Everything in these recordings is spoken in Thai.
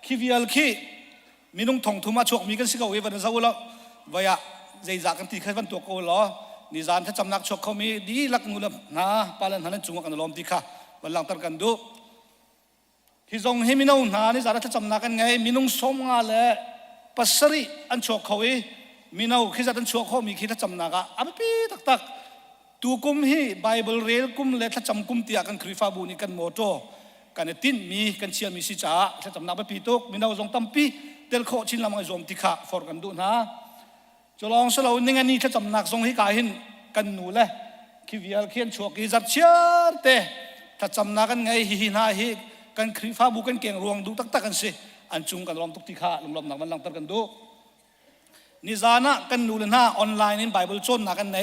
ขี้วิลขี้มีนุ่งทองทุ่มมาชกมีกันสิเขาเอวันเสาร์แล้ววัยใจจากกันที่ใครวันตัวโกล้อนิจานถ้าจำนักชกเขามีดีลักงูละนะปาลันหันจุงกันล้อมที่ข้าวันหลังตัดกันดูที่ทรงให้มีนุ่งนานิจานถ้าจำนักกันไงมีนุ่งสมงาเลยปัสสริอันชกเขาเอมีนุ่งขี้จัดอันชกเขามีขี้ถ้าจำนักอ่ะอันปีตักตูกุมฮีไบเบิลเรลกุมเลยถ้าจำกุมเตียกันคริฟาบูนี่กันโมโตกันตินมีกันเชียร์มีสิจ้าถ้าจำนักไปปีตุกมีนุ่งทรงตั้มปีเดลโคชินลำไอโจมที่ข้าฟอร์กันดูนะจะลองสลาวนิ่งอันนี้ถ้าจำนักทรงให้กายหินกันหนูเลยคิวิลเขียนชวกีจับเชียร์เตะถ้าจำนักกันไงหินาฮิกันคริฟาบูกันเก่งรวงดูตักกันสิอันจุงกันล้อมตุกที่ข้าล้อมหนักมันหลังตัดกันดูนิจานะกันหนูเลยนะออนไลน์ในไบเบิลโจนนักกันไหน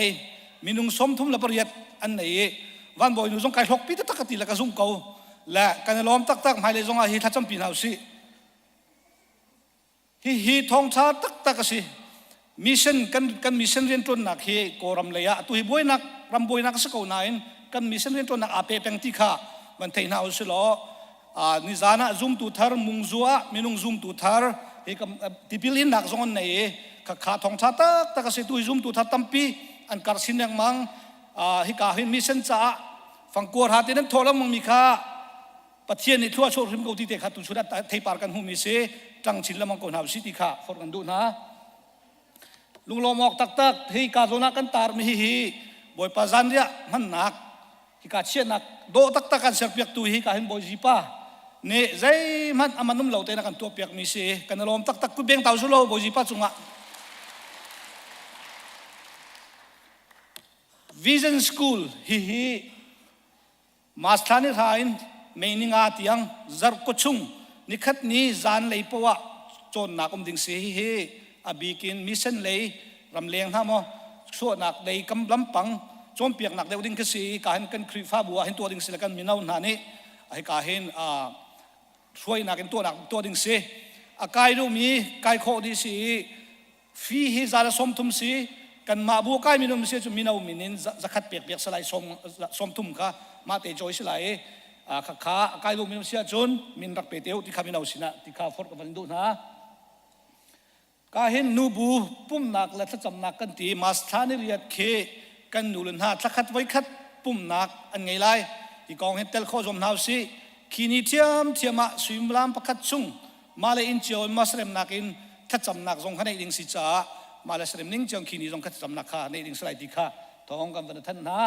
มีนุ่งสมทุ่มละประหยัดอันไหนวันบ่อยนุ่งสงไก่หกปีตักติละกันสุ่มเก่าและกันล้อมตักหมายเลยสงอาฮิถ้าจำปีนเอาสิฮิทองชาตักสิมิชชั่นกันมิชชั่นเรียนต้นนักเฮโกรำเลยอะตุยบวยนักรำบวยนักสักคนนั้นกันมิชชั่นเรียนต้นนักอาเปเป็นที่ข้ามันเทน่าอุสโลนิจานะซุ่มตุทาร์มุงซัวมินุ่งซุ่มตุทาร์เฮกับที่พิลินนักสงอันไหนข้าทองชาตักสิตุยซุ่มตุทาร์ตั้มปีอันการสินยังมังฮิกาหินมิชชั่นจ้าฟังกัวหาที่นั้นโทรแล้วมึงมีข้าปัทเทียนในทั่วโชว์ริมกูที่เตะขัดตุชุดนั้นเทปาร์กันหูมิเซจังชินแล้วมังกรหาสิทธิข้าฟอร์กันดูนะลุงลมออกตักฮิกาโซนักกันตาร์มีฮิบอยปาจันเรียมันหนักฮิกาเชียนักโดตักกันเสียเปียกตุยฮิกาหินบอยจีป้าเนี่ยใจมันอามันนุ่มเหล่าเตนักกันตัวเปียกมิเซกันลมตักกุเบงเต่าสุโลบอยจีป้าจุงะVision School hi Mastani Rain meaning atiang zar kochung nikhat ni zan lei pawa chon nakom ding se hi abikin mission lei ramleng ha mo so nak dei kam lampang chom piak nak deu ding kasi kahan kan khrifa bua hin to ding se kan minau na ni ai kahin suai nak kan to ding se akai ru mi kai kho di si fi hi zara som thum siกันมาบัวใกล้มีนุ่มเสียจุมีนามินินจะขัดเปียกสลายสมทุ่มค่ะมาเตจอยสลายขาใกล้ลูกมีนุ่มเสียจนมินรักเปเตียวที่ข้ามีนาสินะที่ข้าฟอร์กับวันดูนะก็เห็นนูบูปุ่มนักและถ้าจำนักกันตีมาสถานีเรียดเคกันนูเลนหาถ้าขัดไว้ขัดปุ่มนักอันไงไรที่กองเห็นเตลโคจมนาวสิขีนิเทียมมาสวิมลามประคัดซุ่งมาเลยอินเจียวมาเสร็จนักอินถ้าจำนักทรงขณะดิ่งสิจ้ามาเลเซียนิ่งจังคีนีจงคัดจำนักข้าในดิ่งสไลด์ที่ข้าท้องกันวันท่านนะ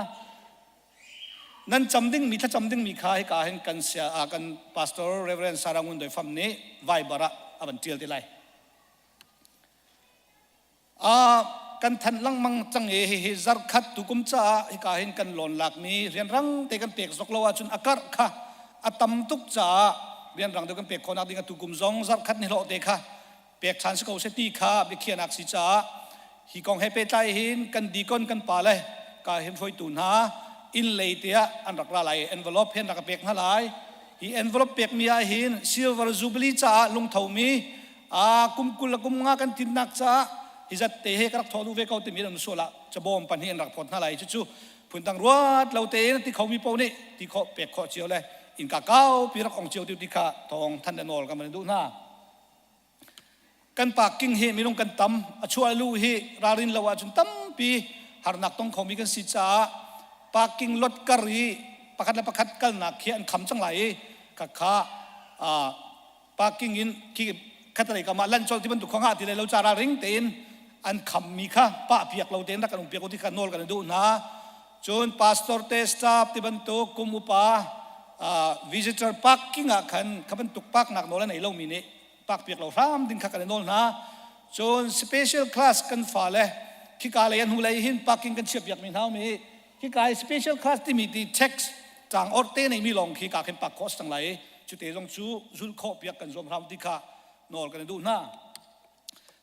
นั่นจำดิ่งมีถ้าจำดิ่งมีข้าให้กาเห็นกันเสียกันพาสตอร์เรเวอเรนซ์สารังุนโดยฟัมนี้ไวบาระอันเจียลที่ไรกันทันลังมังจังเอเฮจัรขัดตุกุมจ้าให้กาเห็นกันหล่นหลักมีเรียนรังเตกันเปียกสกลวาจุนอากาศข้าอัตมตุกจ้าเรียนรังเตกันเปียกคนนักดิ่งตุกุมจงจัรขัดนี่โลเตข้าเปียกชันสกาวเซตีข้าไปเขียนอักษรจ้าฮีกองให้ไปใจหินกันดีก้นกันป่าเลยกาเห็นไฟตุนหาอินเลยเตียอันรักละลายเอ็นเวลอปเห็นรักเปียกหาลายฮีเอ็นเวลอปเปียกมีอาหินซิลเวอร์จูบลีจ้าลุงเท่ามีกุมกุลกุมงากันตินนักจ้าฮิจัดเตะให้กระทอดูเวกเอาติมีเรื่องส่วนละจะบ่มปันหินรักผลหาลายจู่ๆพุ่นตังรวดเราเตะที่เขามีเป้านี่ที่เขาเปียกเขาเจียวเลยอินกาเก้าปีรักของเจียวที่ข้าทองท่านเดนอลกันมาดูหน้ากันปากกิ้งเฮมีลงกันตั้มช่วยลู่เฮรารินละว่าจนตั้มปีหานักต้องเขามีกันสิจ้าปากกิ้งรถกรีประคัดและประคัดกันนักเขียนคำจังไหลข้าปากกิ้งอินที่ขัดอะไรกันมาลั่นโจที่บรรทุกของอาที่เราจะราริงเต็นอันคำมีค่ะป้าเปียกเราเต็นนักการเปียกที่ขันโนลกันดูนะจนพาสตอร์เตสตาบที่บรรทุกกุมอุปาวิจิตรปากกิ้งขันขับบรรทุกปากหนักโนลในโลกมินิปากเปียกเราฟามดิ้งขักกันโน่นนะจนสเปเชียลคลาสกันฝ่าเลยที่กาเลยยันหูเลยหินปากกิ้งกันเชียบอยากมีเท่ามีที่กาสเปเชียลคลาสที่มีดีเท็กซ์จางออร์เต้ในมีลองที่กาเข็นปากคอสทั้งหลายจุดเตะตรงจุลโคเปียกกันรวมทำที่ข้านอลกันดูนะ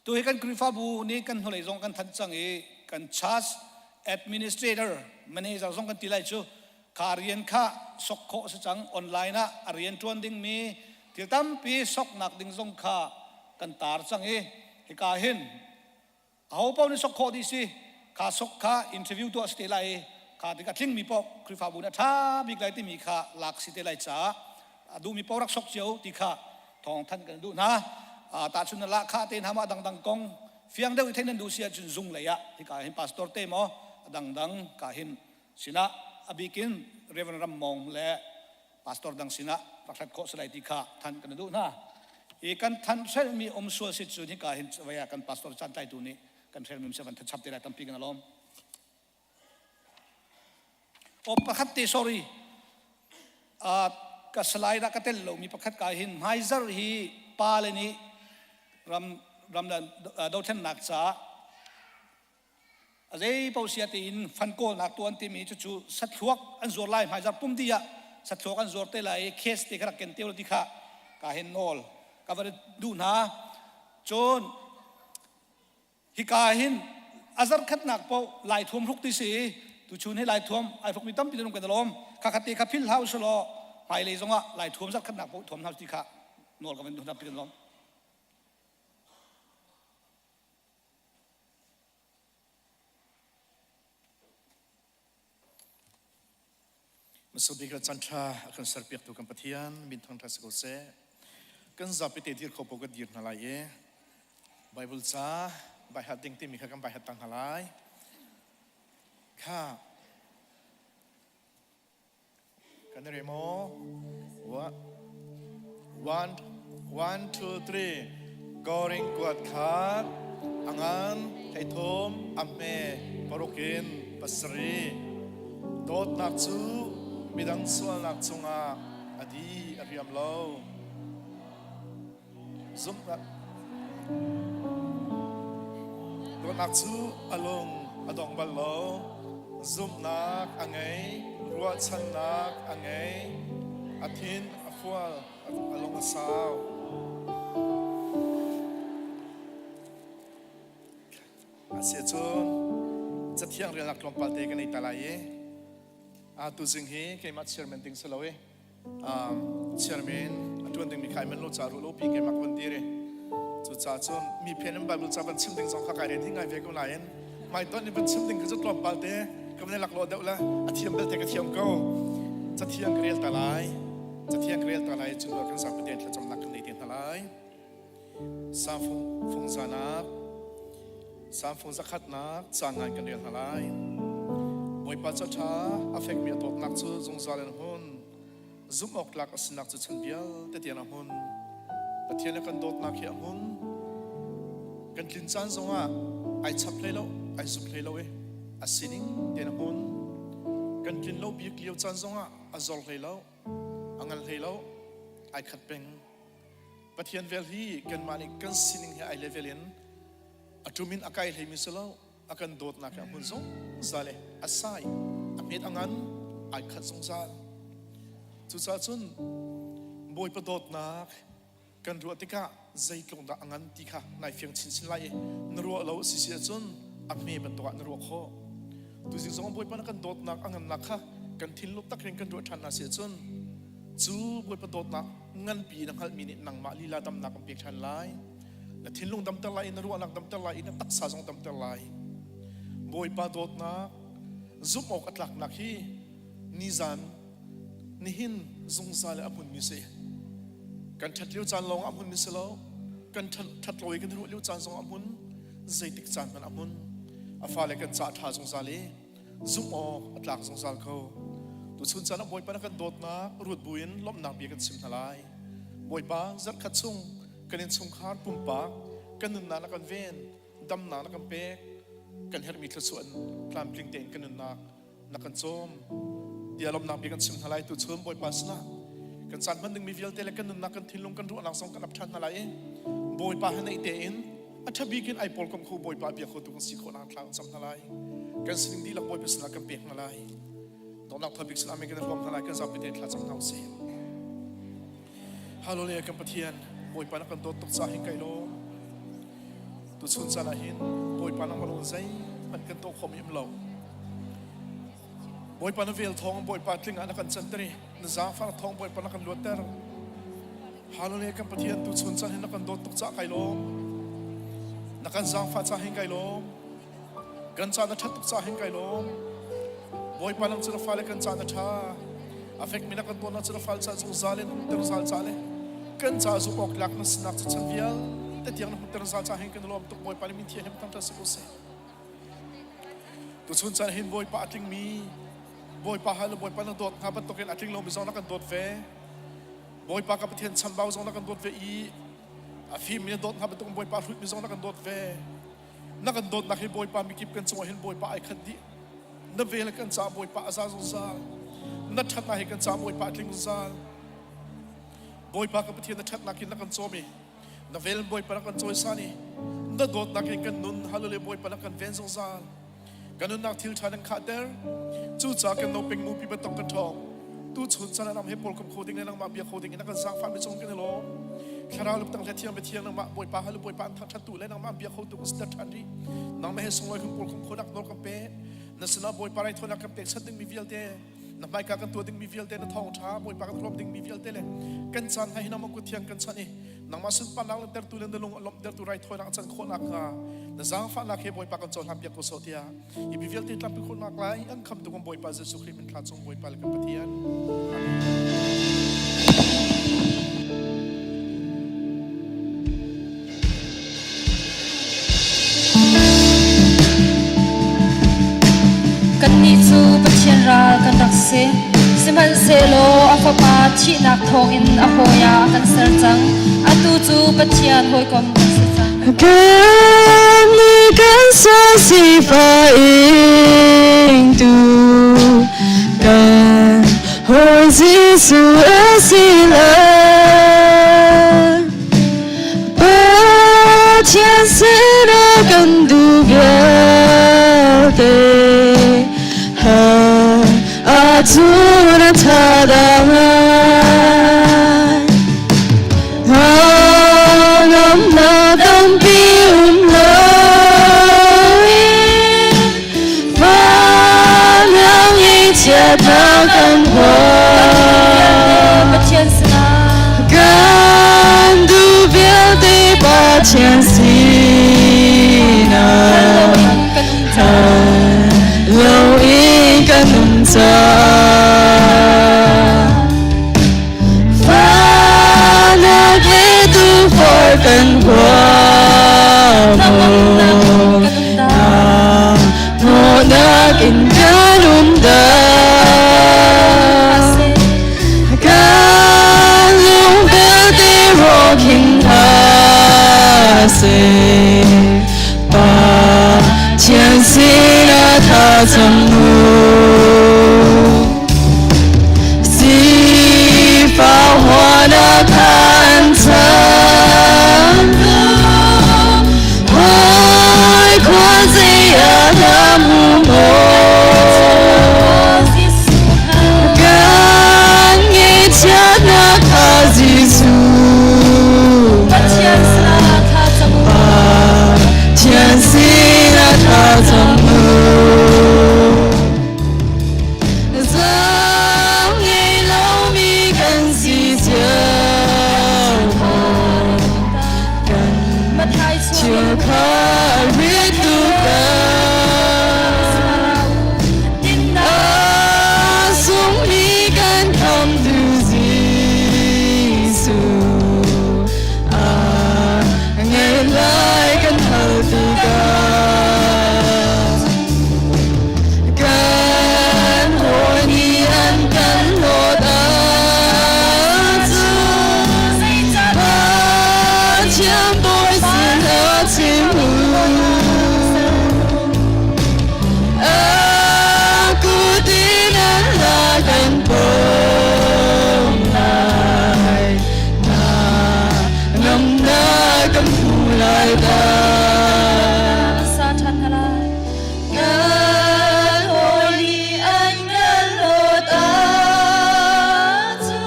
ตัวให้กันกริฟาบูนี่กันหูเลยตรงกันทันจังกันชาร์จแอดมินิสเตรเตอร์มันนี่จะตรงกันที่ไรจู่ขาเรียนข้าสกโคสจังออนไลน์นะเรียนจวนดิ้งมีที่ตั้มปีสกนักดิ่งทรงข้ากันตาร์จังให้กาเห็นเอาเป้าในสกโคดีสิข้าสกข้าอินเทอร์วิวตัวสเตลัยข้าที่กัดทิ้งมีปอกคริฟาบุญท่าบิ๊กไลที่มีข้าหลักสเตลัยจ้าดูมีปอกรักสกเจียวที่ข้า ทองท่านกันดูนะตาชุนละข้าเต้นหามาดังกงเฟียงเดียวที่นั่นดูเสียจุนซุงเลยอะที่กาเห็นพาสตอร์เต้มอดังกาเห็นสินะอบิกินเรเวนรัมมองและพาสตอร์ดังสินะรักษาโคสไลติข้าท่านกันดูนะอีกันท่านเซลมีอมส่วนสิจุนที่กาเห็นวิยากันพาสตอร์จันไตดูนี่กันเซลมีเซวันทัดชับเตระตั้มปีกันล้อมโอประคัตติ sorry ก็สไลด์รักเตลโลมีประคัตกาเห็นไฮเซอร์ฮีปาเลนีรำดาวเทนนักษาอาเจย์เปาเสียตีนฟันโกนักตัวอันที่มีจู่สัตว์หวกอันจวดไล่ไฮเซอร์ปุ่มดีอะสัตว์หวกอันจวดเตลไอเคสที่กระเก็นเตลติค่ะกาเห็นโนลกาวันดูนะจนฮิกาเห็นอาซาร์ขัดนักเปาไล่ท่วมทุกที่สีตุชูนให้ไล่ท่วมไอ้พวกมีตั้มปีนลงกันตลอดข้าขัดตีข้าพิลเฮาส์โลไปเลยจงว่าไล่ท่วมสักขัดนักเปาท่วมเฮาส์ที่ข้าโนลก็เป็นตั้มปีนลงมาสวัสดีครับจันทราคันสร์เปียกตัวกันปะเทียนบินทางทัศกุเสกันจับไปเตดีร์ขบกันดีร์นาลายไบเบิลจ้าใบหัดดิ้งที่มีกันใบหัดตังนาลายข้ากันเรโมว่า one two three กอริงกวดขาดอังอันไททมอัมเมปารุกินปัสรีโดดนักจูมีดังส่วนนักจงอาอดีอริยมโลซุมนักโดดนักจูอลงอดองบัลโลซุมนักอังไงรัวชันนักอังไงอาทินอฟัวอลงอาสาวอาเสียจนจะเที่ยงเรียนหลักลมปาเตกันในตาลายตุจิงฮีเคยมาเชียร์แมนติงสลาวเชียร์แมนตัวนึงมีใครมันรู้จารุโลปีเกมักวันดีเลยจุดจ้าจนมีเพียงนั้นไบเบิลจ้าเป็นชิมติงสองข้าไก่เรียนที่ไงเวกุไลน์ไม่ต้นนี่เป็นชิมติงคือจะกลมปาเตก็ไม่ได้หลักโลเดียวละเทียมเบลเตก็เทียมก็จะเที่ยงเรียนตาลายจะเที่ยงเรียนตาลายจุดว่ากันสักประเด็นที่จำนักกันในเดียนตาลายสามฟงซานักสามฟงสักขัดนักจางงานกันเรียนตาลายบอยปัจจัยอาเฟกมีตัวนักจูจงซาเลนหุ่นซุ่มออกหลักสนักจูชันเบียลแต่เดียนหุ่นปะเทียนกันโดดนักเขียหุ่นกันกินจานจงว่าไอชับเลยแล้วไอซุบเลยแล้วอาสินิงเดียนหุ่นกันกินแล้วบีกเลี้ยวจานจงว่าอาจอลเลยแล้วอังกันเลยแล้วไอขัดเป็นปะเทียนเวลฮีกันมานี่กันสินิงให้ไอเลเวลินอัตุมินอากาศเลยมิสลาวakan dot nak amun zong zale asai amit angan ai khat zong zal chu cha chun boi pa dot nak kan ru tika zai tlong da angan tika nai fiang chin chin lai nru lo si si chun ame ban to nru kho tu jing zong boi pa kan dot nak angan nak kha kan thil lup tak ring kan ru than na si chun chu boi pa dot nak ngan pi nang hal minute nang ma lila dam nak pek than lai la thil lung dam ta lai nru anak dam ta lai na tak sa zong dam ta lai boi pa dot na zum ok atlak nak hi nizan nihin zung sale amun mi se kan that liu chan long amun mi selo kan that loi kan ru liu chan zong amun zaitik chan man amun afale kan cha tha zung sale zum ok atlak zung sal kho tu chun chan boi pa na kan dot na rut buin lom nak bi kan sim thalai boi pa zat khat chung kan in chung khar pum pa kan nun na kan ven dam na kan pekกันเฮมีทศวรรษพลามกลิ่งเต่งกันนักกันโจมเดียลมนักบีกันซิมทลายตุเชิมบอยปัสนะกันสันมันดึงมีวิลเตเลกันนักกันทิ้งลงกันรู้หลังสองกันรับชันอะไรบอยปาให้ในเตอินอัฐบีกันไอปอลกับคู่บอยปาเบียคนตุกันสิคนนักทางสัมทลายกันสิ่งดีหลักบอยเป็นสนักกันเปียกอะไรตอนนักทบิกสนามกันรวมทลายกันจับไปเด็ดหลักสัมนาเสียฮาโลเลกันปะเทียนบอยปานักกันโดดตกใจให้ไกลโลตุชุนซาลาหินบอยปานังมาลงใจมันกันโตขมิมเหลาบอยปานังเวลทองบอยปาทิ้งอันกันจันทรีนซาฟาทองบอยปานังกันลวดเตอร์ฮาโลเลกันปะเทียนตุชุนซาหินนักกันโดตกจากไกลมนักกันซาฟาจากหินไกลมกันจานทัดตกจากหินไกลมบอยปานังจะฟ้าเลกันจานทัดอาเฟกมีนักกันตัวนักจะฟ้าจะจงซาเลนเตอร์ซาลซาเล kan cha zu ok lak na snak chu chanvial te tiang na hutar za cha hen kan lom tuk boy pa min thi hem tam ta se ko se tu chun chan hin boy pa atling mi boy pa hal boy pa na dot nga ba token atling lo mi zong na kan dot ve boy pa ka Pathian chambao zong na kan dot ve I a fi mi dot nga ba tok boy pa hrut mi zong na kan dot ve na kan dot na hi boy pa mi kip kan chung hin boy pa ai khat di na vel kan cha boy pa aza zong za na that na hi kan cha boy pa atling za boy pa ka Pathian na that na kin na kan chomi na vel boy pa na kan choi sani na dot na kin kan nun halule boy pa na kan ven zong za ganun nak thil than kha der chu cha kan no ping mu pi ba tok kan thong tu chun chan nam he pol kom khoding nang ma bia khoding na kan sang fan be chong kan lo kharau lup tang le thiam be thiam nang ma boy pa halu boy pa tha tha tu le nang ma bia khod tu sta than ri nang me he song loi kom pol kom khodak nor kam pe na sna boy pa rai thona kam pe sat ding mi vial te na mai ka kan tu ding mi vial te na thong tha boy pa kan thlop ding mi vial te le kan chan ha hina ma ku thiang kan chan ni nang ma sun pa nang ter tu le lung lom ter tu rai thoi nang chan khona ka na zang fa na ke boy pa kan chol ham pia ko so tia I bi vial te tlam pi khon mak lai ang kham tu kom boy pa Jesu Christ min thla chung boy pa le kan Pathian kan ni chu Pathian ra kan dak se siman se lo afapa chi nak thong in a hoya kan ser chang atu chu Pathian hoi kom se chang kan ni kan sa si fa ing tu kan hoi Jesu si la Pathian se na kan du bia te ha a tu na tha da ma ngam na dam pi lo fa lang yi chia ta kan ho Pathian sna kan du bia te Pathian si na lo in kan num cha fa na ke tu for kan ho no na kin kanum da kan lung be te ro king ha se pa Pathian si na tha chang nu si fa hoa na kan chan hoi kwa zi ya nam mo kan ngi cha na ka Jesu Pathian sna tha chang Pathian si na tha chang nu Zang ngây lâu mi kan si chiao ho kan ma thai chu chiao kha ri tu ka sung mi kan kam tu Jesu ngày lai kan hal tu ka kan hoi ni an kan lo da zu Pathian boy sin a chim aku tin an la kan bom lai na ngam na kan pu lai da sa than hala kan hoi ni an kan lo da zu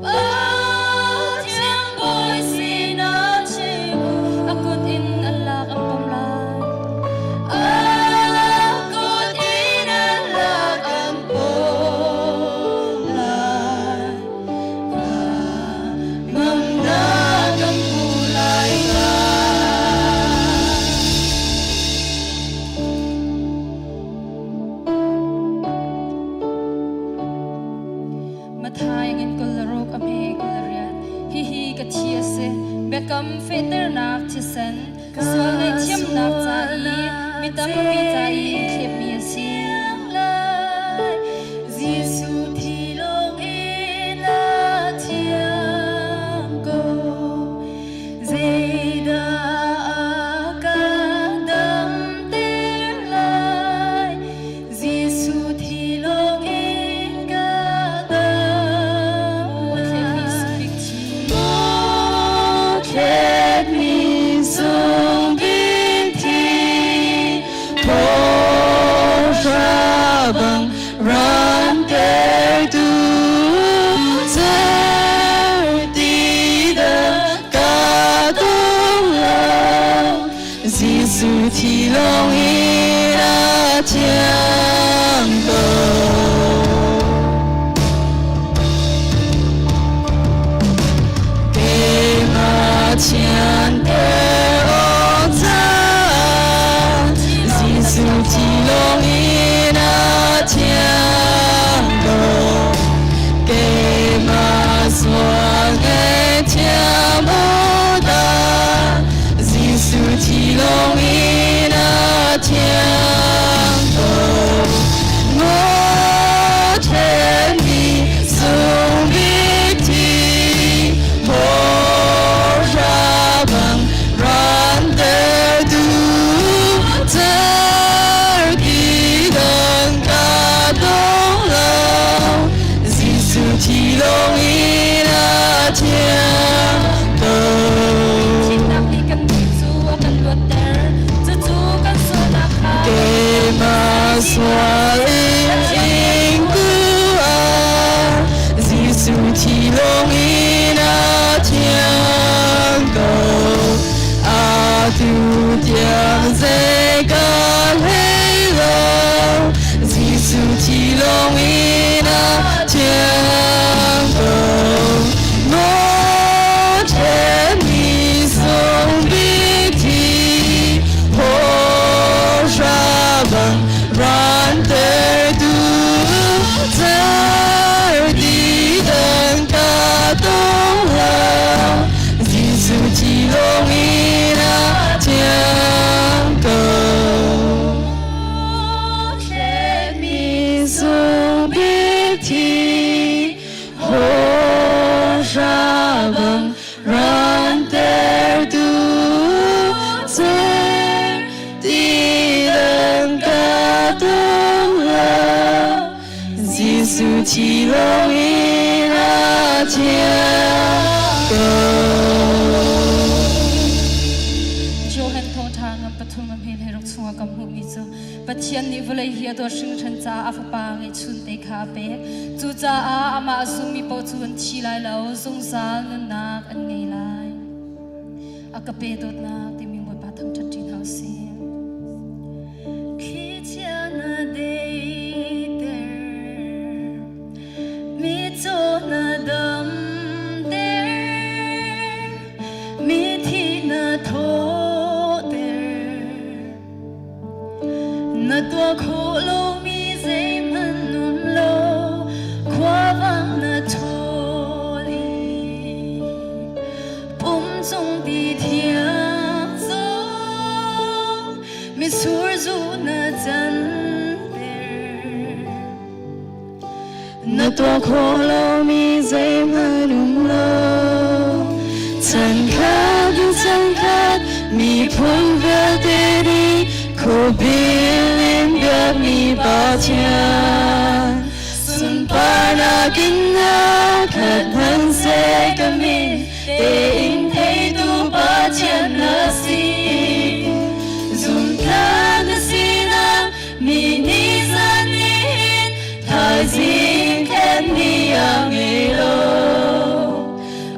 Pathian boy sin a chim akut in Allah kan pom lai akut in Allah kan pom lai ngam na kan pu lai da เบกำเฟเตอร์นักที่สันส่วนในเทียมนักใจมีตั้มปีใจเข็มมีเสียงลายยิสุที่ลงอินาเทียงโกเจดาอากาดัมเตลายยิสุที่ลงอินกาดาLet me song run there to đi đến cả đông lòng Giêsu thì lòng ý đã thiên cầu kể mà thiên tế ôn ra Giêsu thì lòng ý đã thiên cầu kể mà xóa nghe thiên mô đà Giêsu thì lòng ý đã thiên cầu ngõ thiên đi sông biết thì bỏ ra bằng ran để đủ ter đi đến cả đông lòng Giêsu thì lòng ý đã thiên cầu kể mà xóa lên tình cứu à Giêsu thì lòng ý đã thiên cầu à tu tiếng dễ cả lấy lòng Giêsu thì lòng ý đã thiên cầu ngõ thiên đi sông biết thì bỏ ra bằng ran để đủ ter đi đến cả đông lòng Giêsu thì lòng ý đã thiên cầu let me song biết thì bỏ ra bằng ran để đủ ter đi đến cả đông lòng Giêsu thì lòng ý đã thiên cầu Johan Thawngtha ngam pathum ngam hen herok chunga kam hu mi chu Pathian ni volei hi do hring than cha a fa pa nge chun te kha pe chu cha a ama sum mi po chun thi lai lo zung sal na nak an ngei lai a ka pe dot na te mi moi pa thang chat tin hau si khi cha na de der mi cho na dam der mi thi na tho der na tua khổ lo mi dây man num lo qua vang na tho li bum trong đi thiang sông mi sur zu na chân der na tua khổ lo mi dây mà num lo chân khát mi phun về tê đi khổ bilin biết mi Pathian sun pa na kinh na khát thân sẽ cầm mi để in thấy tu Pathian na si dùng ta na si na mi ni za ni thay zin khen mi ang elo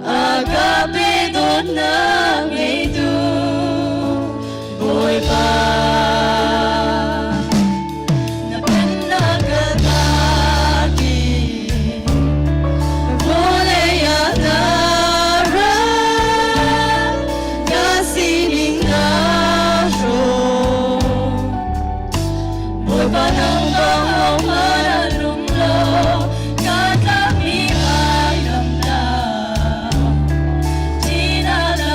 agape dot na ngei tu boy pa na pen na ka ta ki vole ya na ra ka si ning na sho boy pa nang bang hong ma na lum lo ka ta mi ai dam na chi na na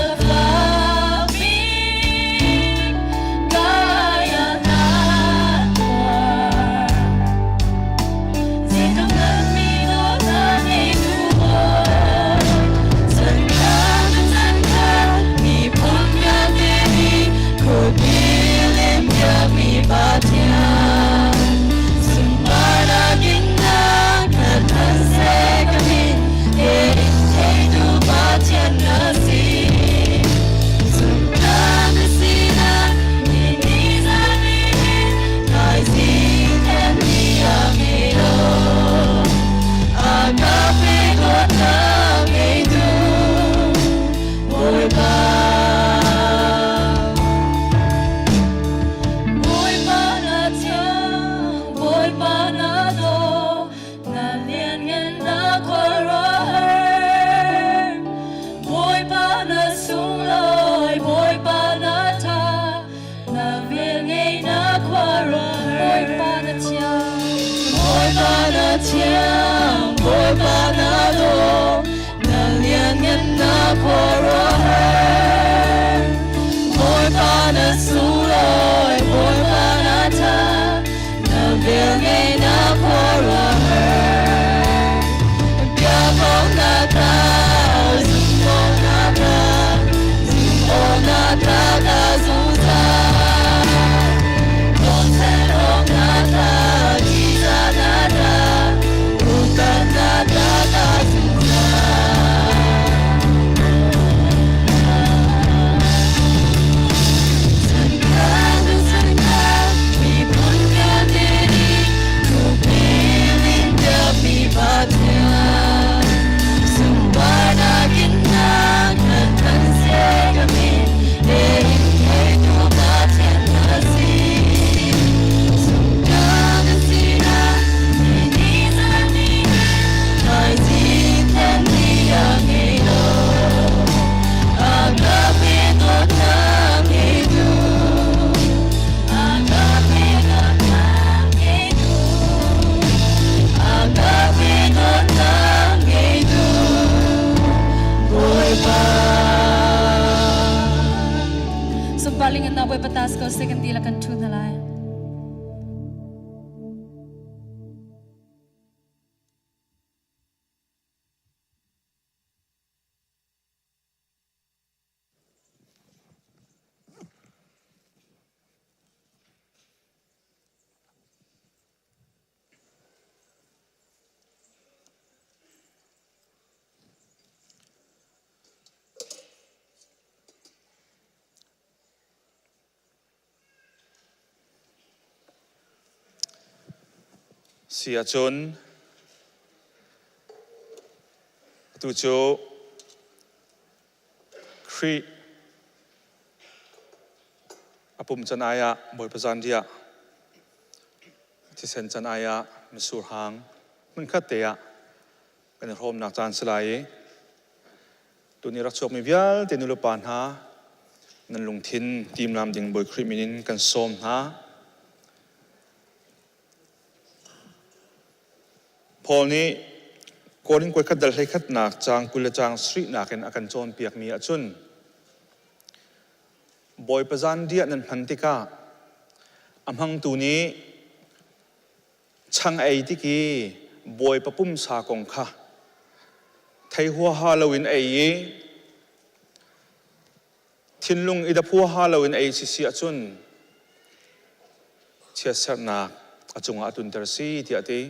Second deal akan tu dalai. Sia chun tu chu kri apum chanaya boy pazan dia ti sen chanaya mesur hang mun khatea kan rom nak chan slai tu ni rakchok mi vial te nulu pan ha nan lung thin tim lam ding boy kri minin kan som haพอนี้คนนี้ก็ขัดดัลให้ขัดหนักจางกุลจางสรีหนักเห็นอาการโจรเปียกมีอจุนบอยประจันเดียนันพันติกาอำหังตัวนี้ช่างไอติกีบอยประปุ่มสากงค่ะไทยหัวฮาโลวินไอทินลุงอิดพัวฮาโลวินไอสิสิอจุนเชียร์สักหนักอจุงอาตุนเตอร์ซีที่อติ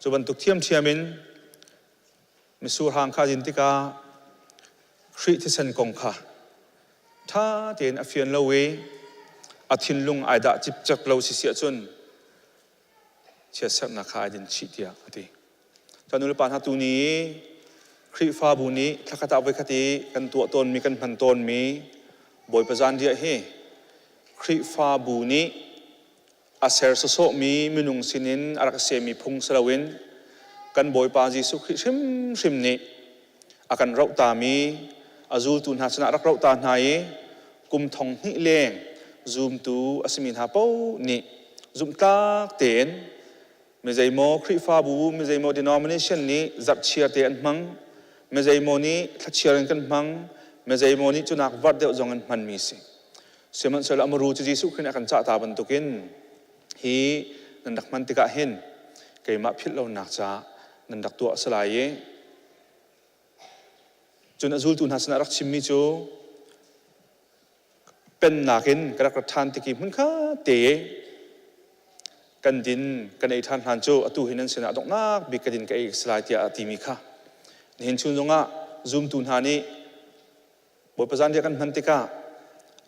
จบันตุกเทียมเทียมินมิสูรหางคาจินติกาคริติสันกงค่ะถ้าเตียนอเฟียนเลวอาทินลุงไอดาจิบจักเลวสิเสียจนเชื่อสักนักขาดินชิเดียอติจานุลปานฮัตุนี้คริฟ้าบุนี้ทักษะไว้คติกันตัวตนมีกันพันตนมีบอยประจานเดียเฮคริฟ้าบุนี้อาเซอร์โซมีมินุงสินินอารักเซมีพุงสลาวินกันบอยปาจิสุขิชิมนี้อากันเราตามีอาจูตุนหาชนะรักเราตาไหนกุมทองหิเลงซูมตูอาสมินหาเป้านี่ซูมตาเตียนเมใจโมคริฟ้าบูเมใจโมดินอมิเนชันนี้จับเชียร์เตียนมังเมใจโมนี้ทัดเชียร์กันมังเมใจโมนี้จุนักวัดเดียวจงกันมันมีสิเสียมันเสร็จแล้วมารู้จิสุขึ้นอากันจ่าตาบรรทุกินฮีนันดักมันติกะเห็นเกี่ยมาพิลเราหนักจ้านันดักตัวสลายจนอาจูตุนหาสนารักชิมมิจูเป็นนักินกระกระทานติกิมุนข้าเตะกันดินกันไอทานฮันจูอตุหินันสนาดอกนักบิกดินกับไอสลายที่อาติมิค่ะเห็นชุนจงอ่ะซูมตุนหานี้บทประจันเดียกันมันติกะ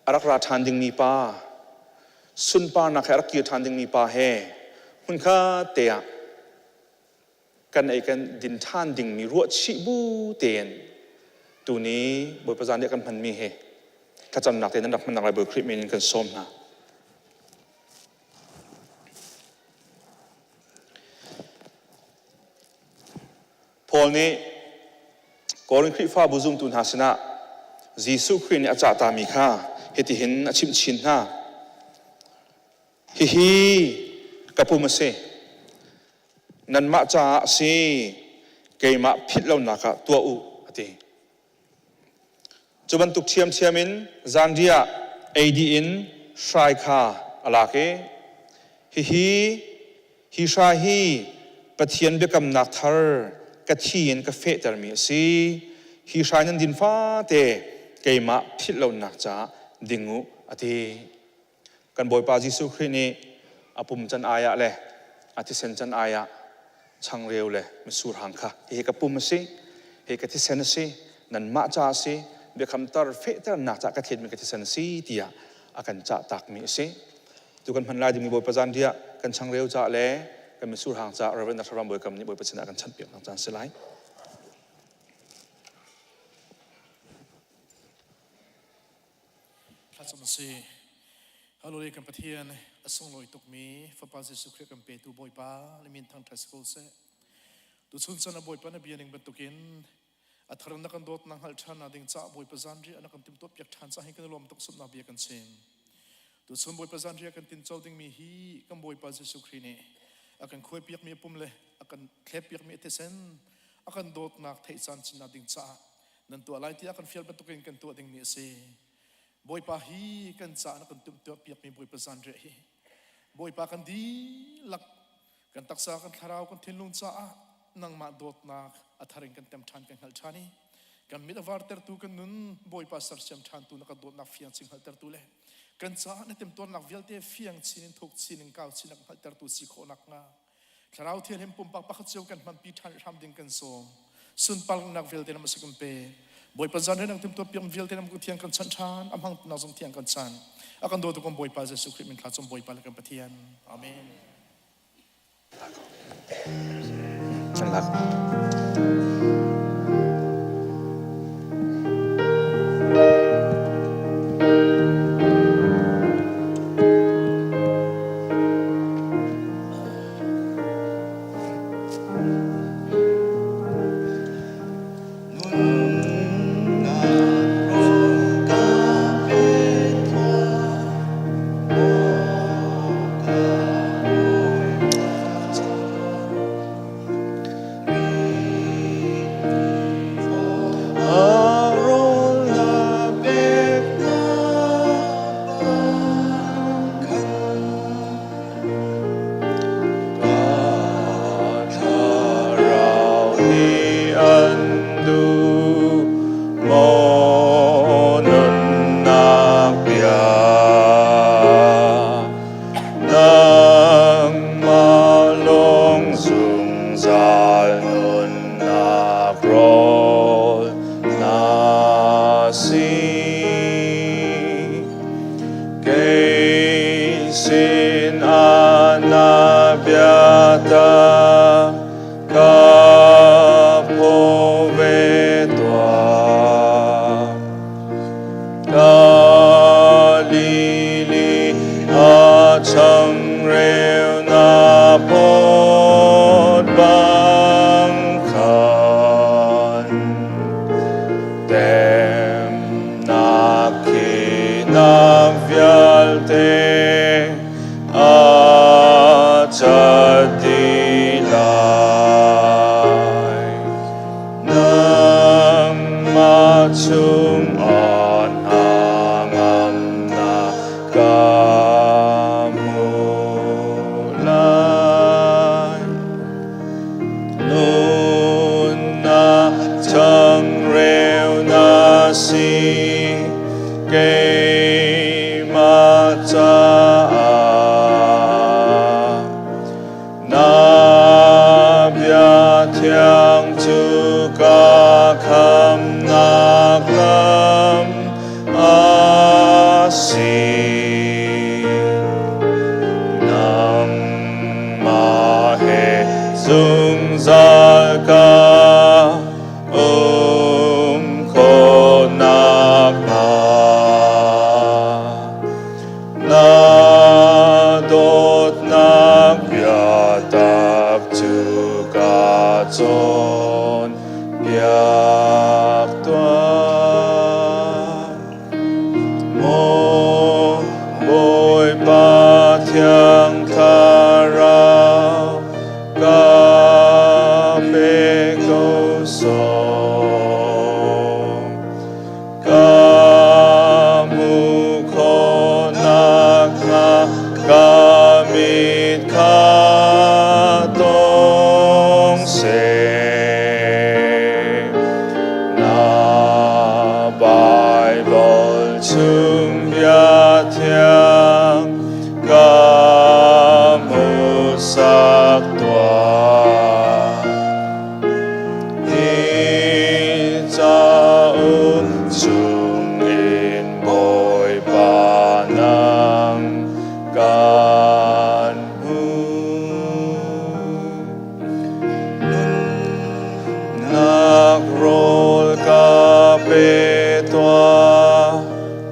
อารักราทานดิงมีปาสุนปานักรักเกียรทานดิงมีปาเฮมุนข้าเตะกันไอกันดินทานดิงมีรัวชิบูเตียน ตัวนี้บทประจานเดียกันมันมีเหตุข้าจำหนักแต่นั้นดับมันหนักอะไรบทคลิปมีกันส้มนะพอนี้ก่อนคลิปฟ้าบุญตุนหาสนะยิสุครินอาจารย์ตามีค่าเหตุเห็นชิมชินนะฮิกับผู้มาเสนันมาจ่าสิเกมาพิดเราหนักตัวอุอติจุบันตุกเทียมมินจานเดียเอดีอินชายคาอะไรเกฮิชาฮีปะเทียนเบกำนักทาร์กะทีนกาเฟตร์มีสิฮิชายนันดินฟ้าเตเกมาพิดเราหนักจ่าดิงูอติกันบ่อยปาจิสุครินีอปุ่มจันอายะเลยอธิเซนจันอายะช่างเร็วเลยมิสูรหังค่ะเฮกับปุ่มสิเฮกับที่เซนสินั่นมาจ่าสิเบคำตร์เฟตร์นักจ่ากระเทียนมีกับที่เซนสิที่อากันจ่าตักมีสิทุกคนพันลายที่มีบ่อยประจันเดียกันช่างเร็วจ่าเลยกันมิสูรหังจ่าเราเป็นนักทรมบ่อยคำนี้บ่อยประจันกันชั้นเปียกนักจ่าสลายพระสมสีฮัลโหลเรียกันประเทศอสงลอยตกมีฟาปาเจสุคริกันเปตูบอยปาและมินทางทัสโกเซตุชุนสนบอยปานเบียนิงบรรทุกินอัธรันนักดอตนังฮัลชานาดิงจ้าบอยประจันรีนักติมตัวเปียกทันจ้าให้กันรวมตกสมนาเบียกันเซมตุชุนบอยประจันรีกันตินเจ้าดิงมีฮีกันบอยปาเจสุครินีอากันคุยเปียกมีปุ่มเลยอากันเคลเปียกมีเอเทเซนอากันดอตนักเทซันชินาดิงจ้านั่นตัวอะไรที่อากันเฟียลบรรทุกินกันตัวดิงมีเซบอยปาฮีกันจ้านักติมตัวเปียกมีบอยประจันรีบอยปากันดีหลักกันตักษากันคาราวกันเทนลุงจ้านังมาดอตนักอัธริงกันเต็มทันกันฮัลชานีกันมิดวาร์เตอร์ตูกันนุนบอยปาสารเชมทันตูนักดอตนักฟิอังสิงฮัลเตอร์ตูเล่กันจ้าในเต็มตัวนักวิลเตฟิอังสินินทุกสินินก้าวสินักฮัลเตอร์ตูสิโคนักงาคาราวเทียนเห็นปุ่มปักปักเจียวกันมันปีทันทำดิ่งกันโซสุนปังนักวิลเตนมาสกุมเปบอยปาจันเรื่องเต็มตัวเปียมวิลเตนมันกุเทียงกันชันชันอัมหังนาจงเทียงกันชันอากันโดตุกบอยปาเจสุคริมินขาจงบอยปาเลกันปะเทียนอาเมนฉันรักZung zalka chung bia thiang ca mu sắc tòa ni cha chung in bồi ba nang can nak rol ka pe toa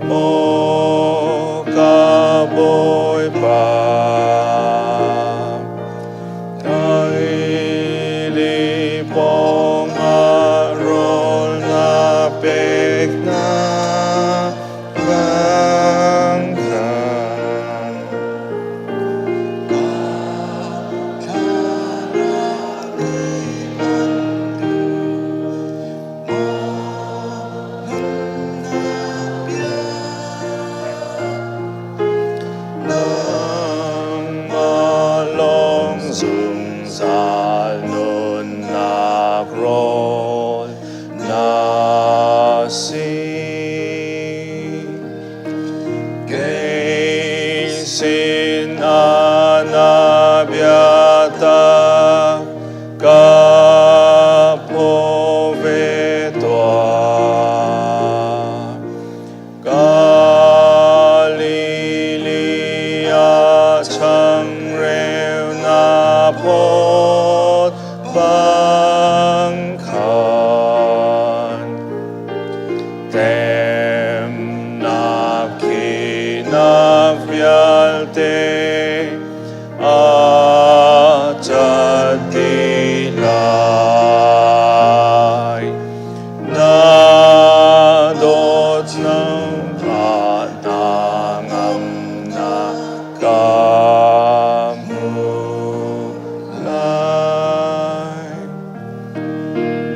mo ka boi ba ai li pong a rol na pek na vang khan Zoom zal nun nak rol na si kay sin anabiata ka povetwa Galilia chang pot bang khan tem na ki na vyal te a chati lai na dot nang pa nangam na kamu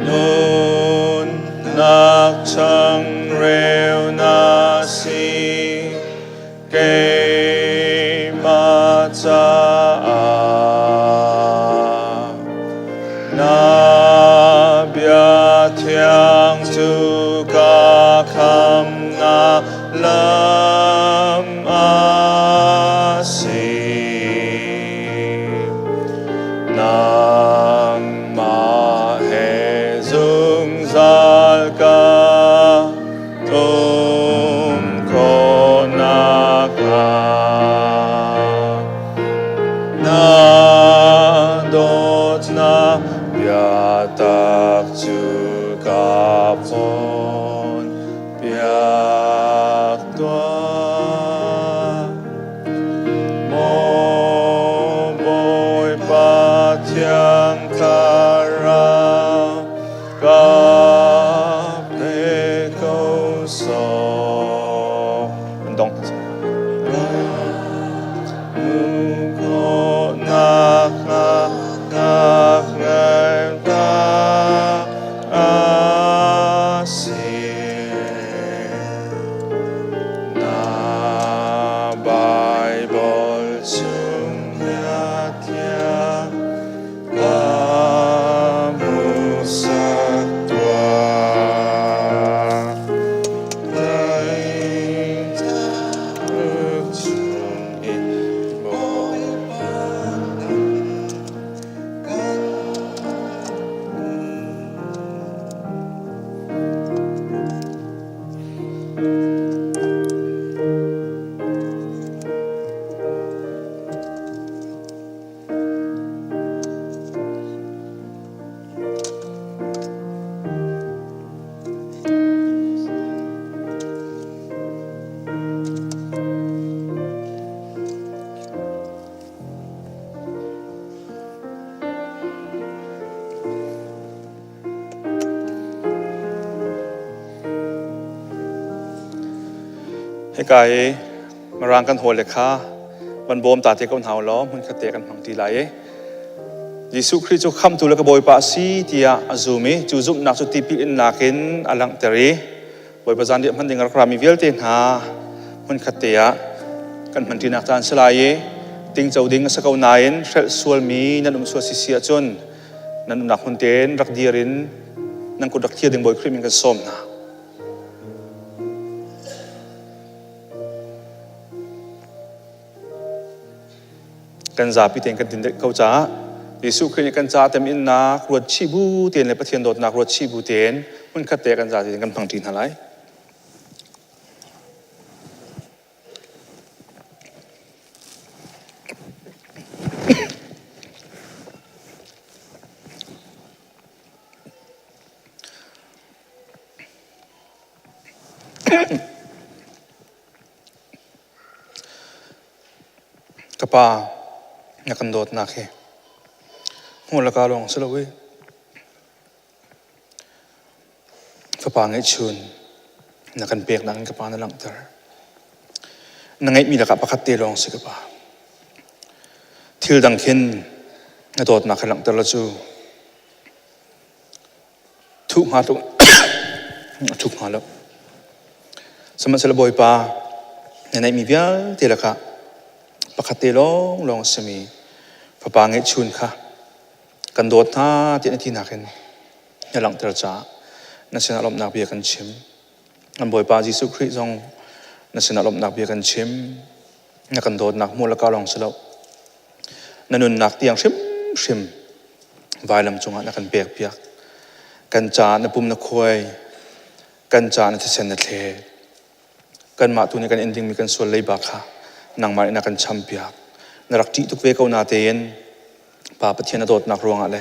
nun nak chang reo na si kay ma cha na bia thiang tu ka kham na lam a si nang ma he dung zal ka ko na ka na dot na bia tak chu ka pon biak toa Pathian kara ka pe ko so dong ko na ka ngai ka asir na Bible chung ya tia kamu satwa dai chung in moให้กายมารังกันโหเลยค่ะวันบอมตาเทกันหาวล้อมันขัดเตะกันบางทีไรยิสุคริสต์จะคำตุลกบอยปาซีที่อาซูมิจูซุมนักสุติปิอินนักินอลังเตรีบอยประจันเดียมันดึงรักรามีเวลเตนหามันขัดเตะกันมันที่นักจานสลายติงเจ้าดิ่งสกาวนายน์เฟลสวลมีนั่นสวลซิเซียจนนั่นนักคนเตนรักเดียรินนั่นกุดักเทียดึงบอยคริมิงกันส้มนะ กันจ่าพิเทนกันดินเขาจ่ายิสุคริสกันจ่าเต็มอินนักรวดชีบูเตียนเลยประเทศโดดนักรวดชีบูเตียนมันขัดเตะกันจ่าที่กันพังจีนอะไรกระป๋านักกันโดดนักเหรอหัวละกาลงสลวยกระป๋าเงยชุนนักกันเปียกนักกระป๋าในหลังเตอร์นักเงยมีละกับประคัตเตลงสิกระป๋าทิลดังขินนักโดดนักหลังเตอร์ละจูทุกหาตุทุกหาแล้วสมัยสลบอยป้าในมีเบี้ยเตละค่ะปกติลองสมีพระปางเงชุนค่ะกันโดดท่าที่ในที่นักเห็นในหลังเตอร์จ้านักสนาลมนักเบียกันชิมอันบอยป้ายิสุคริสต์นักสนาลมนักเบียกันชิมนักกันโดดนักมูลกาลองสลบนันนุนนักเตียงชิมวายลำจงนักกันเปียกกันจานปุ่มนักควยกันจานที่เซนนัทเลกันมาตุนี่กันเอ็นดิ้งมีกันส่วนเลยบักค่ะนางมาในนักกันชัมเปียกนรักจีตุกเวกเอานาเตียนป่าปะเทียนโดดนักรวงอะไร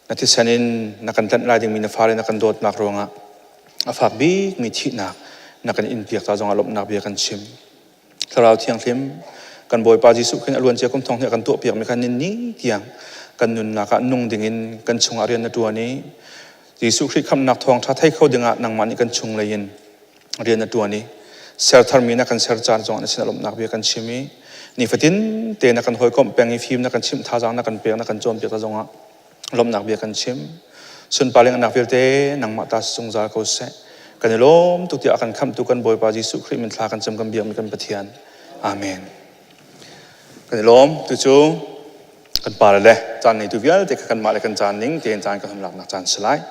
นักที่เซนินนักกันตันลายดิ้งมีนฟ้าเลยนักกันโดดนักรวงฝากบีกมีที่นักกันอินเปียกตาจงอารมณ์นักเบียกันชิมถ้าเราเที่ยงเทียมกันบอยปาจิสุขึ้นอรวนเจ้ากุมทองเนี่ยกันตัวเปียกมีกันนี้เที่ยงกันนุนนักนุ่งดิ่งกันชงอาเรียนในตัวนี้จิสุคริสคำนักทองท้าไทยเข้าดึงนางมันนี่กันชงเลยยินเรียนในตัวนี้เซอร์ทาร์มีนักกันเซอร์จาร์จงอันนี้สนลมนักเบียกันชิมีนี่ฟัดินเตนักกันหอยก้มแปลงอีฟิล์มนักกันชิมท่าจางนักกันเปียกนักกันโจมเปียกตาจงอ่ะลมนักเบียกันชิมส่วนปาเลงนักเบียเตนังมาตาสงจาเขาเสกันในลมตุกที่อากันคำตุกันบอยปาจิสุคริสมันทากันจำกันเบียกมันกันปะเทียนอาเมนกันในลมตุจูกันปาเลยจานในตุเวียลเตกันมาเลยกันจานนิ่งเตียนจานกันทำหลักนักจานสไลด์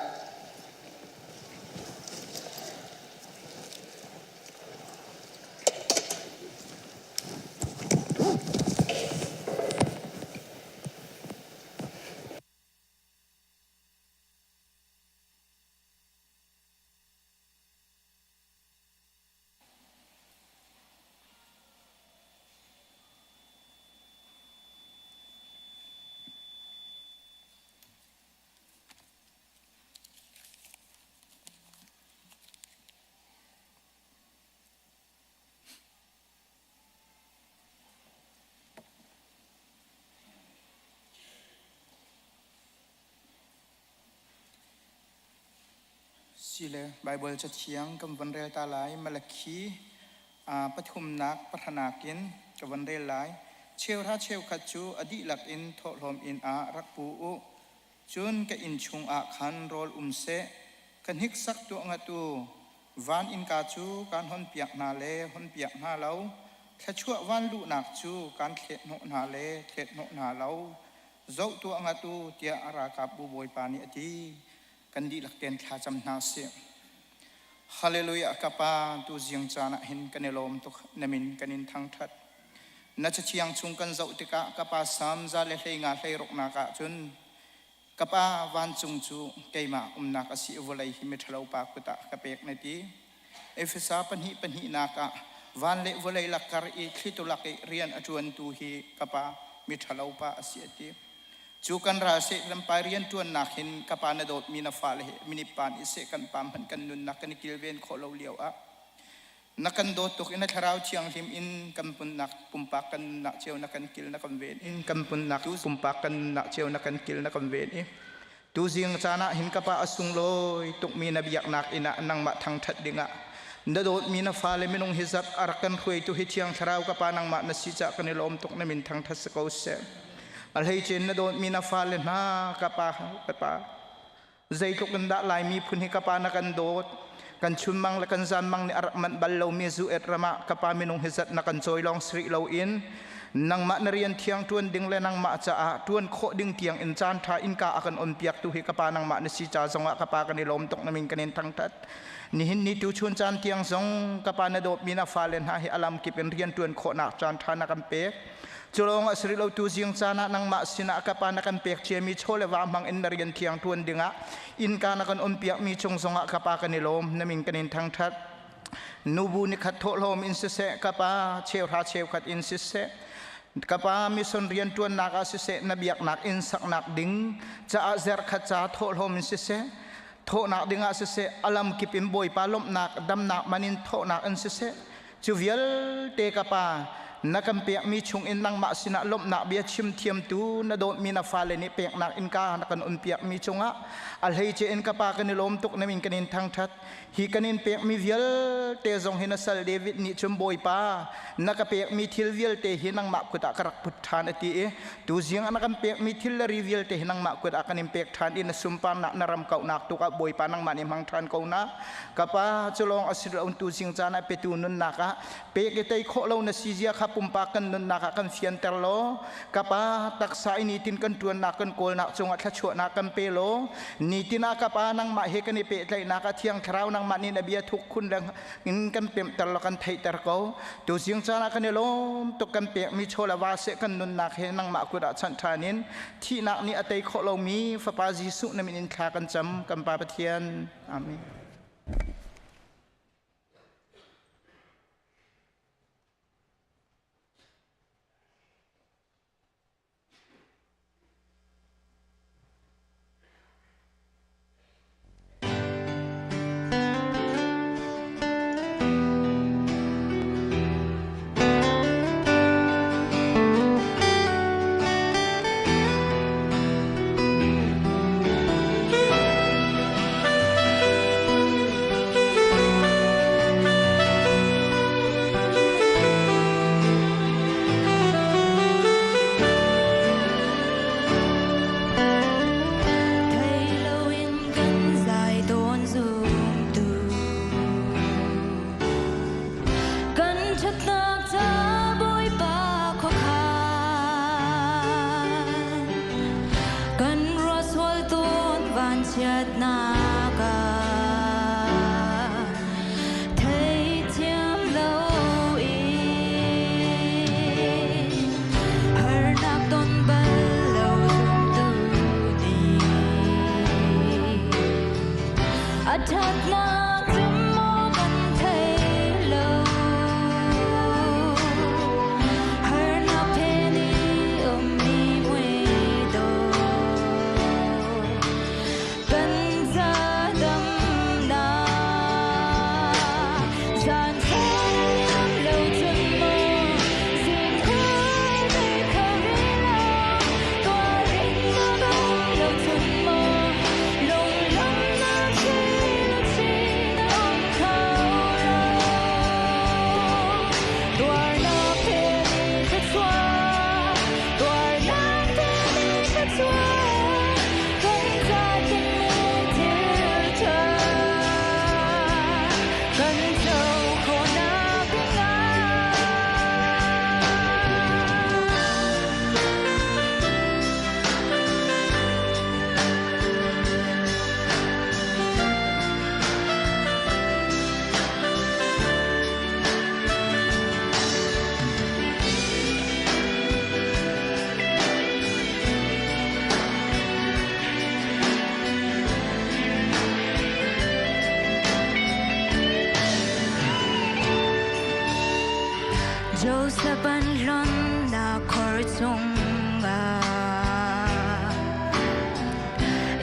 สิเลไบเบิลจะเทียงกับวันเรลตาหลายมาลคีปฐุมนักพัฒนากินกับวันเรลหลายเชลท่าเชลขัดจูอดีหลักอินทลมอินรักปูอุจุนกับอินชุงขันโรลเสกันฮิกซักตัวงตูวันอินกาจูการหอนเปียกนาเลหอนเปียกนาเล้าถ้าชั่ววันลุนักจูการเทนโนนาเลเทนโนนาเล้าเจ้าตัวงตูเตียอารากับบูบอยปานิอดีกันดีหลักเด่นท่าจำนาเสียฮาเลลูยากับปาตูเจียงจานะเห็นกันในลมตุกนมินกันอินทางทัดนัชเชียงชุงกันเจ้าติกะกับปาสามจาเลเฮงาเลรกนากะจุนกับปาวันจุงจูเกยมานักสิวลัยหิมิทลาวปากุตะกับเปกในทีเอฟซาปันหินากะวันเลวลัยลักการอีคิตุลักเรียนอจวนตูฮีกับปามิทลาวปาสิเอทีจูกันราเสลำปาเรียนตัวนักเห็นกับปานโดดมีนาฟาเลมินิปานอิเสกันปามหันกันนุนนักกันกิลเวนโคลเลียวนักกันโดดตุกอินทราวเชียงหิมอินกันปุนนักปุ่มปากกันนักเชียวนักกันกิลนักกันเวนอินกันปุนนักปุ่มปากกันนักเชียวนักกันกิลนักกันเวนตูเสียงจานะเห็นกับปาอสุงลอยตุกมีนบียักนักอินะนังมาทางทัดดิงะโดดมีนาฟาเลมินงฮิซับอารักันคุยตุฮิเชียงทราวกับปานังมานัสิจักกันลมตุกนมินทางทัศกเสอัลเฮจินนโดนมีนาฟาเลนะกับปาใจทุกันด่าลายมีพุนหิกับปานักันโดดกันชุนมังและกันซันมังในอารักมันบัลลมีซูเอตระมะกับปามินุงฮิซัดนักกันจอยลองสริลาวอินนังมะนเรียนเทียงทวนดิ่งและนังมะจะทวนโคดิ่งเทียงอินจานทาอินกาอากันอมเปียกตุหิกับปานังมะนสิจาสงะกับปากันในลมตกนมินกันเองทั้งทัดนี่หินนี่ตูชวนจานเทียงสงกับปานโดดมีนาฟาเลนหาให้อลัมกิเป็นเรียนทวนโคนักจานทานักกันเปก Chulong asri lo tu jing chana nang ma sina kapa na kan pek che mi chole wa mang in narian thiang tuan dinga in ka na kan on piak mi chung songa kapa kanilom naming kanin thangthat nubu ni khat tho lom in se kapa cheu tha cheu khat in se kapa mi son rian tuan na ka se na biak nak in sak nak ding cha azer khat cha tho lom in se tho nak dinga se alam kipim boy palom nak dam nak manin tho nak in se chuvial te kapa nakam pek mi chung in nang ma sina lom nak bia chim thiam tu na don mi na fale ni pek nak in ka na kan un pek mi chunga al hei che in ka pa kan lom tuk na min kanin thang that hi kanin pek mi vial te zong hina sal David ni chum boy pa naka pek mi thil vial te hinang ma ku ta karak put than ati e tu jiang anakan pek mi thil la reveal te hinang ma ku ta kanin pek than in sumpan nak naram kau nak tu ka boy pa nang ma ni mang than kau na kapa chulong asir un tu jing chana petu nun naka pek e tai kho lo na si kha pumpakan nun nakakan fian terlo kapa taksa ini tin kan tuan nakan kol nak chunga thachua nakan pelo ni tina kapa nang ma he kan pe tlai naka thiang thrau nang ma ni na bia thuk khun lang in kan pem terlo kan thai ter ko tu sing chana kan lo to kan pe mi chola wa se kan nun nak he nang ma ku da chan thanin thi nak ni atai kho lo mi fa pa jisu na min in kha kan cham kan pa pathian amen.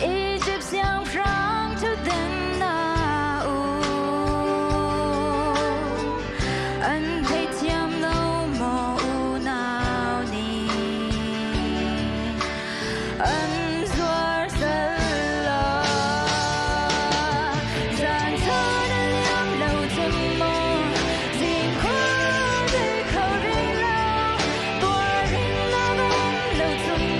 Hãy subscribe cho kênh Ghiền Mì Gõ để không bỏ lỡ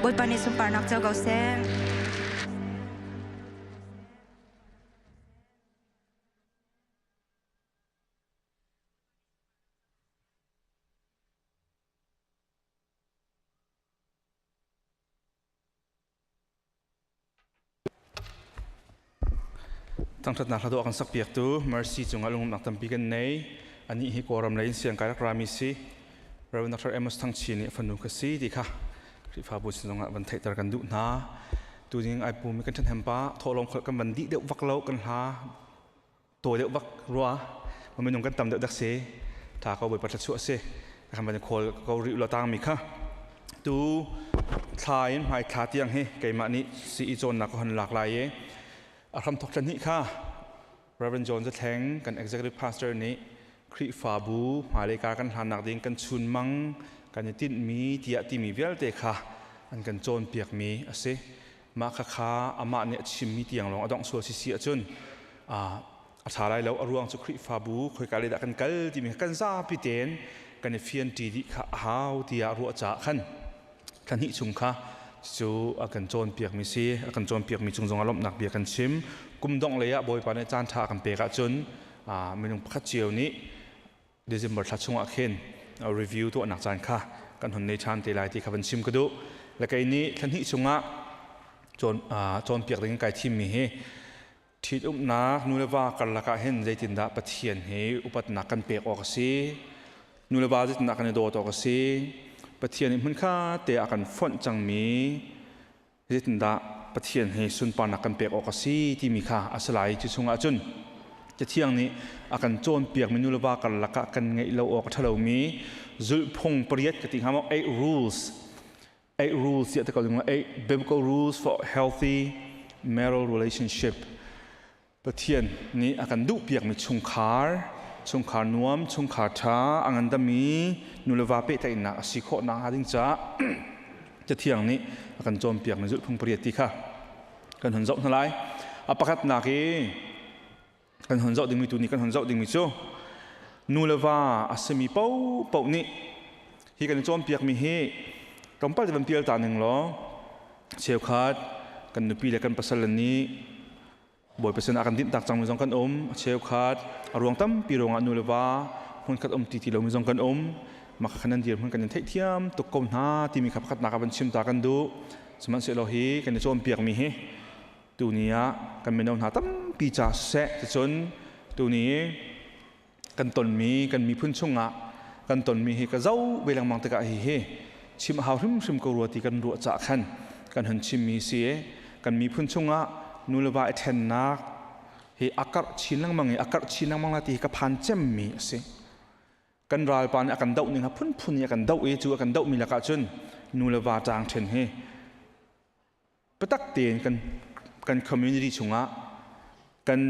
bồi pan ni sum par nak chau gau seตั้งทัดนักตัวกันสักเปียกตัว mercy จงอารมณ์นักตั้มปีกันในอันนี้ฮิโกรำเลยเสียงการรักรามิสิเราเป็นนักเรียนมัสทั้งชีนี่ฟันนุกสีดีค่ะที่ฟ้าบุษจงวันไทยตระกันดุนาตัวนี้ไอ้ปูมีกันทันแฮมป้าทอลงกันบันดีเดือดวักเล่ากันหาตัวเดือดวักรัวมันเป็นยงกันต่ำเดือดดักเสถ้าเขาไปปัดชั่วเสคำบันโคลเขาริวละตังมีค่ะตัวทายหายขาเตียงเฮไก่มานี้สีโจนนักคนหลากหลายอาคำทกชันนี้ค่ะ Reverend John จะแทงกัน Executive Pastor นี้คริฟาบูหมายเลขกันหันหนักดิ่งกันชุนมังกันยตินมีเดียที่มีเวลเตะค่ะอันกันโจนเปียกมีเสมาค้าอามาเนี่ยชิมมีเตียงลงอดองสัวสิเสียจนอาชาไรแล้วอรวงสุคริฟาบูคอยการเล่นกันกัลที่มีกันซาพิเตนกันเฟียนตีดิข้าหาวที่อารัวจ่าขันหิชุงค่ะจู่อากันโจนเปียกมีซีอากันโจนเปียกมีจงอารมณ์หนักเบียกันชิมกุมดองเลยอะบอยปานในจานทากันเปียกจนไม่ต้องพักเจียวนี้เดือนธันวาคมทัดช่วงอาเคนรีวิวตัวหนักจานค่ะกันหนในชานเตลัยที่ขับชิมก็ดูและไก่นี้ขันหิชุงอะโจนเปียกเรื่องไก่ที่มีทิดนักนูเลวากันละกะเห็นใจตินดาปะเทียนอุปนักกันเปียกออกสินูเลวาใจตินดากันโดดออกสิปะเทียนมันข้าเตะกันฝนจังมีจิตดาปะเทียนให้สุนปานักกันเปียกออกสีที่มีข้าอาศัยจุดชงอาจุนจะเที่ยงนี้อากันโจนเปียกมินุลวากันละกะกันไงเราออกทะเลมีจุลพงปริยัติกติหามว่า 8 rules ที่จะกล่าวถึงว่า 8 biblical rules for healthy marital relationship ปะเทียนนี้อากันดุเปียกมีชงคาร์นวมชงขาช้าอังันดามีนุลวาเปตอินะสิโคนาดิ้งจ้าจะเที่ยงนี้กันโจมเปียกในจุดพุ่งเปรียติค่ะกันหันเจ้าทั้งหลายประคัดนักกันหันเจ้าดึงมีตัวนี้กันหันเจ้าดึงมีโจนุลวาอาศัยมีเป้านี้ที่กันโจมเปียกมีเฮกำปั้นจะเป็นเปียตาหนึ่งล้อเชียวขาดกันนุปีและกันปัสสาวะนี้บ่อยเป็นอาการดิ้นตักจังมีจงกันเชลขาดรวงตั้มปีรวงอนุเลวาหุ่นขัดตีเรามีจงกันมาขนาดเดียวหุ่นกันยันเทียมตกกลมหน้าที่มีขับขัดนักบันชิมตากันดูสมัยเสร็จเราเฮกันจะโจมเปียกมีเฮตัวนี้กันเป็นเอาหน้าตั้มปีจ่าเสะจนตัวนี้กันตนมีกันมีพื้นช่วงกันตนมีเฮกันเจ้าเวลามังตะกะเฮชิมหาวชิมกรัวตีกันรัวจ่าขันกันหันชิมมีเสียกันมีพื้นช่วงนูเลวาเอเทนนักเฮอากาศชินังมังอากาศชินังมังนาทีกับพันเจมมีสิกันรายปานอาการเดาหนึ่งครับพุ่นอาการเดาจูอาการเดามีละกาจนนูเลวาจางเชนเฮปตักเตียนกันคอมมูนิตี้ชงกัน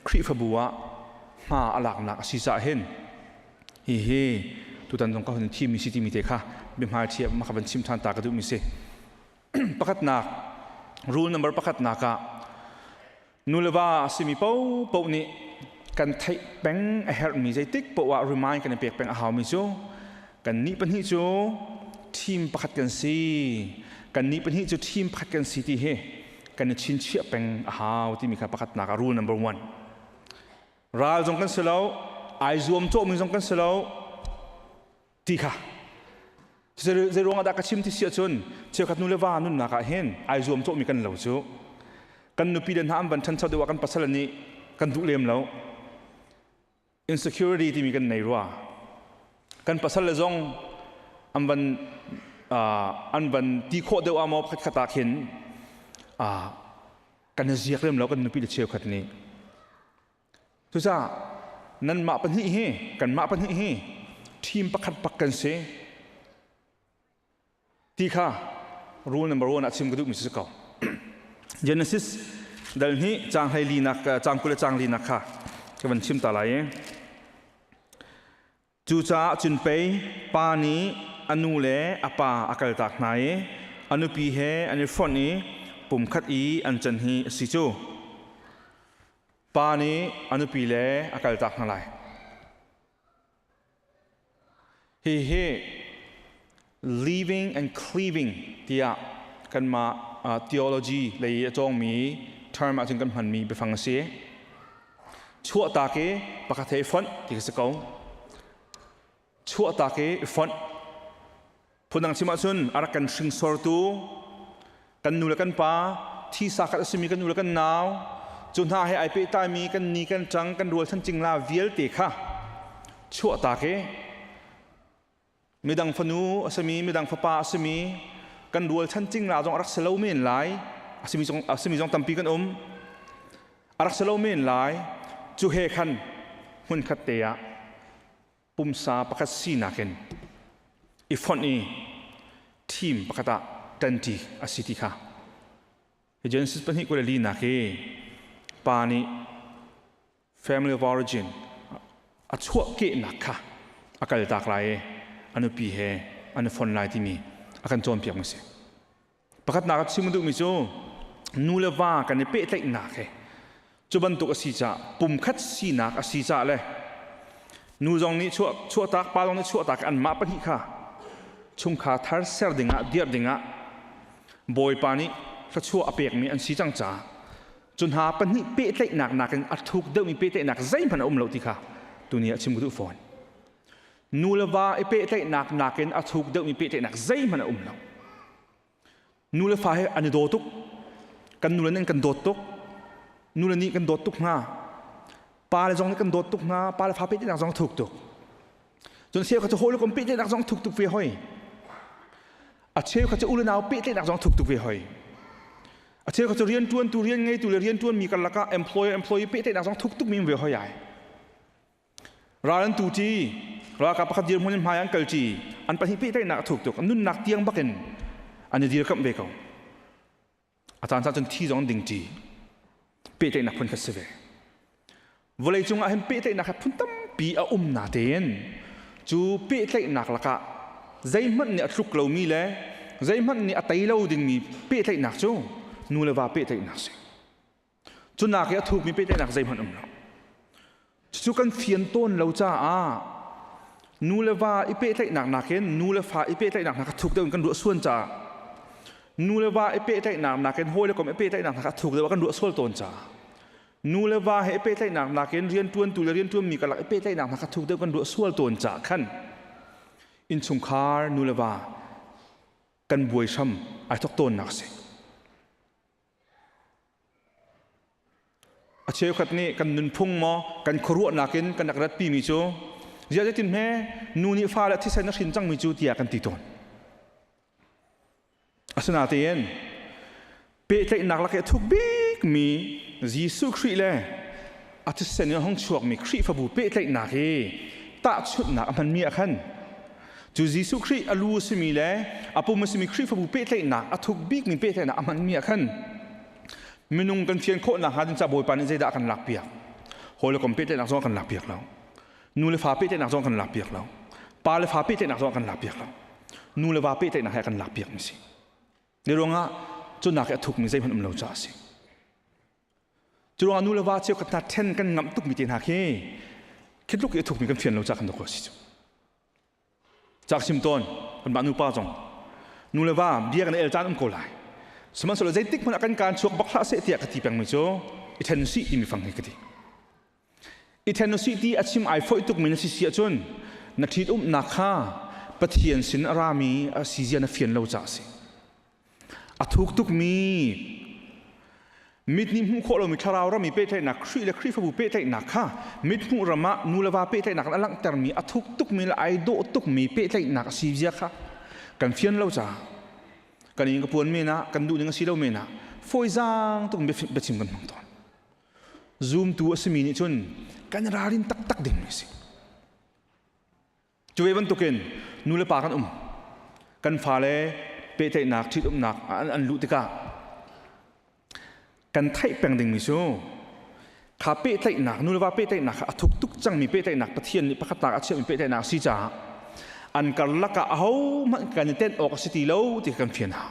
คริฟบัวมาอลักนักศิษย์เห็นเฮทุกท่านต้องเข้าถึงที่มีสิทธิมีเตค่ะบิมหายเทียบมาขับชิมทานตากระดุมิสิประคัดนักrule number ประคัดนักนูเลวาสิมีเป้านี้กันไทยแบงเฮร์มีใจติ๊กเพราะว่า remind กันในเปียกแบงอาหารมิโซกันนี้เป็นฮิโจทีมประคัดกันซีกันนี้เป็นฮิโจทีมประคัดกันซีที่เฮกันในชิ้นเชี่ยแบงอาหารที่มีการประคัดนัก rule number 1รายจงกันเสลาไอซูมโจมีจงกันเสลาที่ค่ะจะรวงอาดากชิมที่เสียจนเชื่อขัดนูเลวานุนนักเห็นไอซูมโจมีกันเหล่าจูกันนุปีเดินหาอันบันทันชาวเดียวกันปัสสาวะนี้กันทุกเลี่ยมแล้ว insecurity ที่มีกันในรัวกันปัสสาวะจงอันบันที่โคเดียวอามอพัดขตาเห็นกันเสียเริ่มแล้วกันนุปีเชื่อขัดนี้ทุกท่านั้นมาปัญหาเฮกันมาปัญหาเฮทีมประคัดปักกันเสที่ค่ะ rule number 1 ชิมกระดูกมิสกอGenesis ดังนี้จางไฮลีนักจางกุลจางลีนักค่ะก็มันชิมตาไหลจูจ่าจุนเปย์ปานีอนุเลอปาอากาศตักไหนอนุปีเฮอนุฟอนนี้ปุ่มขัดอีอันจันฮีสิจูปานีอนุปีเลอากาศตักไหนเฮ leaving and cleaving ที่ กันมา theology เลยจงมี term อาจจะกันหันมีไปฟังเสียชั่วตาเกปกติฟอนที่สกาวชั่วตาเกฟอนพูดดังชิมาซุนอารักกันสิงสอร์ตูกันนูเลกันป้าที่สักการสิมีกันนูเลกันนาวจนหาให้ไอเปตามีกันนีกันจังกันรัวฉันจริงลาเวียลเตะค่ะชั่วตาเกมีดังฟนูสมีมีดังฟป้าสมีกันรัวฉันจริงลาจงรักเสลาเมนไหลสมีจงตั้มปีกันรักเสลาเมนไหลจูเฮคันหุ่นขัดเตะปุ่มซาปกัดซีนักเนอีฟอนนี้ทีมปกติดันทีอาศิติค่ะเฮเจนสิสปันฮิกุเลลีนักปานี family of origin อัชวเกนักค่ะอาการตากลายอันนู้ปีเฮอันนู้ฟอนไลที่มีอาการโจมเปียกมั้งสิปกตินักชิมดูมิโซนูเลว่ากันในเป๊ะเล็กนักจุบันตุกสิจ่าปุ่มคัดสีนักสิจ่าเลยนูจงนี้ชั่วตากปาลงนี้ชั่วตากอันมาปนิค่ะชุมขาทาร์เซอร์ดิงะเดียร์ดิงะบอยปานี้ถ้าชั่วอเปียกมีอันสีจังจ่าจนหาปนิเป๊ะเล็กนักกันอัดทุกเดิมมีเป๊ะเล็กนักใจมันอุ้มเราที่ค่ะตัวนี้ชิมกุฟอนนูเลว่าเป๊ะเล็กนักกันอัดทุกเดิมมีเป๊ะเล็กนักใจมันอุ้มเรานูเลฟ้าให้อันนี้โดตุกกันนูเลนั่นกันโดตุกนูเลนี่กันโดตุกนะปาเลจงนี่กันโดตุกนะปาเลฟ้าเป๊ะเล็กนักจงถูกตุกจนเชี่ยวเขาจะโหยกลมเป๊ะเล็กนักจงถูกตุกเวียหอยอาเชี่ยวเขาจะอุลนาวเป๊ะเล็กนักจงถูกตุกเวียหอยอาเชี่ยวเขาจะเรียนตัวเรียนไงตัวเรียนตัวมีกันละก็ employee เป๊ะเล็กนักจงถูกตุกมีเวียหอยใหญ่ร้านตูจีร้านกับพักเดียร์มันหายอันเกิลจีอันปะที่เป๊ะเล็กนักถูกตุกอันนู้นนักเตียงบักเก็นอันนี้ดีกับเบกอาจารย์จนที่จงดิ่งจีเป๊ะเล็กนักพ้นกัสเววันเลยจงอาเห็นเป๊ะเล็กนักพ้นตั้มปีอานาเตียนจูเป๊ะเล็กนักละก็ใจมันเนี่ยทุกเรามีเลยใจมันเนี่ยไตเราดิ่งมีเป๊ะเล็กนักจูนูเลว่าเป๊ะเล็กนักสิจูนักเนี่ยถูกมีเป๊ะเล็กนักใจมันเราจูกันเฟียนต้นเราจ้านูเลว่าเป๊ะเล็กนักเห็นนูเลฟ้าเป๊ะเล็กนักถูกเดินกันดูส่วนจ้านูเลว่าเป๊ะเล็กนักเห็นโหยแล้วก็เป๊ะเล็กนักถูกเดินกันดูส่วนต้นจ้านูเลว่าเป๊ะเล็กนักเห็นเรียนตัวเรียนตัวมีกันละเป๊ะเล็กนักถูกเดินกันดูส่วนต้นจ้าขั้นอินชุงคาร์นูเลว่ากันบวยช้ำไอ้ทุกต้นนักสิอาเชี่ยวขัดนี่กันนุนพุ่งมอกันครัวนักเห็นกันนักรัฐปีมิจูเจ้าจะติดแม่นูนี่ฟ้าและที่ใส่นักสินจังมิจูเตียกันตีต้นอาสนาเตียนเป๊ะเล็กนักละแกทุกบิ๊กมียิสุครีเลยอาทิตย์เสนอห้องช่วงมีครีฟบูเป๊ะเล็กนักเฮตาชุดนักมันมีอะขันจูยิสุครีอลูสมีเลยอาปุ่มมันมีครีฟบูเป๊ะเล็กนักอาทุกบิ๊กมีเป๊ะเล็กนักมันมีอะขันมินุงกันเทียนโคนักหาดินจะบอยปานิเจดากันหลักเปียกโหเลยก็เป๊ะเล็กนักจงกันหลักเปียกแล้วนูเลฟ้าเป๊ะเล็กนักจงกันหลักเปียกแล้วปาเลฟ้าเป๊ะเล็กนักจงกันหลักเปียกแล้วนูเลฟ้าเป๊ะเล็กนักให้กันหลักเปียกมิสิในโรงงานจนนักถูกมีใจพันเราจ้าสิจุดว่านูเลว่าเชี่ยวกันนัดเทนกันงำตุกมีเตียนหักเฮคิดลูกถูกมีกันเฟียนเราจ้ากันตกสิจากชิมต้นเป็นบ้านนูป้าจงนูเลว่าเบี้ยกันเอลจานโกไลสมัยสุดใจติ๊กมันอาการชกบักลาเสียกติเปียงมิโซอิเทนซีที่มีฟังให้กติอิเทนซีที่อาชิมไอโฟตุกมีนสิเสียจนนักทิดนักข้าปะเทียนสินอารามีอาซิเซียนเฟียนเราจ้าสิอาทุกตุกมีมิดนิมุขเรามีคาราวเรามีเป๊ะนักครีและครีฟบูเป๊ะนักข้ามิดมุรมานูเลวาเป๊ะนักลังแต่มีอาทุกตุกมีละไอโดตุกมีเป๊ะนักซิเซียค่ะกันเฟียนเราจ้ากันยิงกระปวนเมนะกันดูยิงสีเราเมนะฟอยจางตุกมีเบ็ดชิมกันบางตอนซูมตัวสมีนิชนกันรารินตักดิ่งมิสิช่วยบรรทุกินนูเลปากันกันฟ้าเลเป๊ะนักทิดนักอันลุติกากันไทยแปลงดิ่งมิโซข้าเป๊ะนักนูเลว่าเป๊ะนักทุกตุกจังมีเป๊ะนักปะเทียนปะขัตตาอาเชียมีเป๊ะนักสิจ้าอันกันลักเอามันกันเต้นออกสิติโลที่กันเพียนหา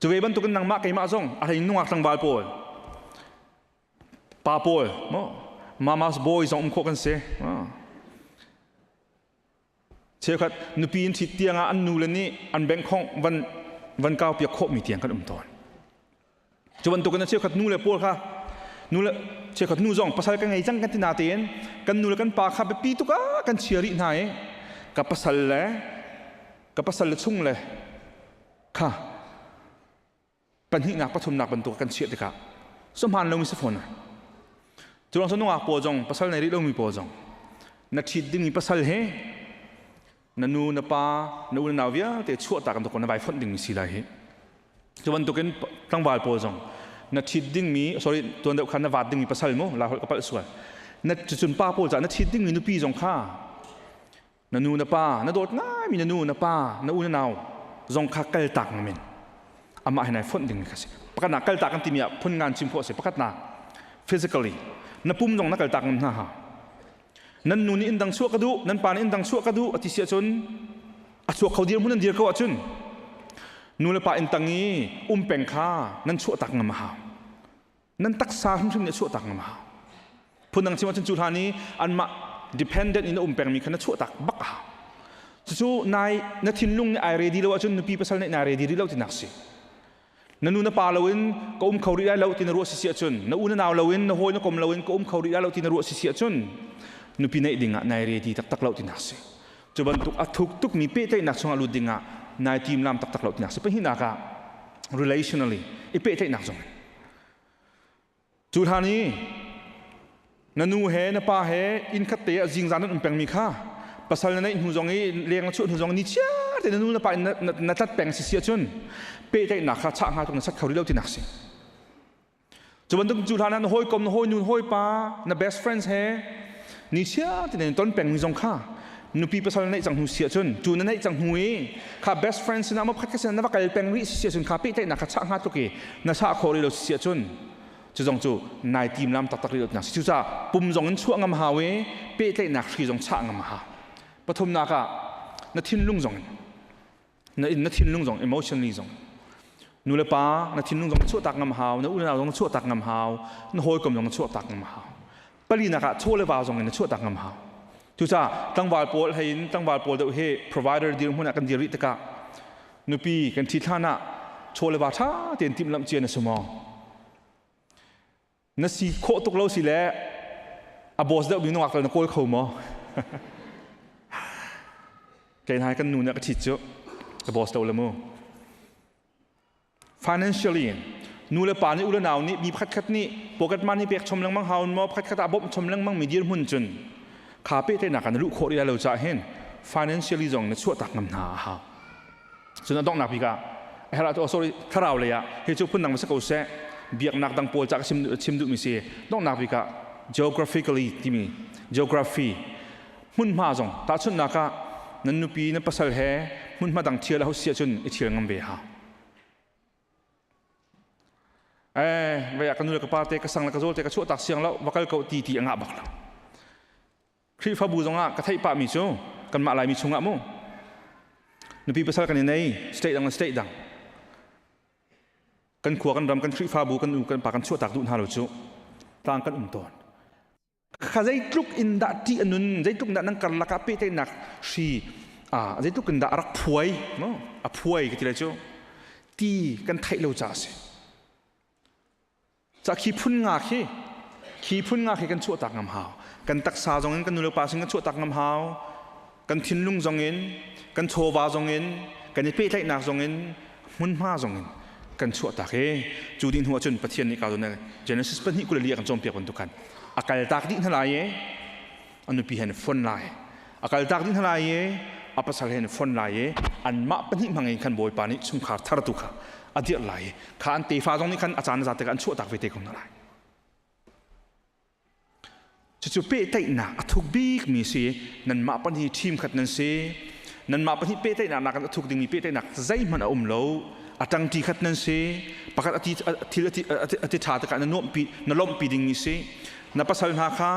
จะเวบันตุกันนังมากไก่มาจงอะไรนุ่งอักตังบาลโพลปาโพลมามาสบอยจงโคกันเส เชื่อครับนุปีนทิเตียงอันนูเลนี่อันแบงคองวันเก้าเปียกโคมีเตียงกันตอนจวันตัวกันเชื่อครับนูเลยปวดค่ะนูเลยเชื่อครับนูจงภาษากันไงจังกันที่นาเตียนกันนูเลยกันปากขับไปปีตุกะกันเชียรินายกับภาษาเลยกับภาษาเลยชุ่งเลยค่ะปัญหาหนักปฐมหนักบรรทุกกันเชียร์ติกะสมภารเรามีสฟอนจุลองสนุกปวดจงภาษาในริเรามีปวดจงนักชิดดิ้งมีภาษาเฮนันนูนป้านูนนาวเวียแต่ชั่วตากันตัวคนในใบฝนดิ้งมีสิไรเฮจุวันตัวกันตั้งวาลปวดจงนักชิดดิ้งมี sorry ตัวเดียวกันนวาดดิ้งมีภาษาโมลาหกระเป๋าสวยนักจุนป้าปวดจงนักชิดดิ้งมีนุปีจงข้านันนูนป้านักโดดง่ายมีนันนูนป้านันูนนาวจงข้าเกลตักนั่นเองอามาให้นายฝนดึงกันสิประกันนักเกลตักกันที่มีผลงานชิมโพสิประกันนัก physically นับปุ่มจงนักเกลตักนั่นฮะนั่นนูนี่อินดังชั่วกระดูนั่นปานอินดังชั่วกระดูอธิเสียจนชั่วเขาเดียวมันนั่นเดียวเขาจุนนูเลปาอินตังนี้เป็งข้านั่นชั่วตักงามหานั่นตักษาทุ่มเนี่ยชั่วตักงามหาพูดดังชิมว่าจุนจุธานี้อันมา dependent อินเป็งมีขนาดชั่วตักบักหาจู่นายนัทินลุงเนี่ยไอเรดีแล้วจุนนุปีภาษาเนี่ยนายเรดีแล้วที่นักสินั่นนูนปาลาวินก็เขาดีได้แล้วที่นรัวสิเสียจุนนั่นอูนนาวลาวินนั่นโหยนั่นกลมลาวินก็เขาดีได้แล้วที่นรัวสิเสียจุนนุปีเนี่ยดิ่งนายเรดีตักเล่าที่นักสิจุบันตุกทุกมีเป้ได้นักส่งอาลุดิ่งนายทีมลำตักเล่าที่นักสิเป็นหินักะ relationally อีเป้ได้นักส่งจุดท่านี้นั่นนูเฮนั่นป้าเฮอินคัตเตะจิงจานั่นเป็งมีค่าภาษาในหูจงนี้เลี้ยงชุดหูจงนี้เชื่อแต่นั่นนู่นไปนั่นตัดแปลงเสียจนเป๊ะได้หนักข้าช่างหาตรงนั้นสักเขาเรียกที่หนักสิจนต้องจุดทานั้นห้อยกลมห้อยนู่นห้อยป้านั่น best friends เฮนี่เชื่อแต่นั่นต้นแปลงหูจงข้านู่นปีภาษาในจังหูเสียจนจูนั่นในจังหูเอข้า best friends นั่นมาพัดกันนั่นว่าการแปลงวิเสียจนข้าเป๊ะได้หนักข้าช่างหาตัวเกนั่นช่างเขาเรียกเสียจนจะจงจูนายทีมลำตักเรียกหนักสิจู่จ้าปุ่มจงนั้นช่วงงามหาเวเป๊ะได้หนักที่จงช่างงามหาปฐมนักนัทินลุงจงนัทินลุงจง emotionally จงนูเลป้านัทินลุงจงชั่วตักงามหาวนัอุณนาจงชั่วตักงามหาวนัหอยกลมจงชั่วตักงามหาวปรีนักชั่วเลวาจงนัชั่วตักงามหาวจู่จ้าตั้งวาลโพลให้ตั้งวาลโพลเดเฮ provider ดีรุ่งหุ่นกันดีริตกะนูปีกันทิศท่านะชั่วเลวาท่าเตียนทิมลำเจียนสมองนัสิโคตุกเราสิแลอบอสเดบินวักเลยนักโกยเขาหมอเกณฑ์ให้กันนูเนี่ยก็ทิดเจ้ากับบอสตัวละมั้ง financially นูเลยป่านนี้อุลนาวนี้มีพัดคัดนี้ปกติมันนี่เปียกชมลังมังหาวมอพัดคัดอาบบชมลังมังมีเดียร์หุ่นจนขาเป๊ะได้หนักกันรู้โคตรเราจะเห็น financially จงเนี่ยชั่วตักน้ำหนาฮะส่วนนั้นต้องหนักพี่กะไอ้เราตัว sorry ถ้าเราเลยอะเฮ้ยจุพุ่นหนังมันสักเอาเสะเบียกหนักดังโพลจากชิมดุมิเซ่ต้องหนักพี่กะ geographically ที่มี geography มุ่นมาจงแต่ส่วนนักะนั่นนุปีนั่นภาษาเฮมุ่งมาดังเชียร์แล้วเขาเสียจนเชียร์งันเบียฮะเวลากันนู่นกับปาเตกสังแล้วก็โจเตกชั่วตักเสียงแล้วว่ากันเขาตีอ่างบักแล้วครีฟ้าบูจงอ่ะกระไทยป่ามีโจกันมาลายมีชงอ่ะมั้งนุปีภาษากันในสเตดังสเตดังกันขวากันรำกันครีฟ้าบูกันปากันชั่วตักดุนฮาโลโจต่างกันตอนข้าใจทุกอินดาที่อันนั้นใจทุกนั้นนั่งกันลักเป๊ะได้หนักชีใจทุกอินดารักพวยเนาะพวยก็ที่ไรเจ้าที่กันไทยเราจ่าสิจะขี้พุ่นงาขี้กันชั่วตักงามหาวกันตักษาจงเงินกันนูเลปาสิกันชั่วตักงามหาวกันทินลุงจงเงินกันโชวาจงเงินกันเป๊ะได้หนักจงเงินมุ่นมาจงเงินกันชั่วตักจูดินหัวจนปะเทียนนี่กาวตัวนั้นเจเนซิสเป็นที่กุลเลียกันจอมเปียกคนทุกกันอากาศตากดินทลายอันนู้นปีเห็นฝนลายอากาศตากดินทลายอัปสาเห็นฝนลายอันมาเป็นที่มังเองขันบอยปานิชุมขาดทารุตุขะอดีตลายขันตีฟ้าตรงนี้ขันอาจารย์จัดแต่กันชั่วตักเวทีของนั่นลายจู่ๆเป๊ะได้หนักทุกบีกมีสินั่นมาเป็นที่ทีมขัดนั่นสินั่นมาเป็นที่เป๊ะได้หนักกันทุกดิ่งมีเป๊ะได้หนักใจมันอุ่มโลอาจังที่ขัดนั่นสิประกาศอธิษฐานแต่การนั่นล้มปีดิ่งมีสินับภาษาหน้าข้า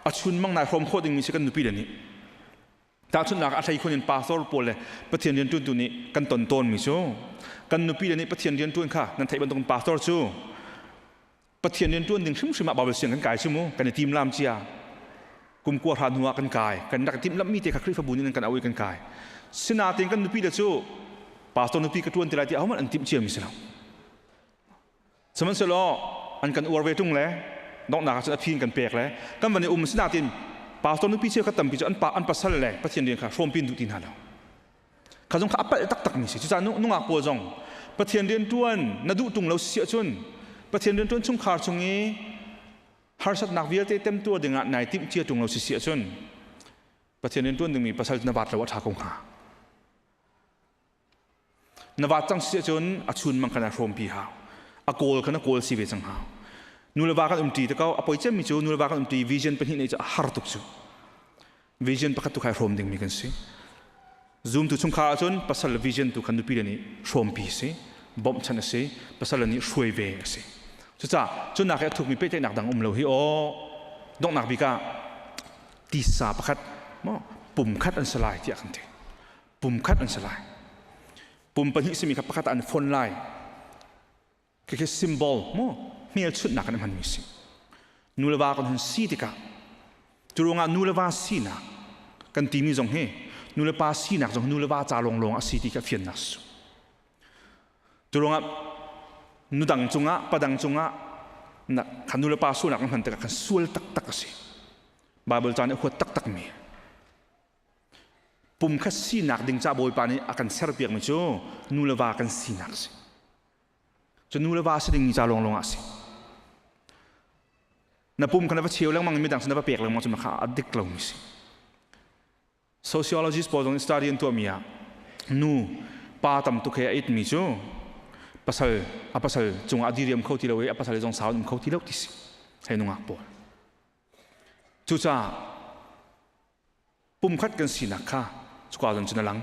อาชุนมังนายพรมโคดิ่งมีสิกันนุปีเดนี้แต่อาชุนหนักอาศัยคนยันปาโซลโปเลยปะเทียนเรียนตุนตัวนี้กันต้นมีชูกันนุปีเดนี้ปะเทียนเรียนตุนข้านั่นไทยบรรทุกปาโซลชูปะเทียนเรียนตุนดึงชิมมาบาเบลเสียงกันไก่ชิมูกันในทีมลามเจีย kum ko ran huwa kan kai kan dak tim lam mi te khakri fa bunin kan awi kan kai sina ting kan nupi le chu pastor nupi ka tuan tilai ti ahman an tim chiam mi sala saman selo an kan urwe tung le dok na ka phin kan pek le kan ban ni sina tin pastor nupi che khatam pi chu an pasal le pathian din kha rom pin du tin hala khazong kha apal tak tak mi si chu cha nu nga po jong pathian din tuan na du tung lo sia chun pathian din tuan chung khar chungi har sat nak vial te tem tu dinga nai tim chia tung lo si sia chun pathian din tuan ding mi pasal na wat lo tha kong kha na wat chang sia chun a chun mang kana rom pi ha a kol kana kol si ve chang ha nulawa kan umti ta kau apoi chem mi chu nulawa kan umti vision pen hi nei cha har tuk chu vision pakhat tu khai rom ding mi kan si zoom tu chung kha chun pasal vision tu kan nu pi ni rom pi si bom chan si pasal ni shuai ve si chu cha chu na ka thuk mi pe te nak dang lo hi o dok nak bi ka ti sa pakhat mo pum khat an salai ti kan te pum khat an salai pum pan hi simi ka pakhat an phone line ke symbol mo miel chut nak an man mi si nulawa kan hun si tika turunga nulawa si na kan ti mi jong he nulawa si nak jong nulawa cha long long a si ti ka fian nas turunga nudang chunga padang chunga na kanulawa su nak man ta kan sul tak tak si bible chan ho tak tak mi pum kha si nak ding cha boy pa ni akan ser piak mi chu nulawa kan si nak si chu nulawa si ding cha long long a si na pum kana va chiu lang mang mi dang sana va pek lang mang chu ma kha adik lo mi si sociologist po jong study to mia nu pa tam tu khe it mi chu pasal chung adiriam khoti lo e pasal jong saun khoti lo ti si hai nu nga po chu cha pum khat kan si na kha chukwa jon chuna lang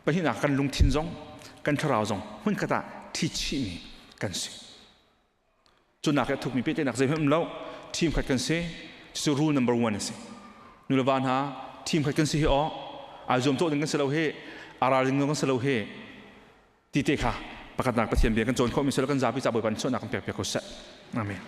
pa hi na kan lung thin jong kan tharao jong hun khata thi chi mi kan si chu na ka thuk mi pe te nak je hem lo team khat kan se chu rule number 1 se nulawan ha team khat kan se hi o a zom to ding kan selo he ara ring kan selo he ti te kha pakat nak pathian be kan chon kho mi selo kan za pi cha boi pan chon nak pek pek ko sa amen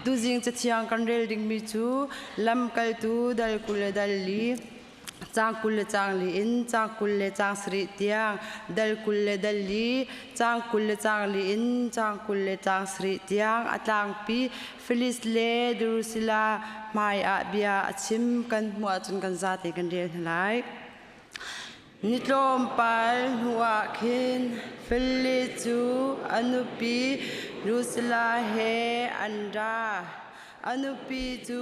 tu jing cha thiang kan rel ding mi chu lam kal tu dal kul dal li chang kul le chang li in chang kul le chang sri tiang dal kul le dal li chang kul le chang li in chang kul le chang sri tiang atlang pi Phyllis le Drusilla mai a bia chim kan hua chun kan za te kan rel lai Nitlom pal hua khin Phyllis chu anupi Drusilla he andra anupi chu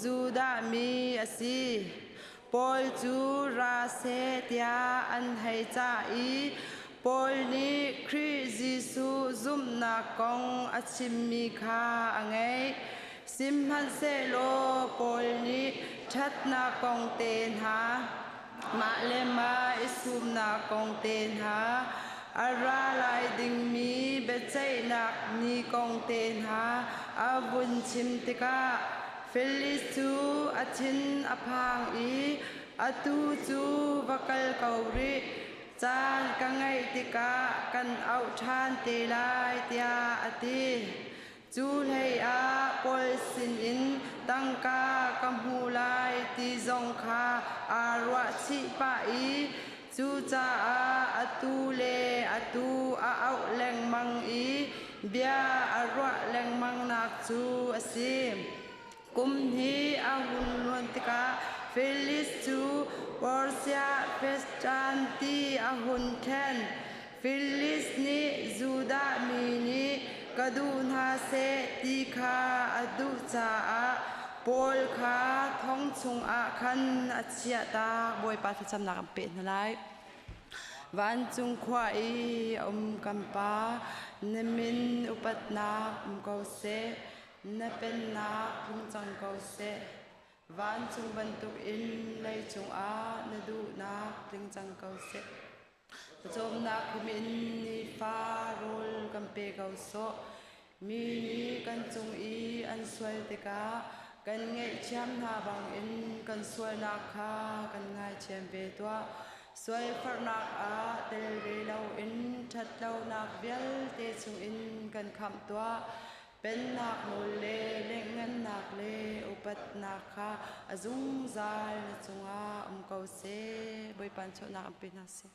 juda mi asi Paul chu ra se tia an hai cha I Paul ni Christ Jesu zum na kong achim mi kha angai sim han se lo Paul ni that na kong ten ha ma le ma isum na kong ten ha ara lai ding mi be chai nak ni kong ten ha avun chim tika Phyllis chu achin aphang I atu chu vakal kauri chan kangai tika kan au than te lai tia ati chu lei a pol sin in tangka kamhu lai ti zong kha arwa chi pa I chu cha a atu le atu a au leng mang I bia arwa leng mang nak chu asim kum hi a hun lon tika Phyllis chu Portia Festan ti a hun then Phyllis ni Juda mi ni kadun ha se ti kha adu cha a Paul kha thong chung a khan achia ta boy pa thi cham na kam pe na lai van chung khwa I kampa nemin upatna ko se na pen na phung chang ko se van chung bantuk in lai chung a na du na ting chang ko se chom na khumin ni fa rol kampe ko so mi ni kan chung i an sual te ka kan ngei chiam na bang in kan sual na kha kan ngai chem ve tua sual phar nak a tel re lo in that lo nak vial te chung in kan kham tua pen nak mul le lengan nak le upat nak kha azung zal na chunga kau se boi pan cho nak ampin na se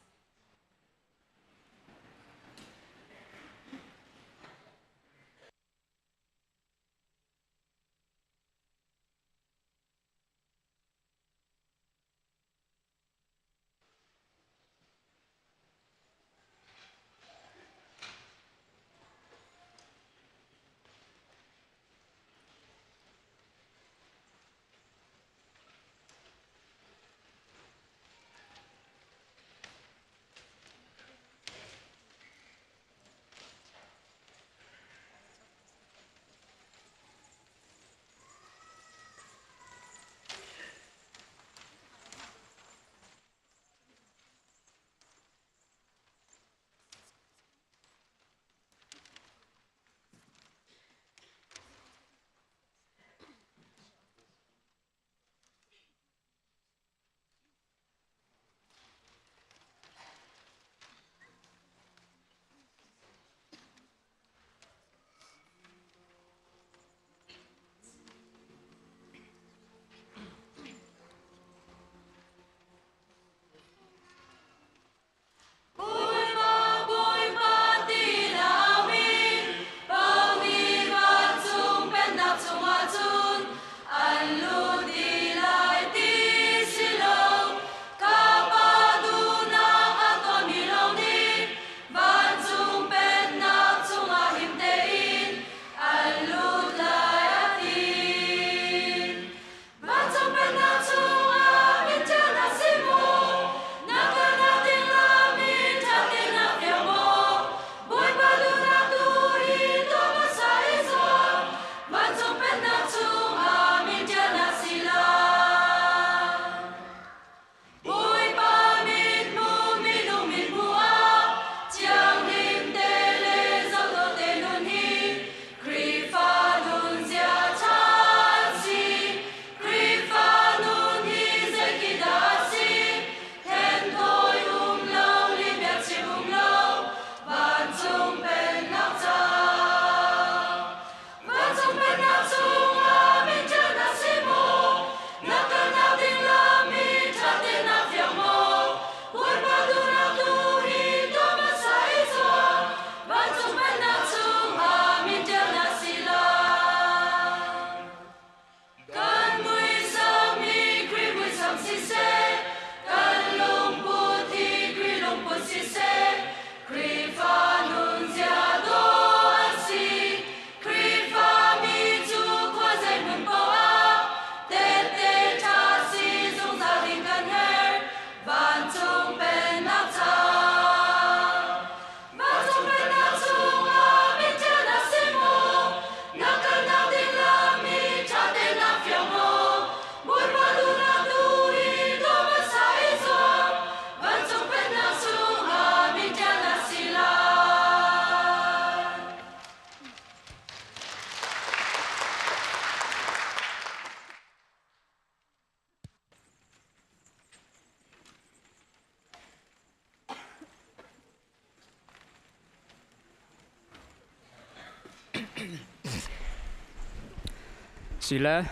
Sila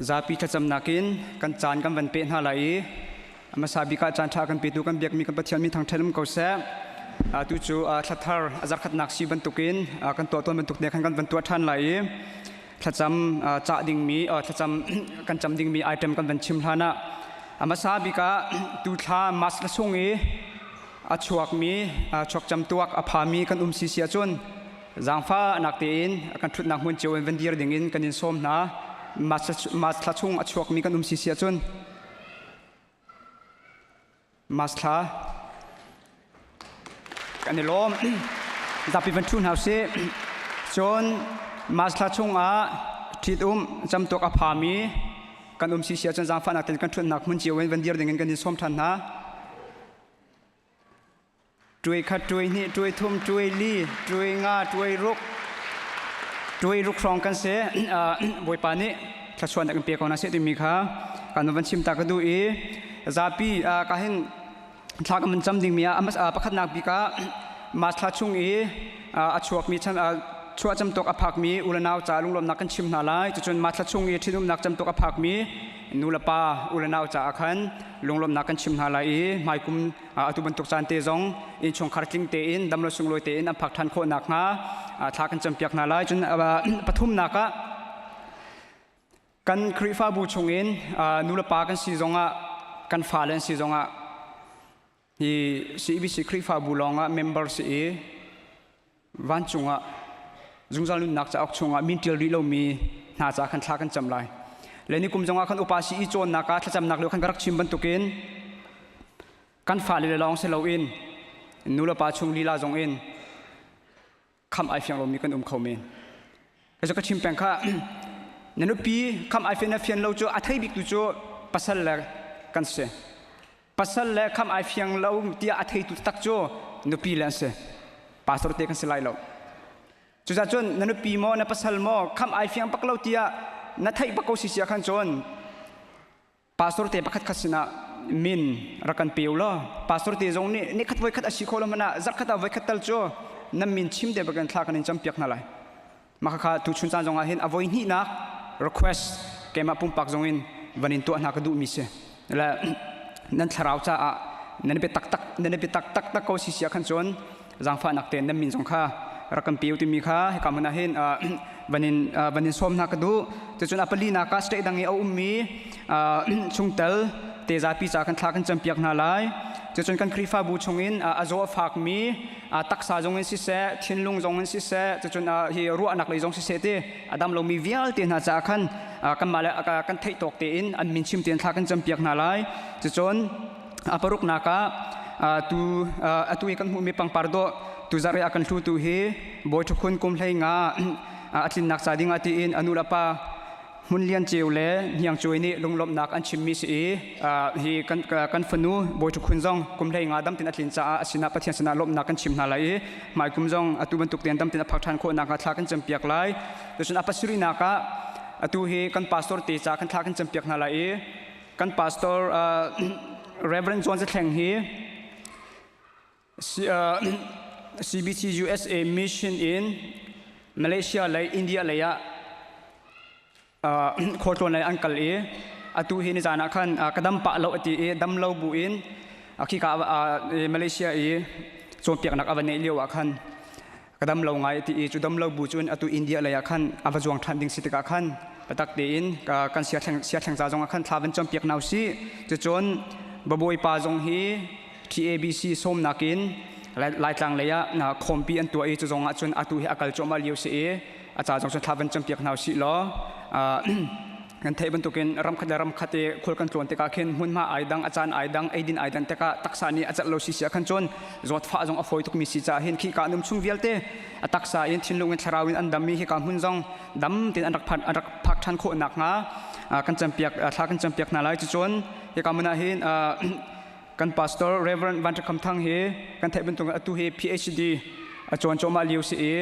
zapi thacham nakin kan chan kan van pe na lai amasabi ka chan tha kan pe tu kan biak mi kan Pathian mi thang thelum ko se tu chu Tlangtar azar khat nak si ban tukin kan to ton ban tuk ne kan van tu than lai thacham cha ding mi thacham kan cham ding mi item kan van chim hlana amasabi ka tu tha mas la sungi achuak mi chok cham tuak aphami kan si sia chun zangfa naktein kan thut nak mun chewen vendir dingin kan in som na mas thachung achuak mi kan si sia chun mas tha kan lom zapi van thun hause chon mas thachung a thit cham tuak aphami kan si sia chun zangfa naktein kan thut nak mun chewen vendir dingin kan in som than na ช่วยขัดช่วยนี่ช่วยทุ่มช่วยลี่ช่วยงาช่วยรุกรองกันเสียบวยปานี้ถ้าชวนกันเปียกของนักเสียติมีค่ะการวันชิมตากระดูอีซาปีการเห็นทากันมันจำดิ่งมีประคัดนักปีกามาทาชุงอีชวกมีชันชัวจำตกอภักมีอุลนาวจ่าลุงลมนักกันชิมนาไลจนมาทาชุงอีที่นุ่มนักจำตกอภักมีนูลปาอุลนาวจ่าขันลุงลมนักกันชิมนาไลหมายกุมตุบันตุกจานเตจงอินชงคาร์ติงเตอินดำรสุงลอยเตอินอภักทันโคนักงาทากันจำเปียกนาไลจนปฐุมนักกันครีฟ้าบูชงอินนูลปากันซีจงกันฟ้าเลนซีจงที่ CEBC ครีฟ้าบูลองmember สีวันจงจุงจันลุนนักจะออกชงมินเทลรีโลมีน่าจะขันทากันจำไรและนี่กุมจงขันอุปาสีอีโจนนักถ้าจำนักเลี้ยวขันกระชิมบรรทุกินกันฟ้าเลยลองเซลวินนูลปาชงลีลาจงอินคำไอเฟียงเรามีกันเขาเมนก็จะกระชิมแปลงค่ะนั่นปีคำไอเฟียงเราจะอัฐิบิกตุโจปัสสาวะกันเสปัสสาวะคำไอเฟียงเราที่อัฐิตุตักโจนุปีเลนเสปัสสาวะเตกันเสไลเราจุดจนนั่นปีโมนั่นปัสสาวะคำไอเฟียงปักเราที่นัทไทปักเขาสิเสียขันจนปัสสาวะเตปักขัดขัดสินะมินรักันเปียวล้อปัสสาวะเตจงนี่ขัดไว้ขัดอาศิโคลมันนะจักขัดเอาไว้ขัดตัลโจนั่นมินชิมเดบักันทากันจำเปียกนั่นเลยมาค่ะทุกชุนจานจงอาเห็นอวัยนี่นัก request เกมาปุ่มปักจงอินวันนี้ตัวนักดูมิเสและนั่นทาราวจ้านั่นเป็นตักเขาสิเสียขันจนจังฟ้านักเต้นนั่นมินจงค่ะรักกันเปียวที่มีค่ะให้คำนั้นเห็นวันนี้ส้มนักดูจะจนอปลีนักสเตดังเอามีชุงเตลเตจาปีจากกันทากันจำเปียกนาไลจะจนกันครีฟ้าบูชงอินอาโจฝากมีตักษาจงอินสิเสทินลุงจงอินสิเสจะจนเฮรัวนักเลยจงสิเสเตอดัมเรามีวิลเตน่าจะกันกันมาแล้วกันเทตกเตอินอันมินชิมเตียนทากันจำเปียกนาไลจะจนปรุกนักtu ikan hu mi pang pardo tu zare akan thu tu hi boi thukun kum hlei nga atlin nak sading ati in anulapa munlian cheule hiang choi ni lunglom nak an chimmi si hi kan fanu boi thukun jong kum hlei nga dam tin atlin cha asina pathian sana lom nak kan chim na lai mai kum jong atu ban tuk ten dam tin phak than kho nak thla kan champiak lai tu sun apasuri naka atu hi kan pastor te cha kan thla kan champiak na lai kan pastor Reverend John Thleng hi CBC USA mission in Malaysia lai India lai ya khotron lai ankal e atu hi ni jana khan kadam pa lo ati e dam lo bu in akhi ka Malaysia e chom piak nak awane liwa khan kadam lo ngai ati e chu dam lo bu chun atu India lai ya khan awajong than ding sitika khan patak te in kan sia thang za jong khan thlawan chom piak nau si chu chon baboi pa jong hi TABC som nakin lai tlang leya na khompi an tua e chu zonga chun atu hi akal choma liu se e acha jong chun thawan champiak nau si lo kan thei ban tukin ram khate khul kan tlon te ka khen hun ma aidang achan aidang aidin aidan te ka taksa ni achal lo si sia khan chon zot pha jong afoi tuk mi si cha hin khi ka num chung vialte ataksa in thinlungin tharawin an dam mi hi ka hun jong dam tin an rak phak than kho nak nga kan champiak thla kan champiak na lai chu chon hi ka mana hin kan pastor Reverend Van Thang he kan thai ben tung atu he PhD chon choma liu si e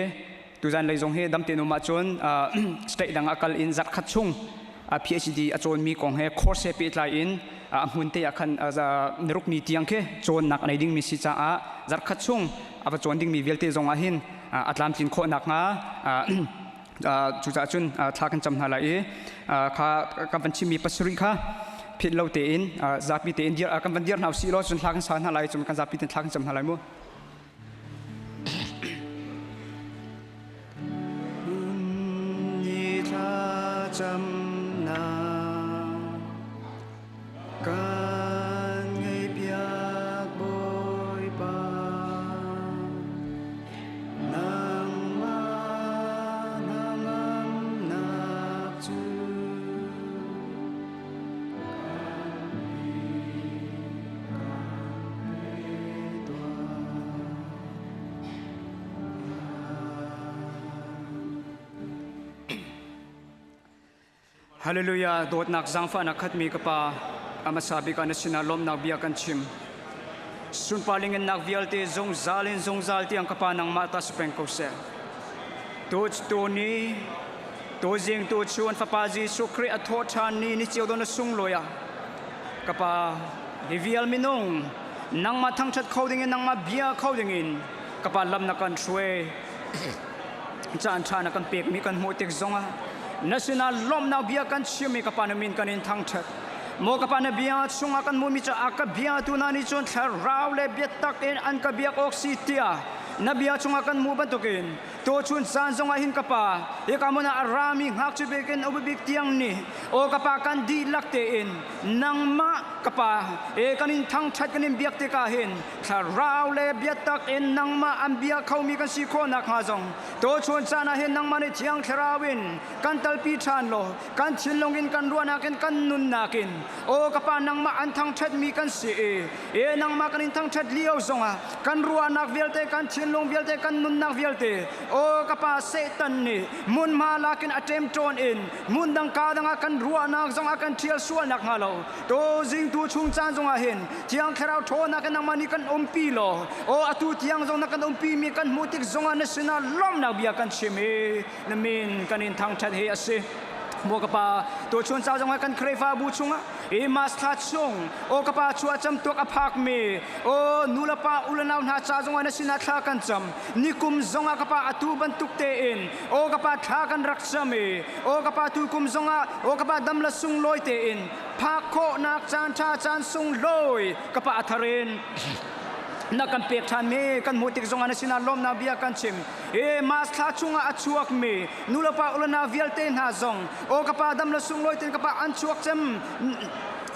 tu jan lei jong he dam te no ma chon state dang akal in zat khat chung PhD chon mi kong he course he pi tlai in hun te akhan neruk mi tiang ke chon nak nei ding mi si cha a zat khat chung aba chon ding mi velte jong a hin atlam tin kho nak nga chu cha chun thla kan cham na la e kha kan pan chi mi pasuri kha phit lo te in zapi te in dir kan van dir nau si lo chun thla kan sa na lai chun kan zapi ten thla kan cham na lai mo ni tha cham na kan ngai piak boi pa nang ma nang nak chu Hallelujah, Dawtnak zangfa na khat mi kapa amasabi ka na sinalom na biya kan chim. sun palingin nak vialte zong zal ti ang kapa nang mata speng ko se to ni to jing to chuan fapaji sukri atho than ni chiu don sung loya kapa vial minong nang ma thang chat khoding in nang ma bia khoding in kapa lam na kan shwe chan chan kan pek mi kan motik zonga national lom na bia kan chimi kapa na min kan in thang chat mo kapa na bia sunga kan mo mi cha aka bia tu na ni chon tharau le bia tak in an ka bia oksitia na bia chunga kan mo bantukin to chun san zonga hin kapa e ka mo na arami hak chu beken obibik tiang ni o kapa kan di lakte in nang ma kapa e kanin thang chat kanin biak te ka hin tharau le bia tak in nang ma an bia khau mi kan si kho na kha zong to chun san na hin nang ma ni thiang tharawin kan tal pi than lo kan chin longin kan ruana ken kan nun na kin o kapa nang ma an thang chat mi kan si e nang ma kanin thang chat liao zonga kan ruana velte kan chin long velte kan nun na velte o kapa Satan ni mun malakin attempt on in mun dang ka dang akan ruana zong akan thial sual nak ngalo to jing tu chung chan zong a hin thiang kherau tho na kan mani kan ompi lo o atu thiang zong na kan ompi mi kan mutik zong a national lom na bia kan chime na min kan in thang chat he ase mo kapa to chun cha zong kan krefa bu chunga e mas tha chung o kapa chua cham tok aphak me o nulapa ulanaw na cha zong na sina tha kan cham nikum zong kapa atu ban tuk te in o kapa tha kan rakchame o kapa tu kum zong o kapa dam la sung loi te in phakho nak chan tha chan sung loi kapa atharen na kan pek than me kan mutik zonga na sina lom na bia kan chim e mas tha chunga achuak me nulapa ulana vialte na zong o kapa dam la sung loi ten kapa an chuak chem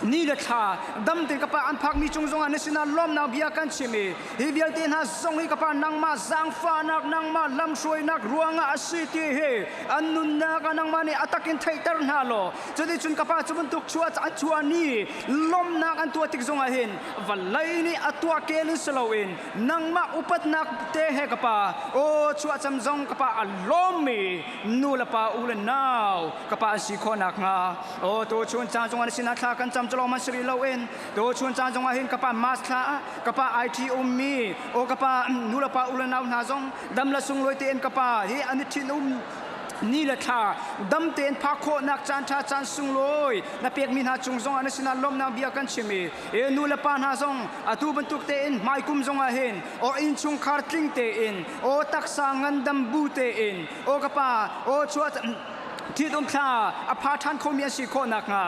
ni le tha dam ten kapa an phak mi chung zonga na sina lom na bia kan chime hi vialte na zong hi kapa nang ma zang fa nak nang ma lam soi nak ruanga asiti he annun na ka nang mani atakin thaitar na lo chodi chun kapa chubun tuk chua chua ni lom na kan tu tik zonga hin valai ni atwa kelin salawin nang ma upat nak te he kapa o chua cham zong kapa alomi nulapa ulan naw kapa si khonak nga o to chun cha zong an sina tha kan cham chlo man sri lowen to chun cha zong hin kapa mas tha kapa it ummi o kapa nulapa ulan naw na zong dam la sung loi te en kapa he an thin ni la tha dam ten pha kho nak chan tha chan sung loi na pek min ha chung zong an sina lom na bia kan chimi e nu la pan ha zong atu bantuk te in mai kum zong a hen o in chung khar tling te in o tak sa ngan dam bu te in o kapa o chuat thi dum tha a pha than kho mi si kho nak nga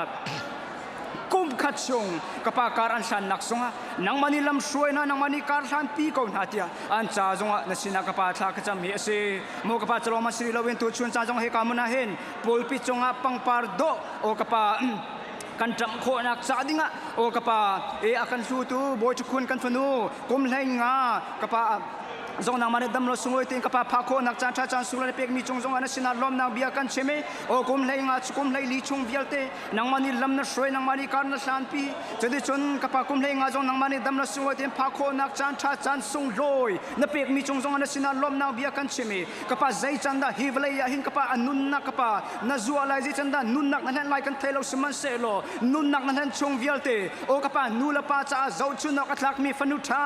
kum khat chung kapa kar an san nak songa nang mani lam suai na nang mani kar san pi ko na tia an cha zonga na sina kapa tha ka cham mi ase mo kapa chalo ma sri lowen tu chun cha zong he ka muna hen pol pi chonga pang par do o kapa kan jam kho nak cha dinga o kapa e akan su tu boy chukun kan fanu kum lai nga kapa zong nang mani dam lo sungoi tin kapa pha kho nak chan tha chan sula pek mi chung zong ana sina lom na bia kan cheme o kum lai nga kum lai li chung vialte nang mani lam na shroi nang mani kar na san pi chodi chun kapa kum lai nga zong nang mani dam lo sungoi tin pha kho nak chan tha chan sung loi na pek mi chung zong ana sina lom na bia kan cheme kapa zai chanda hi vlai ya hin kapa anun na kapa na zuwa lai zai chanda nun nak na lai kan thelo suman se lo nun nak na chung vialte o kapa nula pa cha zau chun nak atlak mi fanu tha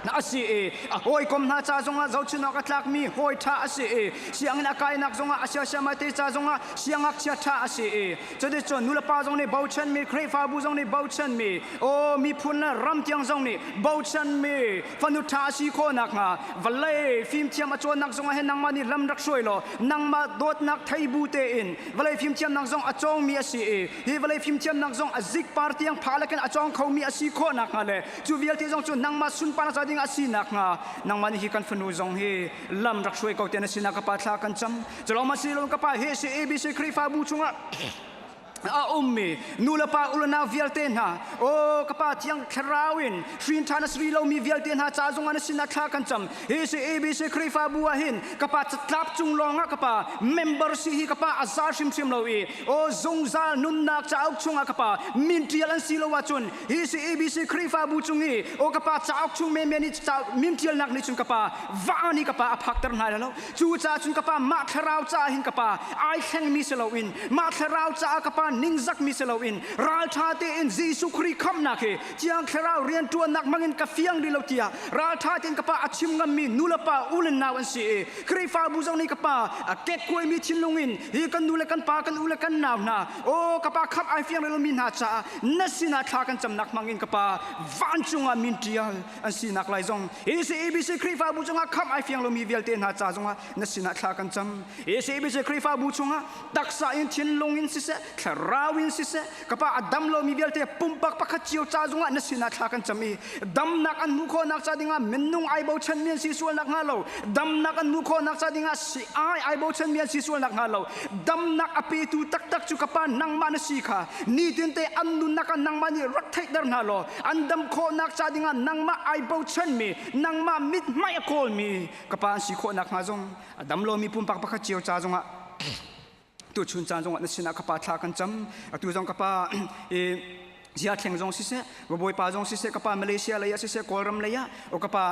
na asi e hoi kom na cha zonga zau chuna ka tlak mi hoi tha asi e siang na kai nak zonga asia sia ma te cha zonga siang ak cha tha asi e chode chon nula pa zong ne bauchan mi khrei fa bu zong ne bauchan mi o mi phun na ram tiang zong ne bauchan mi fanu tha si kho nak nga valai phim thiam a chon nak zonga he nang ma ni lam rak soi lo nang ma dot nak thai bu te in valai phim thiam nang zong a chong mi asi e hi valai phim thiam nang zong a zik par tiang pha la ken a chong khau mi asi kho nak nga le chu vial te zong chu nang ma sun pa na ding asinak nga nang mani hi kan fanu zong he lam rak shoi ko te na sinak pa thla kan cham chalo ma silom ka pa he CEBC krifa bu chunga a ummi nula pa ulana vialte na o kapa tiang khrawin shin thana sri lo mi vialte na cha zong an sinak thla kan cham he CEBC krifa bu hin kapa tlap chung longa kapa member si hi kapa azar sim sim lo e o zong za nun nak cha ok chunga kapa min tial an silo wa chun hi CEBC krifa bu chungi o kapa cha ok chung me ni cha min tial nak ni chung kapa wa ni kapa aphak tar na lo chu cha chung kapa ma khrau cha hin kapa ai khang mi silo in ma khrau cha kapa kapal ningzak miselawin ral thate in Jesu Christ kham na ke chiang kherau rian tuan nak mangin kafiang di lautia ral thate kapal achim ngam mi nulapa ulen nawan si krifa buzong ni kapal ket koi mi chinlungin hi kan nule kan pa kan ule kan naw na o kapal kham ai fiang lo min ha cha nasina tha kan cham nak mangin kapal van chunga min tial an si nak lai zong hi CEBC krifa buzong kham ai fiang lo mi vel ten ha cha zonga nasina tha kan cham hi CEBC krifa buzong taksa in chinlungin si se rawin si se kapa adam lo mi velte pumpak pakhat chiu cha zunga na sina thakan chami dam nak an mukho nak cha dinga menung ai bo chen mien si sual nak ngalo dam nak an mukho nak cha dinga si ai bo chen mien si sual nak ngalo dam nak api tu tak tak chu kapa nang man si kha ni tin te an nun nak nang mani rak thai dar na lo an dam kho nak cha dinga nang ma ai bo chen mi nang ma mit mai kol mi kapa si kho nak nga zong adam lo mi pumpak pakhat chiu cha zunga tu chun chan zong na sina kapa tha kan cham tu zong kapa zia thleng zong si se boi pa zong si se kapa Malaysia laya si se kolram laya o kapa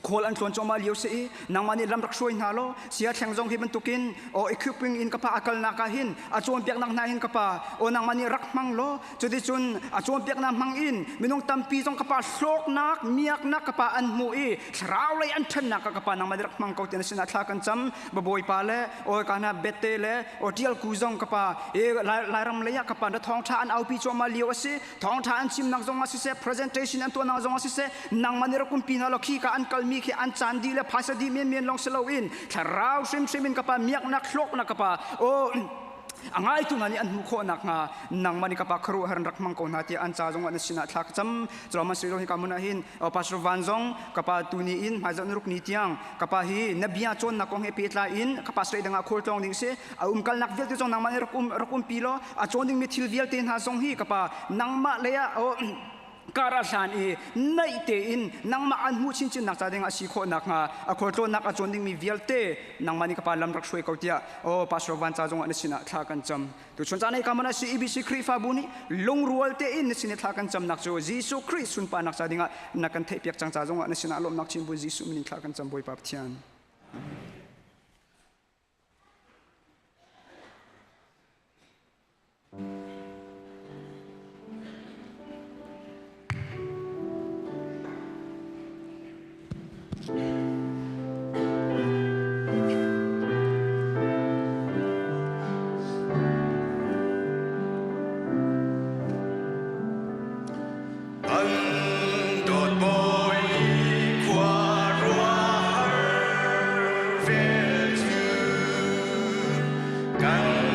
khol an tlon choma liu se nang mani lam rak shoi na lo sia thleng zong hi ban tukin o equipping in kapa akal na ka hin a chon piak nak na hin kapa o nang mani rak mang lo chudi chun a chon piak na mang in minung tampi zong kapa slok nak miak nak kapa an mu thrau lai an than nak kapa nang mani rak mang ko tin sina thla kan cham boi pa le o kana bete le o tial ku zong kapa lai ram le ya kapa da Thawngtha an au pi choma liu ase Thawngtha an chim nak zong ase se presentation an to nang zong ase se nang mani rakum pina lo khi ka an kal mi ki an chandi le phasadi men long selowin tharau sim in kapa miak nak hlok na kapa o angai tu ngani an mukho nak nga nang mani kapa khru haran rakmang ko na ti an cha jong an sina thak cham drama siro hi kamuna hin pastor vanjong kapa tuni in hajan ruk ni tiang kapa hi nabia chon na kong he petla in kapa srei danga khol tong ding se kal nak vel ti jong nang mani rakum pilo a chon ding mi thil vel ten ha jong hi kapa nang ma leya o karasan nai te in nang ma an mu chin chin nak cha ding a si kho nak nga a khol to nak a chon ding mi velte nang mani ka pa lam rak shoi kautia o pastor van cha jong an sina thla kan cham tu chon cha nei ka mana CEBC krifa buni long rual te in sina thla kan cham nak cho Jesu Christ sun pa nak cha dinga nakan thei piak chang cha jong an sina lom nak chin bu Jesu min thla kan cham boi Pathian Kalva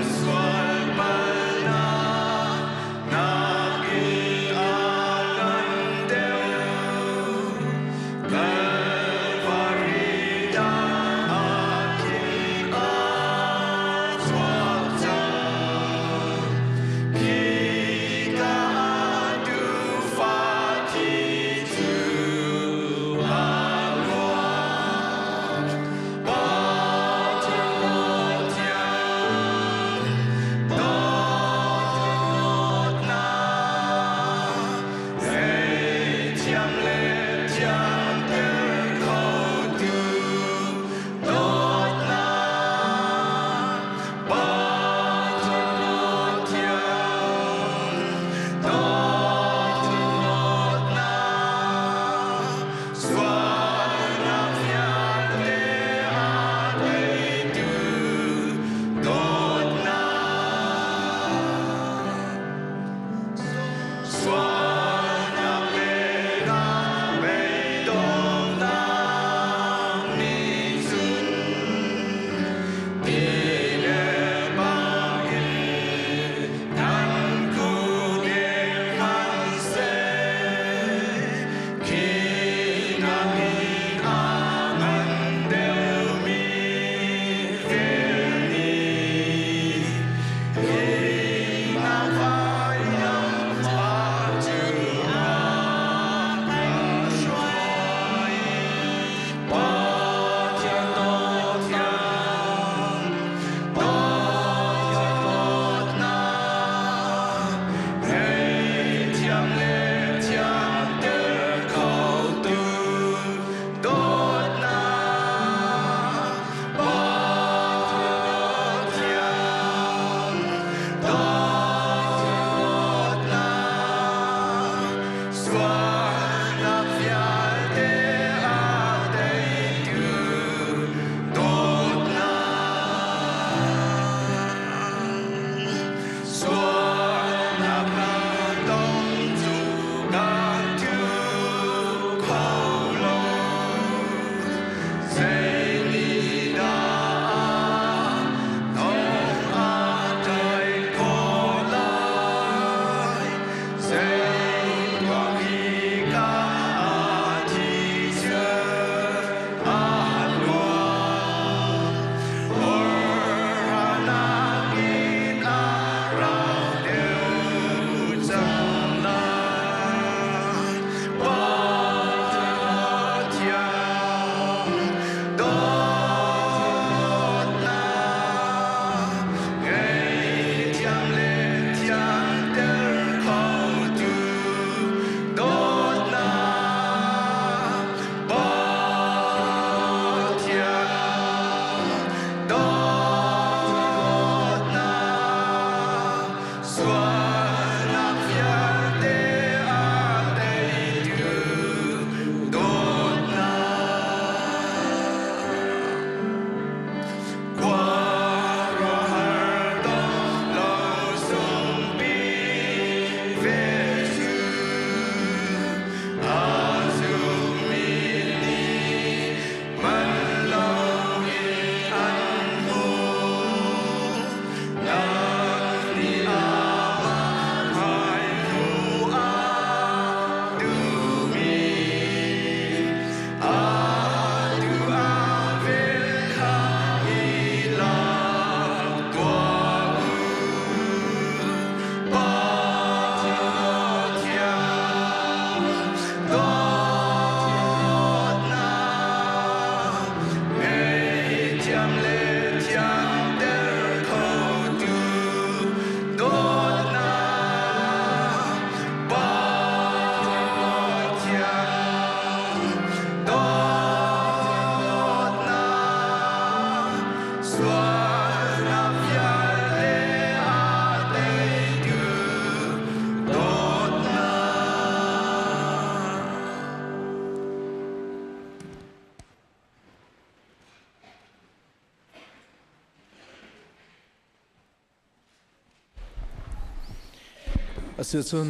อาศัยจน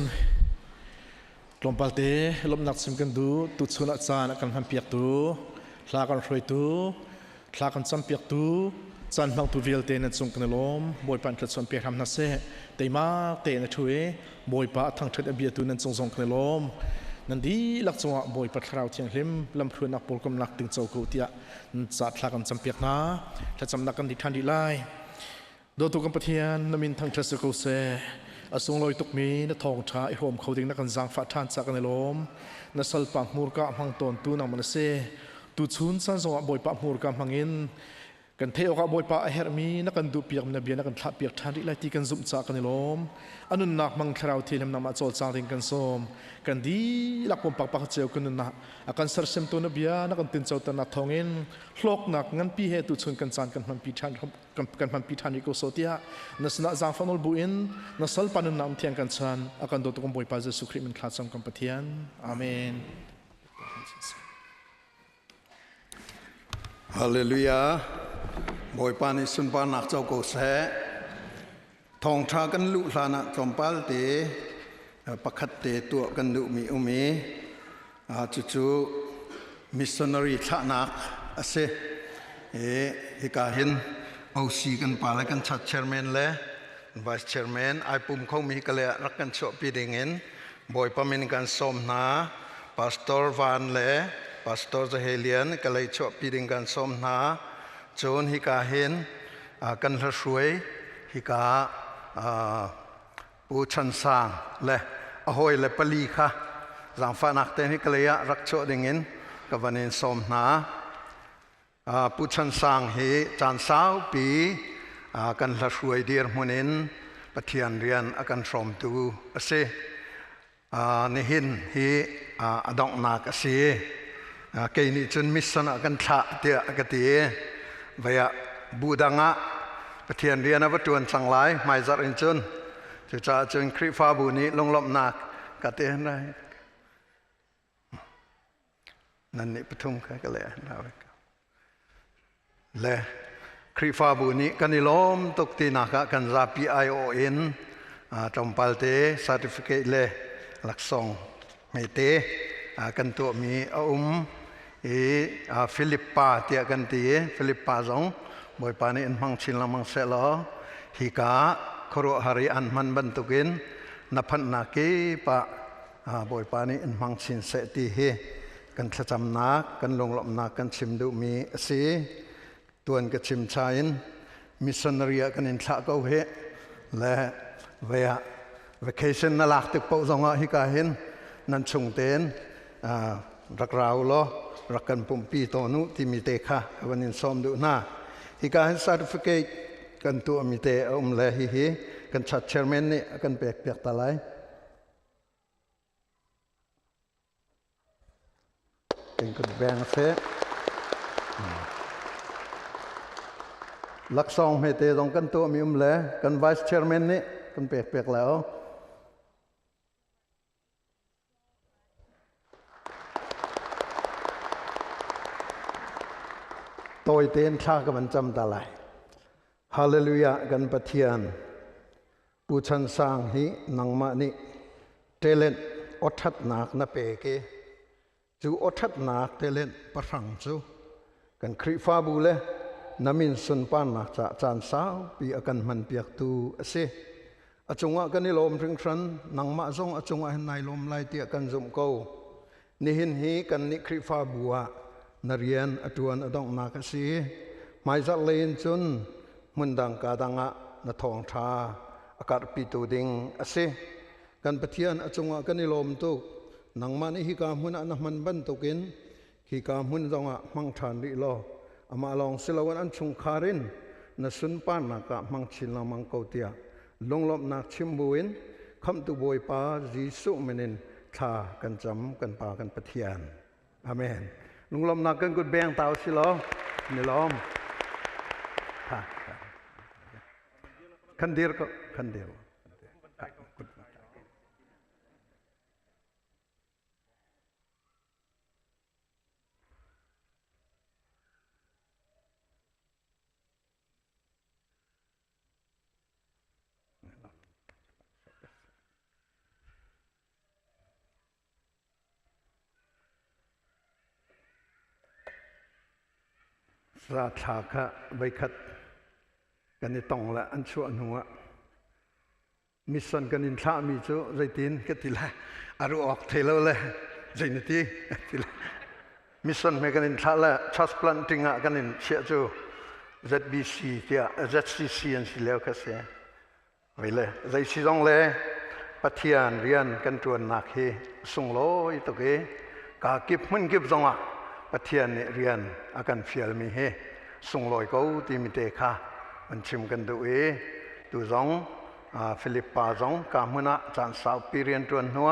ลมปาเตลมนักสิมกันดูตุดสุนัขจานกันทำเปียกตูทลากันรวยตูทลากันจำเปียกตูจันบางตูวิลเตนจงกันลมบอยปันกระสวนเปียกทำนักเสแต่มาเตนช่วยบอยปะทางเทิดเบียตูนั้นจงกันลมนั่นดีลักจังหวะบอยปัดคราวเทียงหิมลำพวนนักปอลกำลักตึงเจ้ากูเตียจัดทลากันจำเปียกนะถ้าจำนักกันดิทันดีไลโดยตัวกัมพูชานามินทางเทศกุเซอสงลอยตุกมีนทองชาอิโฮมเขาดิ้งนักกันจางฟ้าทานจากกันลมนสัลปังมูรกะมังตอนตูนังมันเซตุชุนสันสวะบอยปะมูรกะมังอินกันเทอกะบอยปะเฮรมีนักกันดูเปียกมันเบียนักกันทับเปียกทานที่ไลตีกันซุ่มจากกันลมอันนั้นนักมังคราวที่เลมนำมาโจลจางริงกันส้มกันดีหลักปมปักปักเจียวกันนักอาการสารเสมตัวนับเบียนักกันตินเจ้าตนักทองอินโลกนักงั้นปีเหตุตุชุนกันจานกันมันปีทานกันมันปีทานอีกโซเตียนัสนาจางฟันอลบุอินนัสลปันนำเทียงกันชันอาการโดตุกบอยปะเจสุคริมันคลาดจำกันปะเทียนอาเมนฮาเลลูยาบอยปานิสุนปานักเจ้าโกเสทองชากันลุลานะจอมปัลเตประคัตเตตัวกันดุมีอุมีจู่มิสชันนารีชานักเสฮิกาหินเอาสีกันปาลกันชัดเชอร์แมนและไวส์เชอร์แมนไอปุ่มเขามีกันเลยรักกันชอบปีเด้งเงินบอยปามินกันสมนาพาสตอร์วานและพาสตอร์เฮเลียนกันเลยชอบปีเด้งกันสมนาจนฮิกาเห็นกันละสวยฮิกาปูชันสางและอโหยและปลีค่ะสังฟานักเตนิกเลยรักโชดิ่งเงินกับวันนี้สมนาปูชันสางเฮจานสาวปีกันละสวยเดียร์มุนินปะเทียนเรียนกันสมตูเสนี่หินเฮดอกนักเสเกณฑ์จนมิสนากันทะเตียกตีวายบูดังะปะเทียนเรียนวัตถุอันสังหลายไม่จัดอินจุนจะจนคริฟ้าบุนีลงลบนักกตีนได้นั่นนี่ปฐุมกันเลยนะและคริฟ้าบุนีกันนิลมตกตีนักกันจะ PION จอมปัลเต certificate เลยหลักส่งไม่เตกันตัวมีฟิลิปปาเตียกันตีฟิลิปปาจงบอยปานี่อันมังชินละมังเสลอฮิกาครัวหาริอันมันบรรทุกินนับพันนักปะบอยปานี่อันมังชินเสตีเฮกันขจำนักกันลงหลบนักกันชิมดูมีสีตัวกันชิมชายินมิสชันนารีกันอินทะเกาเฮและเวียvacation นั่นหลักตึกปูจงฮิกาเห็นนั่นชงเตนรักเราล้อรักกันปุ่มปีโตนุที่มีเตค่ะวันนี้ซ้อมดูหน้าฮิกาเห็น certificate กันตัวมีเตเลยฮิกันชัดเชอร์แมนนี่กันเปียกตะไลเป็นกันแบ่งเสลักซองมีเตตรงกันตัวมีเลยกัน vice chairman นี่กันเปียกแล้วตัวเต้นชากับมันจำตาไหลฮาเลลูยากันปะเทียนปูชันสางหินังมานิเตเลนอดทัดนักนับเปเกจูอดทัดนักเตเลนประสังจูกันคริฟ้าบูเลนามินสุนปานนักจะจานสาวปีอากันมันเปียกตูเสอจงว่ากันนิลมถึงฉันนังมาจงอจงว่าในลมไล่เตียกันจุมโกนิหินหีกันนิคริฟ้าบัวนเรียนอตวนอดองนักสีไม่จัดเลนจนมุนดังกาดังะนทองชาอากาศปีตูดิงเสกันปะเทียนอจงว่ากันนิลมตุกนังมานิฮิกามุนอันมันบันตุกินฮิกามุนจงว่ามังชานริโลอามาลองสิลาวันอันชงคารินนสุนปานนักมังชินลามังเกาเตียลงลบนักชิมบุญคำตุบอยปาจีสุเมนินชากันจำกันปากันปะเทียนอาเมนลุงลมนักกันกุดแบงเตาสิลอนี่ลมคันเดียวก็คันเดียว ราชาค่ะใบขัดกันในตองละอันชั่วหัวมิสันกันอินทรามีจูใจตีนก็ทีละอารุออกเทเลเลยใจนิตีทีละมิสันเมกันอินทราละชัสพลันติงะกันอินเชื่อจู ZBC เดีย ZCC อันสิเลวก็เสียไว้เลยใจสิจงเลยปัทยานเรียนกันจวนนักเฮส่งโลยตัวเกกากิบมันกิบจงอ่ะปัทยานเรียนอาการเฟียลมีเฮส่งลอยเขาที่มิเตค่ะมันชิมกันดูดูจงฟิลิปปาจงกามุนะจานสาวปีเรียนจวนหัว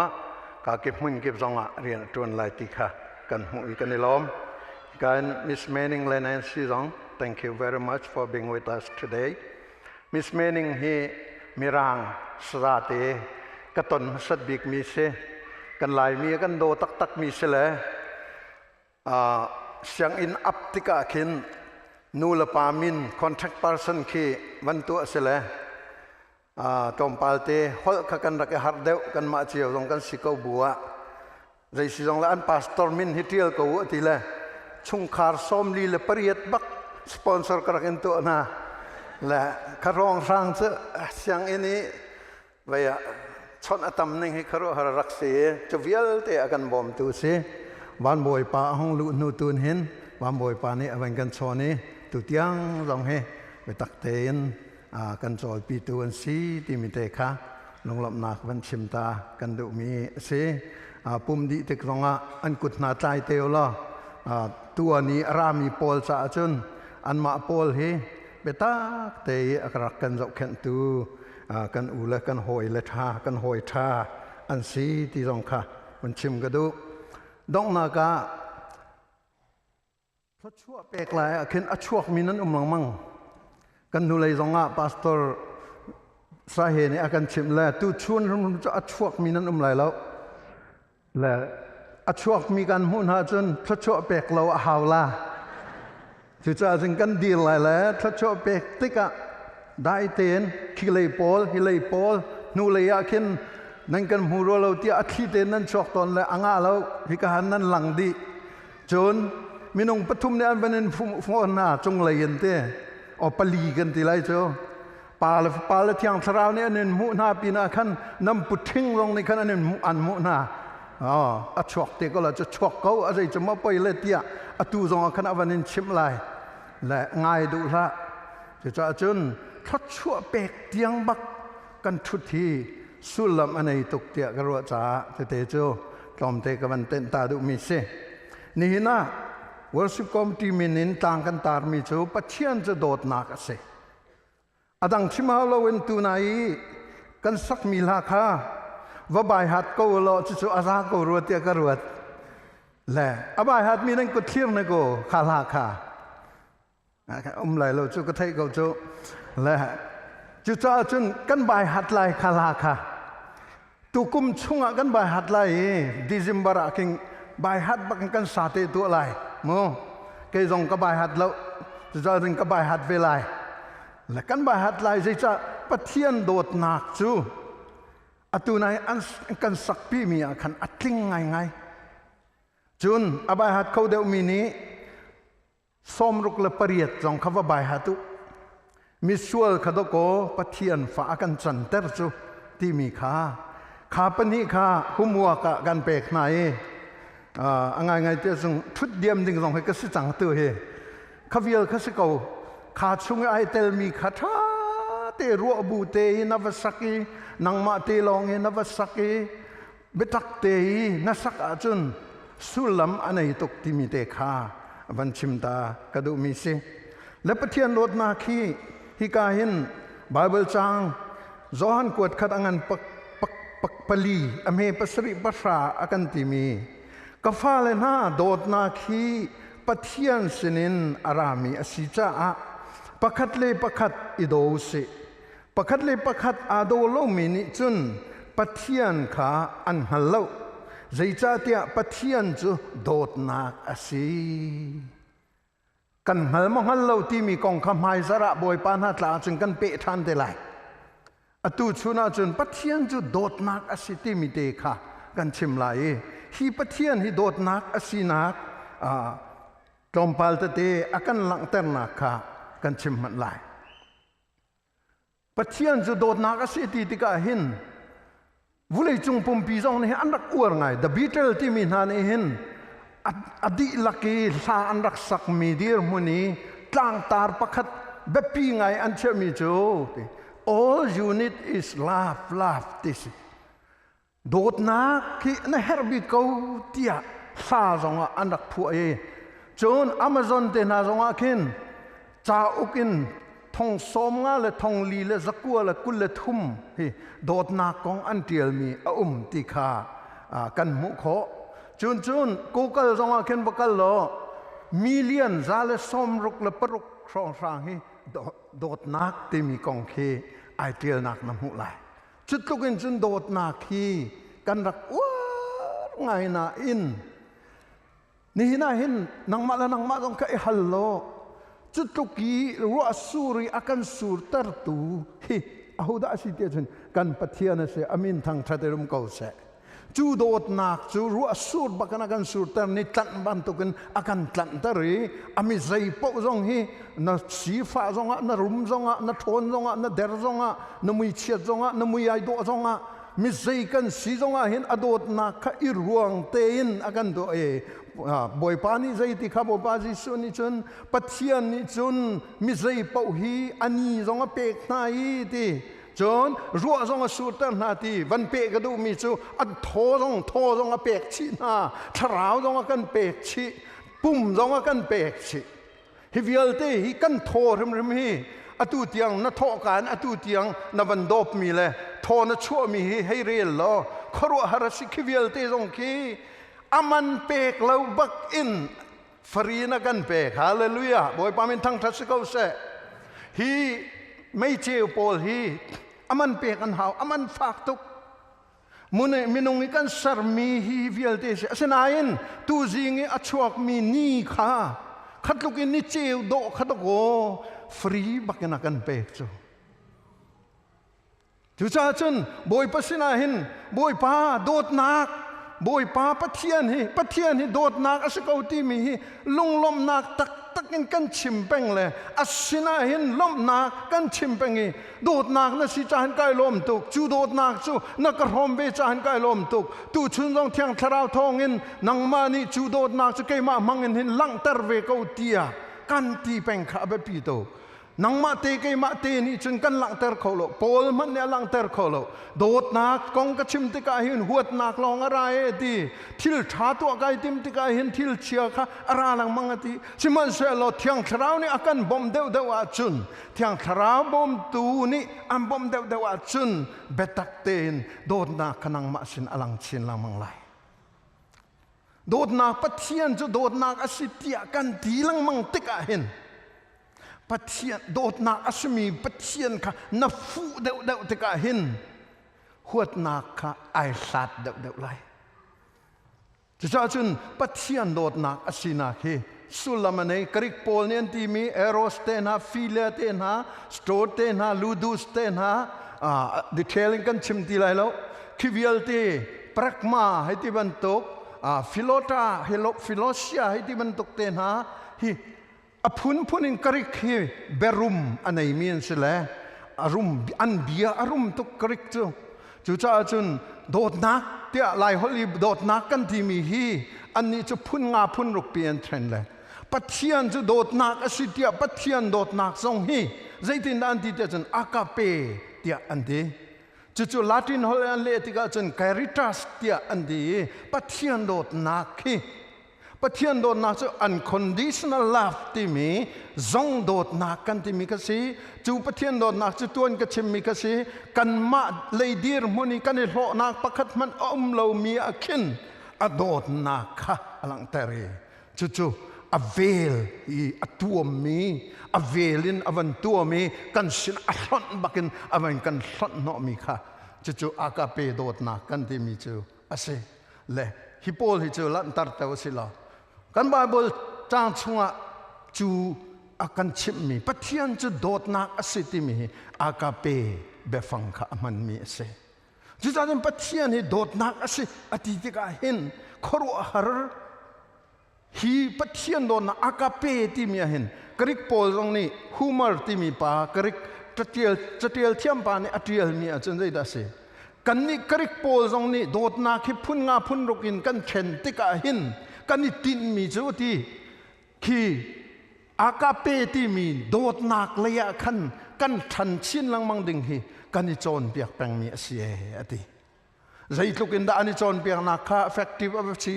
กากิบมันกิบจงอ่ะเรียนจวนลายติค่ะกันหูกันในล้อมกันมิสเมนิงเลนันซีจง Thank you very much for being with us today Miss Mening he mirang srate katon sat bik mi se kan lai mi kan do tak tak mi se le siang in aptika khin nula pamin contact person ki van tu se le tom palte hol kha kan rak har deu kan ma chiao jong kan sikau bua jai si jong la an pastor min hitial ko ti le chung khar som li le pariat bak sponsor karakin tu na la karong sang se siang ini baya chon atam ning hi kharo har rak se chvial te akan bom tu se wan boi pa hong lu nu tun hin wan boi pa ni awan kan choni tu tiang rong he be tak ten kan chol pi tu an si ti mi te kha long lom nak van chim ta kan du mi se pum di te kronga an kut na tai te loตัวนี้รามีปอลจะจนอันมาปอลเฮเบตักเตยอักรักกันจบแข่งตูกันอูและกันหอยและท่ากันหอยท่าอันสีที่ตรงค่ะมันชิมกระดูดองนากาพระชั่วเปกลายเข็นอชั่วมีนั้นหลังมั่งกันดูเลยตรงอ่ะพาสตอร์สาเหตุนี้อาการชิมแล้วตู้ชวนจะอชั่วมีนั้นไหลแล้วและอชั่วมีการมุ่งหาจนพระชั่วเปกเราหาวลาจุดจึงกันดีหลายแล้วพระชั่วเปกติกะได้เตียนคิเลยปอลฮิเลยปอลนูเลยอาคินนั่นกันหูเราเราที่อาทิตย์เต็นนั้นชอกตอนแล้วอ่างเราฮิกาหันนั้นหลังดีจนมีน้องปฐุมเนี่ยอันเป็นฟอนหน้าจงเลยยันเต้อปลีกันทีไรเจ้าปาลที่ยงสราวเนี่ยอันมุนาปีนาขันน้ำปุถิงลงในขันอันมุนาอัชวกเตก็เราจะชวกเขาอะไรจะมาไปเลยเตี้ยอัตูจงขันวันนี้ชิมลายและง่ายดูละจะจนทัดชั่วเปกเตียงบักกันทุทีสุลมอันไหนตกเตียกรัวจ้าเตโจตอมเตกันเต้นตาดูมิเซนี่นะworship committee มินินต่างกันตามีโจปัจเจียนจะโดดนักเสอดังชิมาเราเวนตูนายกันสักมีลาคาว่าบายหัดก็เราจะอาซาก็รัวเตียกรัวแหละอบายหัดมีนั่นก็เทียมนะก็คาลาคาไหลเราจะก็ไทยก็จะแหละจุดจ้าจนกันบายหัดไลคาลาคาตุกุมชุ่งกันบายหัดไลดิซิมบาระคิงบายหัดบักกันสาเตตัวไลโม่เกยจงก็บายหัดแล้วจุดจ้าจนก็บายหัดเวลาและกันบายหัดไลจะปะเทียนโดดหนักจูอตูนายอันกันสักปีมีอาคันอัดลิงไงจุนอบายหัดเขาเดวมีนี้ส้มรุกละปริยจงคำว่าบายหัดุมิสวลขดโกปะเทียนฝากันจันเตอร์จูที่มีขาปนิขาหุมัวกะกันเปกไหนไงเจ้าจงทุดเดียมดึงจงให้กษัตริย์จังตัวเฮขวิลขสกเอาขาชุงไอเตลมีขาท่าเตรัวบูเตนวสักีนังมาเตลองนวสักีเบตักเตนัสักอาจุนสุลัมอันไหนตกที่มีเตขาวันชิมตากระดูมีเสและปะเทียนโลดนาคีฮิกาหินไบเบิลจางจอหันกวดขัดอันปักปลีอเมปสริปสาอากันติมีกฟ้าเลน่าโดดนาคีปะเทียนสินินอารามีอสิจ้าปะขัดเลปะขัดอิโดสิปะขัดเลปะขัดอาโดโลมินิจุนปะเทียนขาอันฮัลโลใจจ้าเตียปะเทียนจูโดดนักอสิกันฮัลมฮัลโลที่มีกองคำไฮสระบอยปานาตลาจึงกันเปะทันเดลัยอตูชุนาจุนปะเทียนจูโดดนักอสิที่มีเดค่ะกันชิมไหลฮีปะเทียนฮีโดดนักอสินัก กลมพัลตะเตอากันหลังเตอร์นักค่ะกันชิมมันไหลปัจจัยจุดโดดนักเสียติกาหินวุ้ยจงปุ่มปีจงนี่อันรักอวดไง The Beatles ที่มีหานี่หินอดีลักกี้สาอันรักสักมีดีร์มุนีกลางตาประคัดแบบปีไงอันเชื่อมีจู All you need is love ที่สิโดดนักที่ในเฮอร์บิโกเตียสาจงอันรักผู้เอจน Amazon เตน่าจงอากินจ้าอุกินทงสมงาเลทงลีเลจักวัวเลกุลเลทุ่มฮีโดดนักของอันเดียลมีติขากันมุขจุนกูเกิลจงอากินบกัลโลมิลเลียนซาเลสมรุกเลปรุกครองสร้างฮีโดดนักที่มีกองเคไอเดียลนักน้ำหูไหลจุดลุกินจุนโดดนักฮีกันรักว้าไงน่าอินนี่น่าเห็นนังมาต้องแค่ฮัลโหลจุดตุกีรัวสูรีอากันสูรตร์ตูฮิอาหุดาสิเดียจนกันปัทยานะเสอามินทางทัดเรุมเกาเสจูโดดนักจูรัวสูรบักันอากันสูรตร์นิตันบันตุกันอากันตันตรีอามิใจปกจงฮินัสีฟ้าจงนัรุมจงนัทนจงนัเดรจงนัมุยเชียจงนัมุยไอโดจงมิใจกันสีจงเห็นอโดดนักอิรวงเตียนอากันตัวบอยปานิใจติข้าบอยปาจิสุนิจุนปัทยานิจุนมิใจเป่าฮีอันนี้จงเป็กนาอีติจนรัวจงสูตรนาทีวันเป็กกระดูมิจูอันโทจงเป็กชีนาชราวจงกันเป็กชีปุ่มจงกันเป็กชีฮิวิลเตฮิกันโทริมฮีอตุเตียงนัทโทกันอตุเตียงนวันดบมีเลยโทนัชั่วมีให้เรียนล้อครัวฮาราสิคิวิลเตจงคีอามันเปกเราบักอินฟรีนักันเปกฮาเลลูยาบอยปามินทั้งทัศน์เขาเสฮีไม่เจียวโพลฮีอามันเปกันหาวอามันฝากตุกมินุงิกันสารมีฮีวิลเตสเสนายินตูจิงอัชวกมีนี่ค่ะขัดลุกินนี่เจียวโดขัดโกฟรีบักนักันเปกจูจุจ้าจนบอยปัสนาหินบอยป้าโดดนักบอยป้าปัทยานฮีโดดนักอาศัยเอาที่มีลุงล้มนักตักกันชิมเป็งเลยอาศัยนาหินล้มนักกันชิมเป็งฮีโดดนักนั่นสิจานไก่ล้มตุกจูโดดนักจูนักกระหอมเบจานไก่ล้มตุกตูชุนจงเทียงทราวทองหินนังมานี่จูโดดนักจะเกี่ยมามังหินลังเตอร์เวกเอาเตียกันตีเป็งข้าเบปีโตนังมาเตะกี่มาเตะนี่จนกันหลังเตอร์เขาโลโพลมันเนี่ยหลังเตอร์เขาโลโดดนักกองกระชิมติกาหินหัวนักลองอะไรดีทิลชาตัวกายติมติกาหินทิลเชียค่ะอะไรหลังมังตีชิมันเสลเทียงคราวนี่อากันบอมเดวอาจุนเทียงคราวบอมตูนี่อันบอมเดวอาจุนเบตักเตนโดดนักขนังมาสินอลังชินลังมังไลโดดนักปัทยันจะโดดนักอสิทธิกันทีลังมังติกาหินปัทยันโดดนักอาศัยมีปัทยันค่ะนับฟูเดวติกาหินหัวนักค่ะไอสัตเดวไลจะจ้าจุนปัทยันโดดนักอาศัยนักเฮสุลมันเอกริกโพลเนียนที่มีเอโรสเตนะฟิเลเตนะสโตเตนะลูดูสเตนะดีเทลลิ่งกันชิมทีไรแล้วคิวิลตีปรักมาให้ที่บรรทุกฟิโลตาฟิโลเซียให้ที่บรรทุกเตนะฮีอพุนอินกริกฮีเบรุมอันไหนมีนสิแลอารมณ์อันเบียอารมณ์ตุกกริกจูจ้าจุนโดดนักเตียลายฮอลีโดดนักกันที่มีฮีอันนี้จะพุนงาพุนรุกเปลี่ยนเทรนเลยปัทยันจะโดดนักอสิเตียปัทยันโดดนักทรงฮีใจตินอันที่เตียจนอากาเปเตียอันดีจู่ๆลาตินฮอลแลนด์เลติกาจนแคริตัสเตียอันดีปัทยันโดดนักฮีปัทยันโดดนักจะ unconditional love ที่มีจงโดดนักกันที่มีกษีจู่ปัทยันโดดนักจะตัวกันชิมมีกษีกันมาเลยดีร์มุนีกันในโลกนักประคัดมันเรามีอาคินอโดดนักค่ะอลังเตอรีจู่ๆอเวลอตัวมีอเวลินอวันตัวมีกันสินอัลลบักินอวันกันสนนอมีค่ะจู่ๆอากาเปโดดนักกันที่มีจู่อาศัยเลยฮิปโปลฮิจู่ลันตัร์เตวสิลากันไบเบิลจางชัวจูอากันชิมมีปัทยันจะโดดนักอสิติมีอากาเปเบฟังข้ามันมีเสจุดนั้นปัทยันให้โดดนักอสิอติติกาเห็นครัวฮาร์ฮี ฮีปัทยันโดนอากาเปที่มีเห็นกริกโพลตรงนี้ฮูมอร์ที่มีปากริกจะเตียลเทียมปานี่อัตเตียลมีจนได้ดัสกันนี่กริกโพลตรงนี้โดดนาคิพุ่นงาพุ่นรุกินกันเชนติกาหินกันนี่ตินมีจุดที่คีอากาเปที่มีโดดนักเลยะขันกันทันชินลังมังดึงฮีกันนี่โจนเปียกแปลงมีเสียติใจทุกินดานี่โจนเปียกนักค่ะ effective อัพชี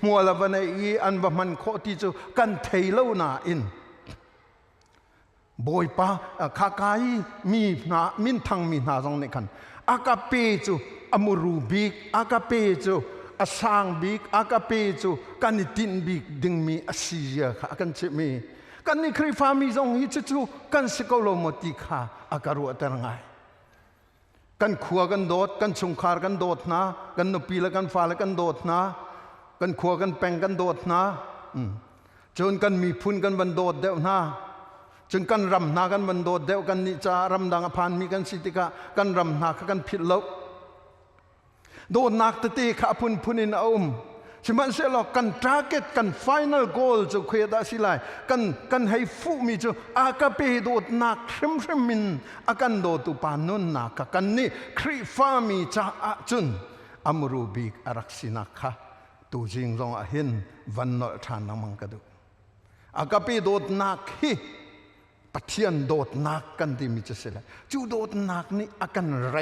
มัวละวันนี้อันว่ามันโคที่จูกันเทเลวนาอินบอยป้าข้ากายมีนามินทังมีนาตรงนี้กันอากาเปจูอมูรูบิกอากาเปจูอาสางบิกอากาเปจูกันนี่ตินบิกดึงมีอาศิยค่ะกันเชมีกันนี่คริฟามีตรงนี้จูกันสกอลโมติค่ะอาการวัตรไงกันขัวกันโดดกันชงคาร์กันโดดนะกันนปีละกันฟ้าละกันโดดนะกันขัวกันแปงกันโดดนะจนกันมีพุนกันบันโดดเดียวนะจนกันรำนากันบันโดดเดียวกันนิจารำดังอภานมีกันสิติกะกันรำนากันผิดลบโดนนักตตีข้าพุนินอุ้มชิมันเสียหลอกกันทาร์เก็ตกันไฟแนลโกลจะคุยได้สิไลกันให้ฟูมีจูอากาเปโดดนักชิมมินอากันโดตุปานุนนักกันนี่คริฟามีจ้าอาจุนอามรูบิกอารักษินักค่ะตูจิงจงอาหินวันนอทานนังมังกระดูอากาเปโดดนักฮีปัทยันโดดนักกันที่มิจะเสละจูโดดนักนี่อากันไร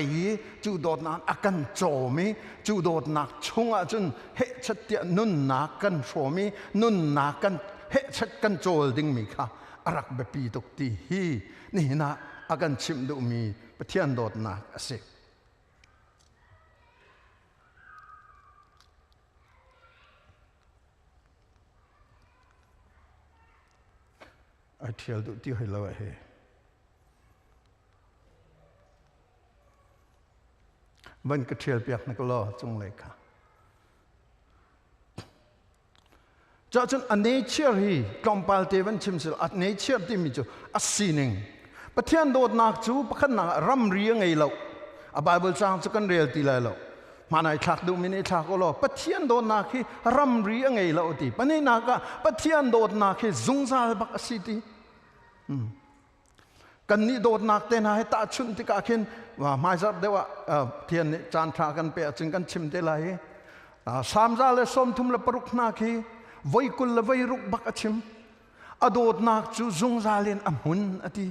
จูโดดนักอากันโจมีจูโดดนักชงอาจุนเฮชัดเตียนุนนักกันโจมีนุนนักกันเฮชัดกันโจลดิ้งมีค่ะอารักแบบปีตกตีฮีนี่นะอากันชิมดูมีปัทยันโดดนักเสกไอเทียลดูที่ให้เราเฮวันกระเทียลเปียกนักล้อจงเลยค่ะจะจนอันเนเชียร์ฮีกลอมปาลเทวันชิมสิลอันเนเชียร์ที่มีจูอัศซีนิงปะเทียนโดดนักจูปะขันนักรำเรียงไงเราอ่ะไบเบิลจางจะกันเรียลตีเลยเรามาในทักดูมินิทักก็รอปะเทียนโดดนักฮีรำเรียงไงเราตีปะนี่นักก็ปะเทียนโดดนักฮีซุงซาลบักสิตีกันนี่โดดนักเตนะให้ตาชุนที่กาขินว่าไม่จับได้ว่าเทียนจานทากันเปะจึงกันชิมเตลัยสามจาเลสมทุมเลปรุกนักฮีไว้กุลไว้รุกบักชิมอโดดนักจูซุงซาเลนอัมหุนอติ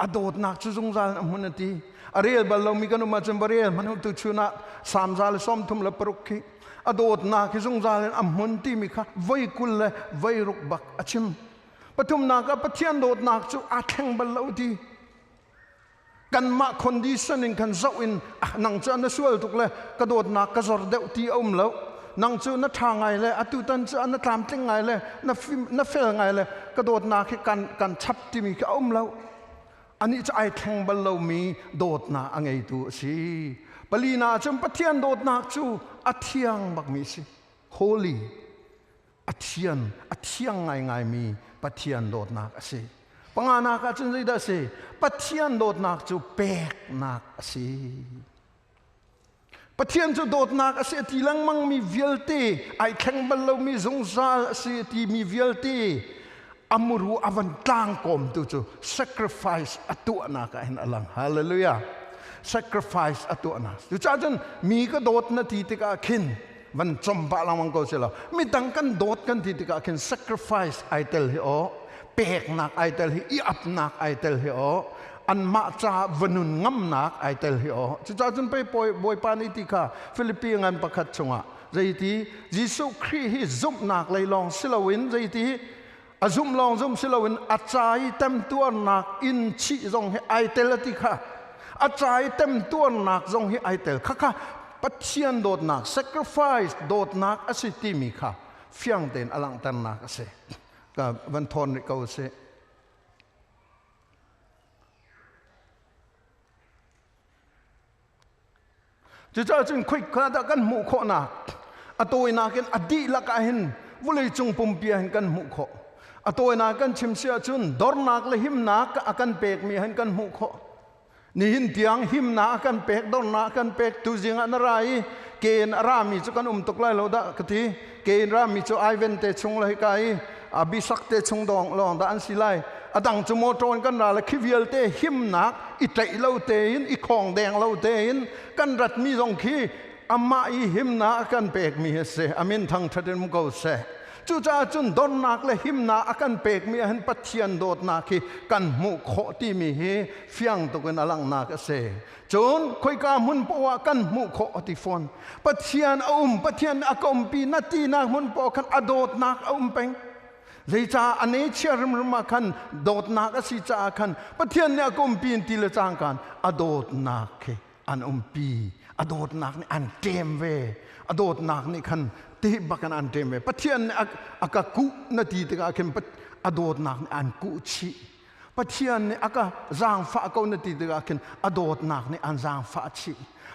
อโดดนักจูซุงซาเลนอัมหุนอติอเรียลบัลลมีกันมาจมบเรียลมนุษย์ตุชุนะสามจาเลสมทุมเลปรุกฮีอโดดนักซุงซาเลนอัมหุนที่มีค่ะไว้กุลไว้รุกบักชิมปฐุมนาคปะเทียนโดดนักจูอาแทงบัลลาดีกันมาคอนดิชันนิ่งกันเจ้าอินนังจูนัสวลตุกเลยกระโดดนักกระจอดเดวตีอุ้มแล้วนังจูนัทางไงเลยอตุตันจูนัทามติ้งไงเลยนัฟเฟลไงเลยกระโดดนักกันชับที่มีกับอุ้มแล้วอันนี้จะไอแทงบัลลามีโดดนักไงตัวสิปลีนาจุมปะเทียนโดดนักจูอัฐียงบักมีสิโฮลีอัฐียงไงมีปะเทียนโดดนักสิปังอานักจุนใจได้สิปะเทียนโดดนักจูเปกนักสิปะเทียนจูโดดนักสิที่ลังมังมีวิลตีไอแข็งบัลลมีสงสารสิที่มีวิลตีอามูรูอวันตางกอมตัวจู sacrifice อตัวนักเห็นอะไรฮาเลลูยา sacrifice อตัวนักจู่จ้าจนมีก็โดดนาทีที่กาขินวันจมปะลังมังก็เสร็จแล้วมีตั้งกันโดดกันที่ที่กาขิน sacrifice ไอเตลฮิโอเปกนักไอเตลฮิอีอับนักไอเตลฮิโออันมาจาวันนุนงำนักไอเตลฮิโอจู่จ้าจนไปบอยปานิติกาฟิลิปปินส์ประคัตชงะใจที่ยิสุครีฮิซุมนักเลยลองสิลาวินใจที่อาซุมลองซุมสิลาวินอาจายเต็มตัวนักอินชีจงให้ไอเตลติกาอาจายเต็มตัวนักจงให้ไอเตลค่ะปัจเจียนโดดนัก sacrifice โดดนักอสิติมีค่ะเฟียงเต็นอลังตันนักเสกับวันทอนเขาเสจะเจอจึงคุยกันกันหมู่โคนักอตัวนักกันอดีละกันเห็นวุเลยจงปุ่มเปียเห็นกันหมู่โคอตัวนักกันชิมเสียจุนดอร์นักเลยหิมนักกันเปกมีเห็นกันหมู่โคนี่หินเตียงหิมนากันเป็กดอนนากันเป็กตุจิงอันไรเกณฑ์รามีจุกันตกไล่เราได้กะทีเก เกณฑ์รามิจูไอเวนเตชงเลยกายอาบิสักเตชงดองลองดานสิไลอดังจโมโตนกันราละคิวิลเตหิมนักอิเตเลาเตยินอีของแดงเลาเตยินกันรัดมีจงคีอามาอีหิมนักกันเปกมีเสอามินทางทัดมุกเอาเสจูจ้าจุนดอนนักและหิมนักกันเปกมีเห็นปัจเจียนโดดนักกันมุขที่มีเฮฟียงตุกันอลังนักเสจนคอยกามุนปวกันมุขติฟอนปัจเจียนปัจเจียนอากมปีนาทีนักมุนปวกันอโดดนักเป็งใจจ้าอันนี้เชื่อมมาคันโดดนักสิจ้าคันปัจเจียนเนี่ยกมปีนตีละจางกันอโดดนักอันปีอโดดนักนี่อันเต็มเวอโดดนักนี่คันที่บักกันอันเต็มเวปัจเจียนอากากุนาทีตะกาเข็มอโดดนักนี่อันกุชิปัจเจียนนี่อากาจางฟ้าก็นาทีตะกาเข็มอโดดนักนี่อันจางฟ้าชิ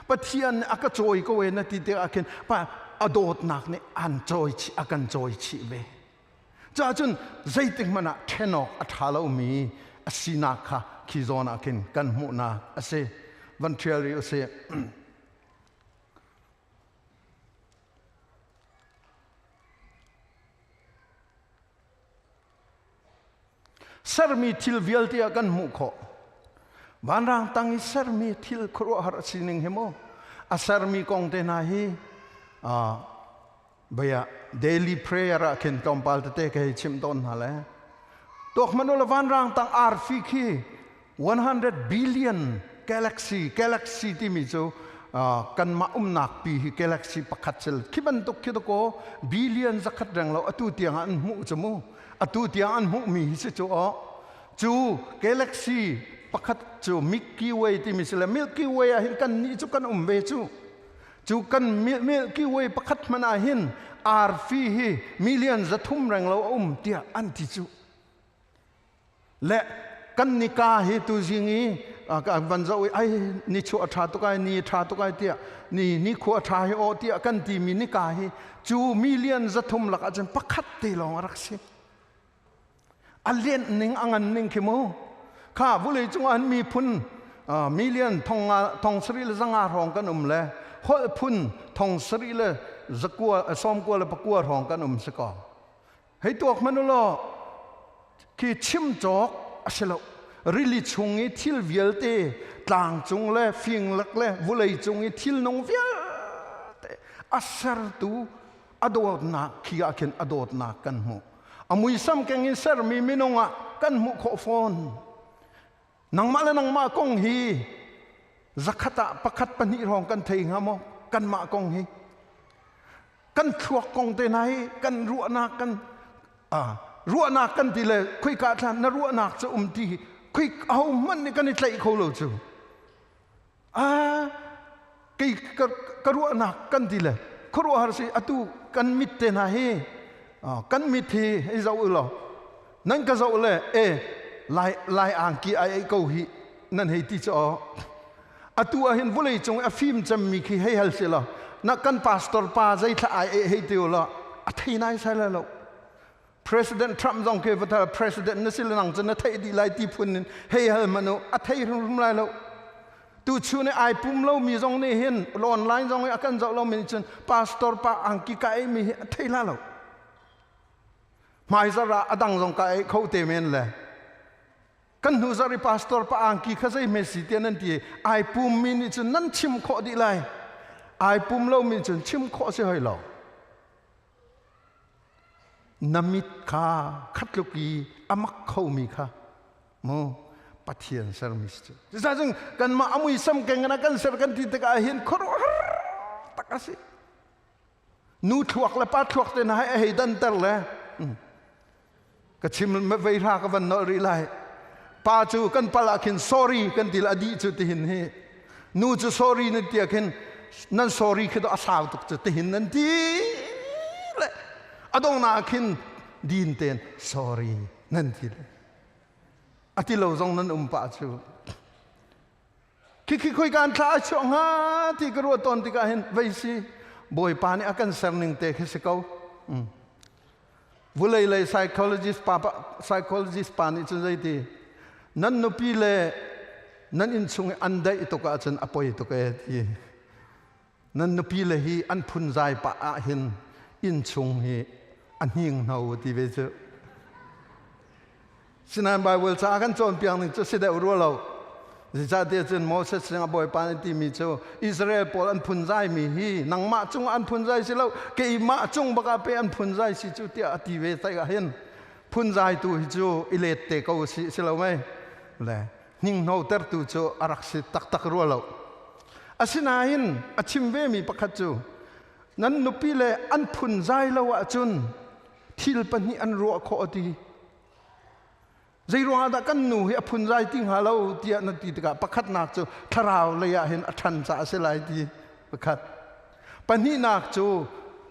ปัจเจียนนี่อากาโจยก็เวนาทีตะกาเข็มปะอโดดนักนี่อันโจยชิอากันโจยชิเวจ้าจุนใจติงมันอะเทนอกอัฐาลามีสินาคาคิโซนาคินกันมุนาเสวันเทียริเสสารมีทิลวิลที่อากันมุขวันรังตั้งอิสารมีทิลครัวหาสินิงเหมออาสารมีกองเตนาฮีบยา daily prayer อะเข็นตอมปัลเตะให้ชิมต้นหาเลยตัวมันอุลวันรังตั้งอาร์ฟิกี100 billion galaxy ที่มีจูกันมานักปี galaxy ประคัตเซลคิดมันตุกคิดก็ billion สักขัดแรงเราอตุเตียงอันมุจมูอตุเตียงอันมุมีสิจู galaxy ประคัตจู Milky Way ที่มีสิละ Milky Way เห็นกันนี่จูกันเวจูกัน Milky Way ประคัตมันเห็นอาร์ฟีฮีmillion จะทุ่มแรงเราเตียอันที่จูและกันนิกาเหตุจิงีวันจะไอ้นี่ชัวชาตุกายนี่ชาตุกายเตียนี่ขัวชาเหอเตียกันที่มีนิกาเหจูmillion จะทุ่มหลักอาจารย์ประคัตตีลองรักสิอันเลียนหนึ่งอันหนึ่งขี้โมข้าบุเลยจงอันมีพุนmillion ทองสรีละสังอารองกันเลยหดพุนทองสรีละจะกัวซ้อมกัวละปะกัวรองกันสกอให้ตัวมันโลคือชิมจอกเสลริลิชงอีทิลวิลเตต่างจงเล่ฟิงลักเล่บุเลยจงอีทิลนงวิลเตอัศร์ตูอโดดนักขี้อาเข็นอโดดนักกันหมูอามุยซ้ำแกงอิสร์มีมินงะกันหมูขฟอนนังมาและนังมากงฮีจักตะประคัตปนิรองกันเทียงฮะโมกันมากงฮีกันขวกกงเตนัยกันรัวนักกันรัวนักกันทีเลยคุยกันนรัวนักจะทีคุยเอามันนี่กันนี่ใจเขาเลยจูกรัวนักกันทีเลยครัวหาสิอตุกันมิตรนะเฮกันมิตรไอ้เจ้าเหรอนั่นก็เจ้าเลยลายอ่างกีไอ้เกาหีนั่นให้ที่จะอตุเห็นบุเลยจงฟิล์มจำมีขี้ให้เฮลสิล่ะนักกันพาสตอร์ป้าใจถ้าไอ้ให้เดียวละที่ไหนใช่แล้ว President Trump จงเก็บว่า President นั่นสิละนังจะนั่นที่ดีไลที่พุ่นให้เฮลมันเอาที่รุ่มไรแล้วตูชูในไอปุ่มเรามีจงนี่เห็นออนไลน์จงอากันจะเรามีจนพาสตอร์ป้าอังกีไก่มีที่แล้วหมายสระอดังจงไก่เขาเต็มเลยกันหูสริพาสตอร์ป้าอังกีเขาใช้เมสซี่เตียนันทีไอปุ่มมีนี่จนนั่นชิมขอดีเลยไอปุ่มเรามีจนชิมขอเสียให้เรานามิดข้าขัดลูกีอามักเขามีข้าโมปัทเทียนเซอร์มิสต์จะจังกันมาอามุยซ้ำกันกันกันเสร์กันที่ตะการเห็นครัวตะกสินูทวกและป้าทวกเต็นให้ดันเตอร์เลยก็ชิมไม่ไปรักวันนอริไลป้าจูกันปลาคิน sorry กันที่ละดีจุดที่เห็นให้นูจู sorry นั่นที่คินนั่น sorry คือตัวอาสาวตุกจุดที่เห็นนั่นที่เลยอดงนาคินดีนเต็น sorry นั่นที่เลยอาทิตย์เราส่งนั้นป้าจูคิดคุยกันท้าช่วงที่กระโดดตอนที่กันเห็นไว้สิบ่อยปานี่อาการเสร์นิงเตะขึ้นสิเขาวุ้ยเลย psychologist ปานี่จนใจดีนั่นนุปีเลยนั่นอินสุงอันใดตัวก็อาจารย์อภัยตัวก็ที่นั่นนุปีเลยฮีอันพุนใจปะอาหิน อินชงเฮอันหิงเอาที่เวจสินันไบเบิลจ้ากันจนเพียงหนึ่งจะเสด็จรู้เราจะจะเดียจนโมเสสสิงห์บอยปานที่มีโจอิสราเอลปอลอันพุนใจมีฮีนังมาจงอันพุนใจสิเราเกี่ยมาจงบักเปอันพุนใจสิจุเตียที่เวใส่กันเห็นพุนใจตัวฮิจูอิเลตเตกเอาสิเราไหมแหละหิงเอาเตอร์ตัวโจอารักสิตักรู้เราอาศินาหินอาชิมเวมีปักจูนั้นนุปีเลอันพุนใจเราว่าจุนทิลปันนี้อันรัวโคดีใจรัวดักันหนูเฮียพุนใจติ้งหาเราเตียนันติตกะประคัดนักจูทาราวเลยเห็นอัชันจ่าเสลายดีประคัดปันนี้นักจู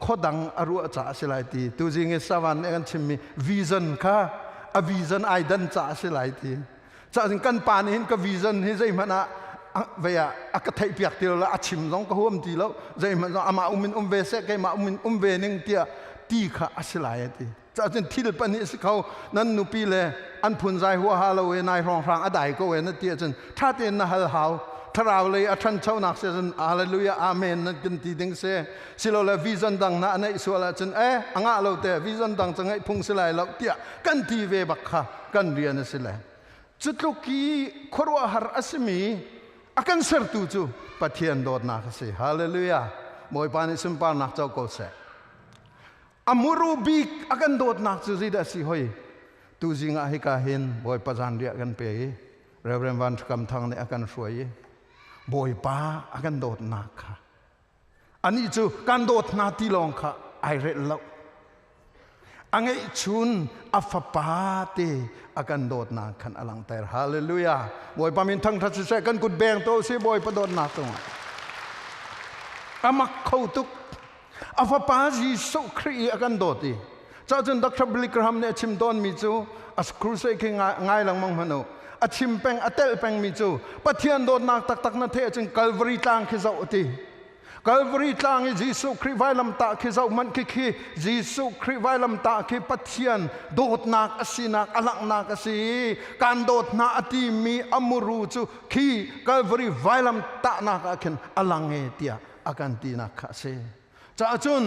โคดังอรัวจ่าเสลายดีตัวจริงเอสวรรค์เอ็งชิมีวิชั่นค่ะวิชั่นไอเดนจ่าเสลายดีจ่าจริงกันปานเห็นกับวิชั่นเฮ้ยใจมันอะเวียอากาศไทยเปียกเดียวละชิมร้องก็ห่วมดีแล้วใจมันอามามินเวเสกมาเวนึงเตียตีข้าเสลายดีจะจนทิลปันนี้สิเขานั้นนุปีเลอันพุนใจหัวฮาโลเวนายรองฟางอดัยก็เวนั่นเตียจนถ้าเตียนน่ะฮัลฮาวถ้าเราเลยอัชันเช้านักเสียจนอาเลลูยาอาเมนนั่นกันตีดึงเสียสิเราเลยวิจันดังน่ะในส่วนละจนอ่างเราแต่วิจันดังจังไงพุงสิไลเราเตียกันตีเวบักข้ากันเรียนสิไลจุดลูกีขรัวหารัสมีอากันเสร์ตูจูปะเทียนโดดนักสิฮาเลลูยามวยปานิสมปานักเจ้าก็เสอามูรูบิกอากันโดดนักจูสิดาสิหอยตูจิงอาฮิกาเห็นบอยประจานเรียกันเปย์เรเวรวันกำทางในอากันสวยบอยป้าอากันโดดนักค่ะอันนี้จูการโดดนาที่ลองค่ะไอเรลล์อังไงชุนอัฟปาเตอากันโดดนักขันอลังเตอร์ฮาเลลูยาบอยปามินทั้งทัศน์เสกันกุดแบงโตสิบอยประโดดนักตรงอามักเข้าตุกอัฟปาจีสุครีอากันโดดดีจ้าจนดักทบลิกรามเนี่ยชิมตอนมิจูอัสครูเซกง่ายหลังมังพนุอัชิมเป็งอัเตลเป็งมิจูปัทยันโดนนักตักนั่นเทจึงกัลวรีตางขี้เจ้าตีกัลวรีตางจีสุครีไวลำตาขี้เจ้ามันขี้จีสุครีไวลำตาขี้ปัทยันโดดนักอสินักอลักนักอสิการโดดนักอติมีอมูรูจูขี้กัลวรีไวลำตานักอคินอลังเอเตียอากันตีนักข้าเซจ้าจน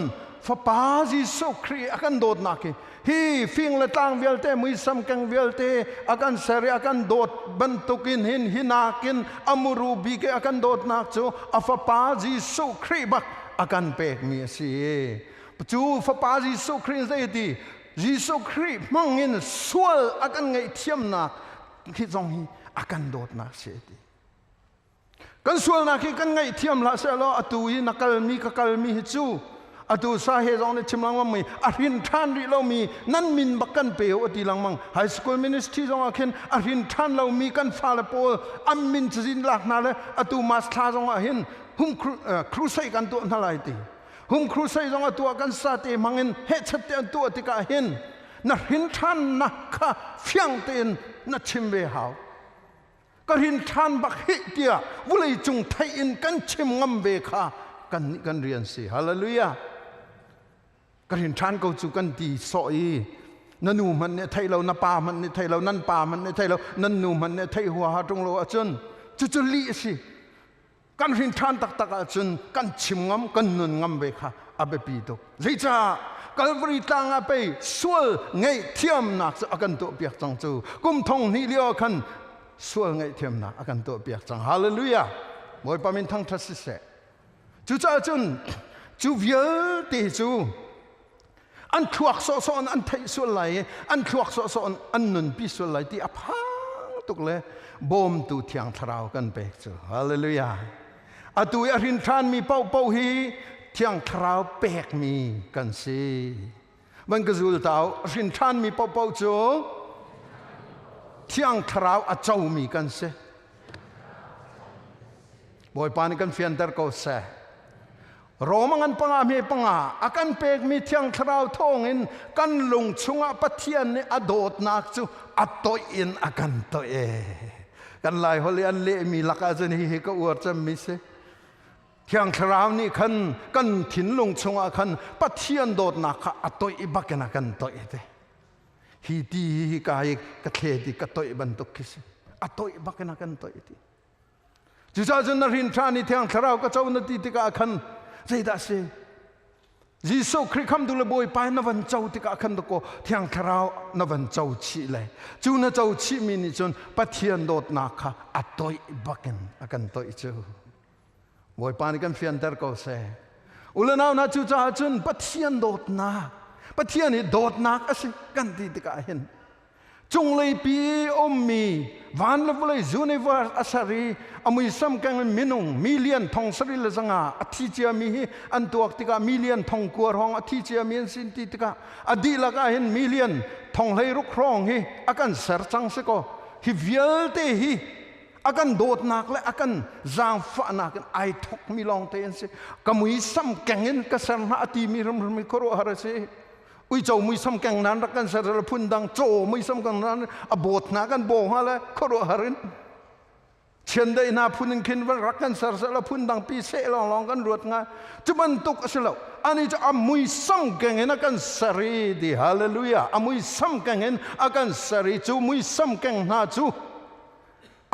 ฟ้าป่าจีสุครีอากันโดดนักฮีฟิงละตั้งเวลเตมุยซัมกังเวลเตอากันเสรีอากันโดดบรรทุกินหินหินากินอมูรูบีเกอากันโดดนักจูอาฟ้าป่าจีสุครีบักอากันเปกมีสิจูฟ้าป่าจีสุครีเซตีจีสุครีมังอินสวลอากันไงเทียมนักคิดจงฮีอากันโดดนักเสตีกันสวลนักฮีกันไงเทียมละเสลออตุยนักกัลมีฮิจูอดูสาเหตุของเนี่ยชิมลังมังมีอารินทันริเรามีนั่นมินบักกันเปียวอดีลังมังไฮสคูลมินิสทรีจงอาเคนอารินทันเรามีกันฟาเลโปอัมมินจินลักนาเลอดูมาสทาจงอาเห็นหุมครูไซกันตัวนั่นไรตีหุมครูไซจงอาตัวกันสาติมังเงินเฮชัดเตียนตัวติกาเห็นนักรินทันนักข้าเฟียงเตียนนักชิมเวหาวก็รินทันบักเฮเตียวุเลยจงไทยอินกันชิมงำเวข้ากันเรียนสิฮาเลลูยาก็เห็นท่านเขาจุกันตีสอยนั่นนูมันเนี่ยไทยเรานาปามันเนี่ยไทยเรานั่นปามันเนี่ยไทยเรานั่นนูมันเนี่ยไทยหัวหาตรงเราจนจุลีสิกันเห็นท่านตักจนกันชิมงำกันนุนงำไปค่ะอาเบปีโตใจจ้ากัลวรีตังอาไปสวลไงเทียมนักอากันตัวเปียกจังจูกุมทงนี่เลี้ยวคันสวลไงเทียมนักอากันตัวเปียกจังฮาเลลูยาบอยปามินทั้งทัศน์เสจูจ้าจนจูเวียตีจูอันขวักโซนอันไทยส่วนไหลอันขวักโซนอันนุนปีส่วนไหลที่อภังตุกเลยบ่มตูเทียงทราวกันไปจูฮาเลลูยาอตุยอรินทานมีเป้าฮีเทียงทราวเปกมีกันสิมันก็จุลเตาอรินทานมีเป้าจูเทียงทราวอาเจ้ามีกันสิบ่อยปานกันเฟียนเตอร์ก็เสโรมังอันปังอามีปังอาอากันเปกมีเทียงคราวทองอินกันลงชุงอาปะเทียนเนี่ยอโดดนักจูอัตโตอินอากันโตเอกันลายฮอลอันเล่มีลักอาจารย์ฮีก็อวดจะมีเสเทียงคราวนี่คันกันถิ่นลงชุงอาคันปะเทียนโดดนักอัตโตอิบักนักกันโตเอเดฮีดีฮีกายกะเทดีกะโตอิบันตุกิสอัตโตอิบักนักกันโตเอเดจุจ้าจนนรินทรานี่เทียงคราวก็เจ้าหน้าที่ติกาคันใจดาเซ ยิสุคริสต์คำดูแลบอยไปนวันเจ้าที่กะขันตะโกเที่ยงคราวนัวันเจ้าชีเลยจูนเจ้าชีมินิจนปะเทียนโดดนักค่ะอัตโตยบักกันตัวจูบอยปานี่กันเฟียนเตอร์ก็เสอุลนาวนาจูจ้าจุนปะเทียนโดดนักปะเทียนนี่โดดนักสิกันที่กะเห็นจงเลยปีอมมีวันละวันยูนิเวอร์อาศัยอามุยสัมกันมินุงมิเลียนทองสริลสังอาอธิเจียมีอันตัวติกามิเลียนทองกัวรองอธิเจียมีสินติติกาอดีละกาเห็นมิเลียนทองเลยรุกรองฮีอากันเสร์จังสก็ฮิเวลเตฮีอากันโดดนักและอากันจางฟ้านักไอทกมีลองเตนสิกามุยสัมกันเงินกษัตริย์อธิมีรำมีครอหาสิอุ้ยเจ้ามุยสัมกังนั้นรักกันเสร็จแล้วพุ่นดังโจมุยสัมกังนั้นอบทนากันโบงฮะเลยครัวหารินเช่นได้นาพุ่นคินว่ารักกันเสร็จแล้วพุ่นดังปีเสลองกันรวดง่ายจะบรรทุกสิแล้วอันนี้จะมุยสัมกังเงินกันสรีดีฮาเลลูยามุยสัมกังเงินกันสรีจูมุยสัมกังนาจู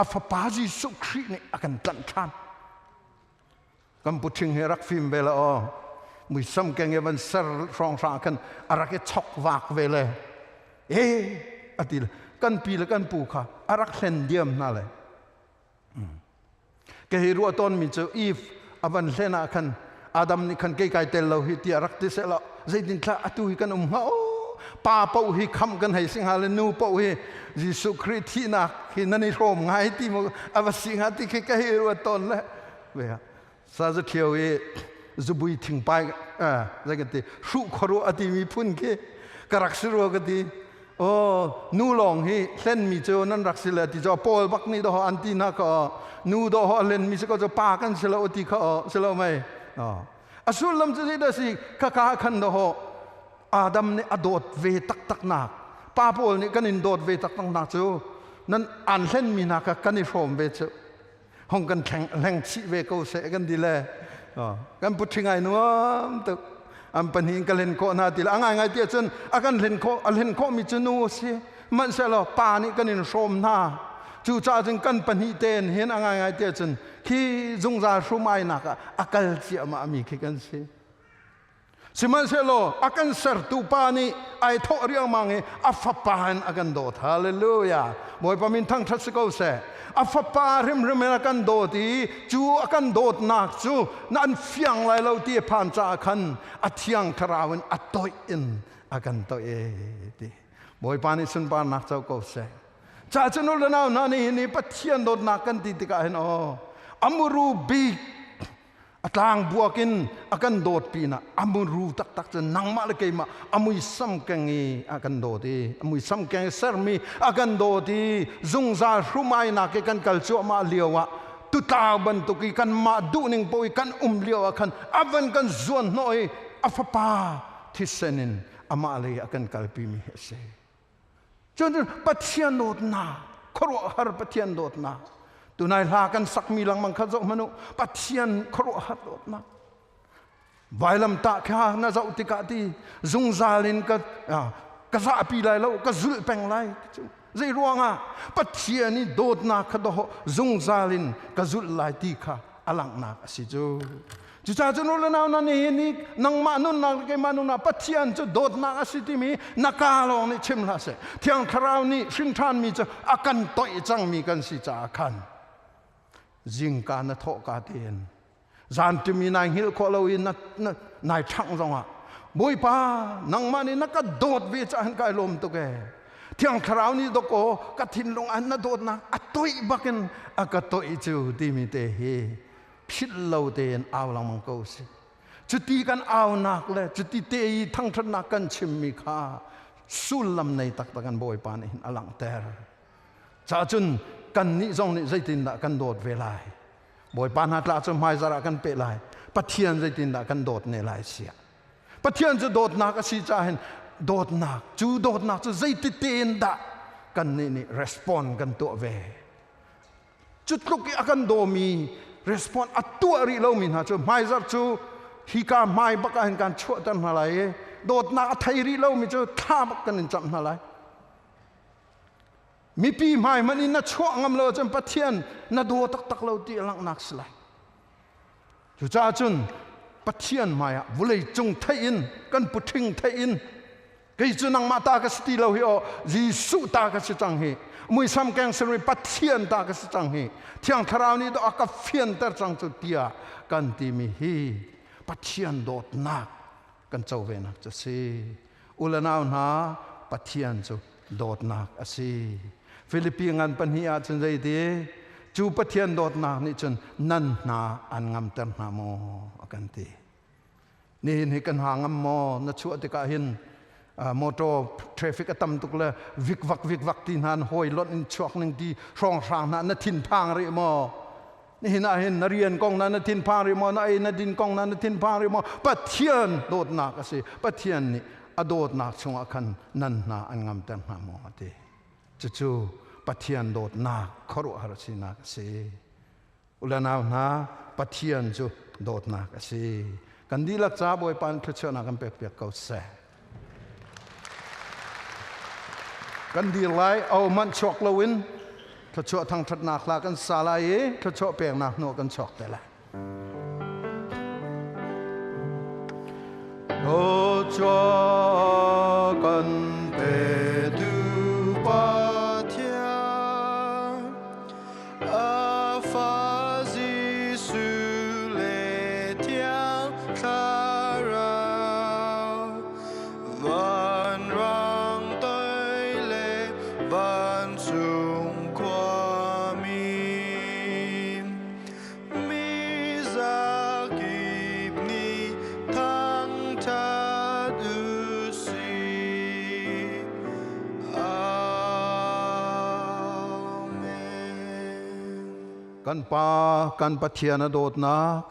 อัฟปาจิสุครีนี่กันตันทันกันพูดถึงให้รักฟิล์มเวลามุยสัมกังเงินมันสรฟองรากันอะไรก็ช็อกวากเวลาอดีละกันปีละกันปูค่ะอะไรเซนเดียมนั่นเลยแกเห็นว่าตอนมีเจ้าอีฟอวันเซนาคันอาดัมนี่คันเกยไก่เตลเราฮิตยารักติเสละใจดินทละอตุยกันเฮาป้าเป่าฮิคำกันให้สิงหาเลนูเป่าฮิยิสุคริสต์ที่นักฮินันนี่โรมไงที่มันอวสิงหาที่แกเห็นว่าตอนละเว้ยซาจะเที่ยวจะบุยถึงไปจะกันที่สุขรู้อดีมีพุ่นเกกรักสิรู้กันที่โอ้นูลองฮีเส้นมีเจ้านั่นรักสิเลที่จะปอลบักนี่ดออันตีนักนูดอเล่นมีสก็จะปากันสิเลอติเขาสิเลไม่อสุลลำจะได้สิข้าขันดออาดัมเนี่ยอดดเวตักนักป้าปอลนี่กันอินโดดเวตักนักเจ้านั่นอันเส้นมีนักกันอิโรมเวเจ้าห้องกันแข่งแรงชีเวกูเสกันดีเลยกันพูดถึงไงนัวตึกอันเป็นหิงกันเล่นโคนาติละง่ายๆเดียวจนอากันเล่นโคมีจนูสิมันเสร็จแล้วป่านี่กันอินโรมหน้าจู่จ้าจึงกันเป็นหิเตนเห็นง่ายๆเดียวจนขี้จงจาสุมานักอากัลเสียมามีขี้กันสิมันเสร็จแล้วอากันเสร์ตูป่านี่ไอโทเรียงมังเออัฟปานอากันโดดฮาเลลูยาบอยปามินทั้งทัศกเอาเสอัฟปาริมอากันโดดีจูอากันโดดนักจูนั่นเฟียงไรเราที่ผ่านจากขันอัดยังคราวันอัดตัวอินอากันตัวดีบอยปานิสุนปานักเจ้าก็เสจากจนุลนาวนั่นนี่ปัจเจียนโดดนักกันติดกันเห็นอัมรูบีอัตลางบัวกินอากันโดดปีน่ะอามุรูตักจะนั่งมาเลยกี่มาอามุยซ้ำกังอีอากันโดดีอามุยซ้ำกังเสร์มีอากันโดดีจงจารุไมนักกันกัลชัวมาเลียวะตุตาบันตุกีกันมาดูนิงปอยกันเลียวะกันอาวันกันจวนน้อยอาฟปาที่เซนินอามาเลยอากันกัลปีมีเฮเซจนปัจเจียนโดดนาครัวหาปัจเจียนโดดนาตัวนายลากันสักมีลังมังขจกมนุปัจเจียนครัวหัดอดนะไวลำตาข้าน่าจะอุติกาตีจงซาลินก็ซาปีไลแล้วก็จุลเป็งไลใจรัวงาปัจเจียนี่โดดนักขดอจงซาลินก็จุลไลตีข้าอลังนักสิจูจุจ้าจุนรนาวนั่นนี่นังมานุนนักเกมานุนปัจเจียนจะโดดนักสิที่มีนักกาลองนี่ชิมลาเสเที่ยงคราวนี้สินทานมีจะอากันต่อยจังมีกันสิจ้าขันจิงการทอกาเตียนจานที่มีนายฮิลโคลวินนายช่างจังอ่ะบุยป้านังมานี่นักก็โดดวิจารณ์กายลมตุกเที่ยงคราวนี้ดอกโอกัทินลงอันนั้นโดดนักอัตตุยบักินอากาตุยจูที่มีเตฮีพิลเลวเตียนเอาลังมังกูสิจุดที่กันเอานักเลยจุดที่เตยทั้งทนักกันชิมมีค่าสุลลำในตักตะกันบุยป้านี่อลังเตอร์จ้าจุนกันนี่จงนี่ใจตินดากันโดดเวลาบ่อยปานหัดลาจมหายจระกันเปลายปัทเทียนใจตินดากันโดดในลายเสียปัทเทียนจะโดดนักสิจ้าเห็นโดดนักจูโดดนักจะใจตินดากันนี่รีสปอนกันตัวเวจุดลุกอากันโดมีรีสปอนอัตัวริโลมินฮะจูหายจระจูฮิกาหายบักเห็นการชั่วตันอะไรโดดนักไทยริโลมิจูท่าบักกันจำอะไรมีปีใหม่มันนี่นัดช่วงงำเราจนปัทเทียนนัดดูตักเราตีหลังนักสลายจุจ้าจุนปั Pathian maya vulei chung thein kan puthing thein cái chú năng mata cái sti lâu hiểu Giêsu ta cái sự chẳng hi mui sam keng seri Pathian ta cái sự chẳng hi thiang tharau ni do aka phian tar chẳng chu tia kan ti mi hi Pathian Dawtnak kan chau ve nak cha si ulanau na Pathian chu Dawtnak asi Philippines ngan panhia chun dei ti chu Pathian Dawtnak ni chun nan na an ngam tar na mo kan ti ni ni kan hangam mo na chu atika hin motor traffic atam tukla vik vak tin han hoi lot in chok ning ti rong sang na thin phang ri mo ni hina hin narian kong na thin phang ri mo na ai na din kong na thin phang ri mo Pathian Dawtnak ase Pathian ni Dawtnak chunga khan nan na an ngam tan ma mo ate chu Pathian Dawtnak khoru har sina ase ulana na Pathian chu Dawtnak ase kan dilak cha boy pan thchana kan pek kau se kan di lai au man chok lawin tha cho thang that nak la kan sala ye tha cho pek nak no kan chok te la o cho kan pe du Pathian a fa ji su le tiang Tlangtar van rang ban chung qua mi za kip ni Thawngtha du si amen kan pa kan Pathian Dawtnak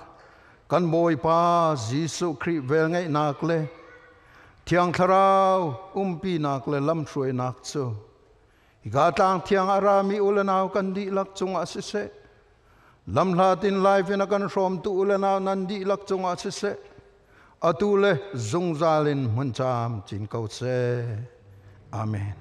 kan boy pa Giêsu Christ vel ngai nak le thiang tharau pi nak le lam throi nak chu ga tang thiang arami ulanau kan di lak chung asise lam latin life in kan rom tu ulanau nan di lak chung asise atule zungzalin muncham chin kau se amen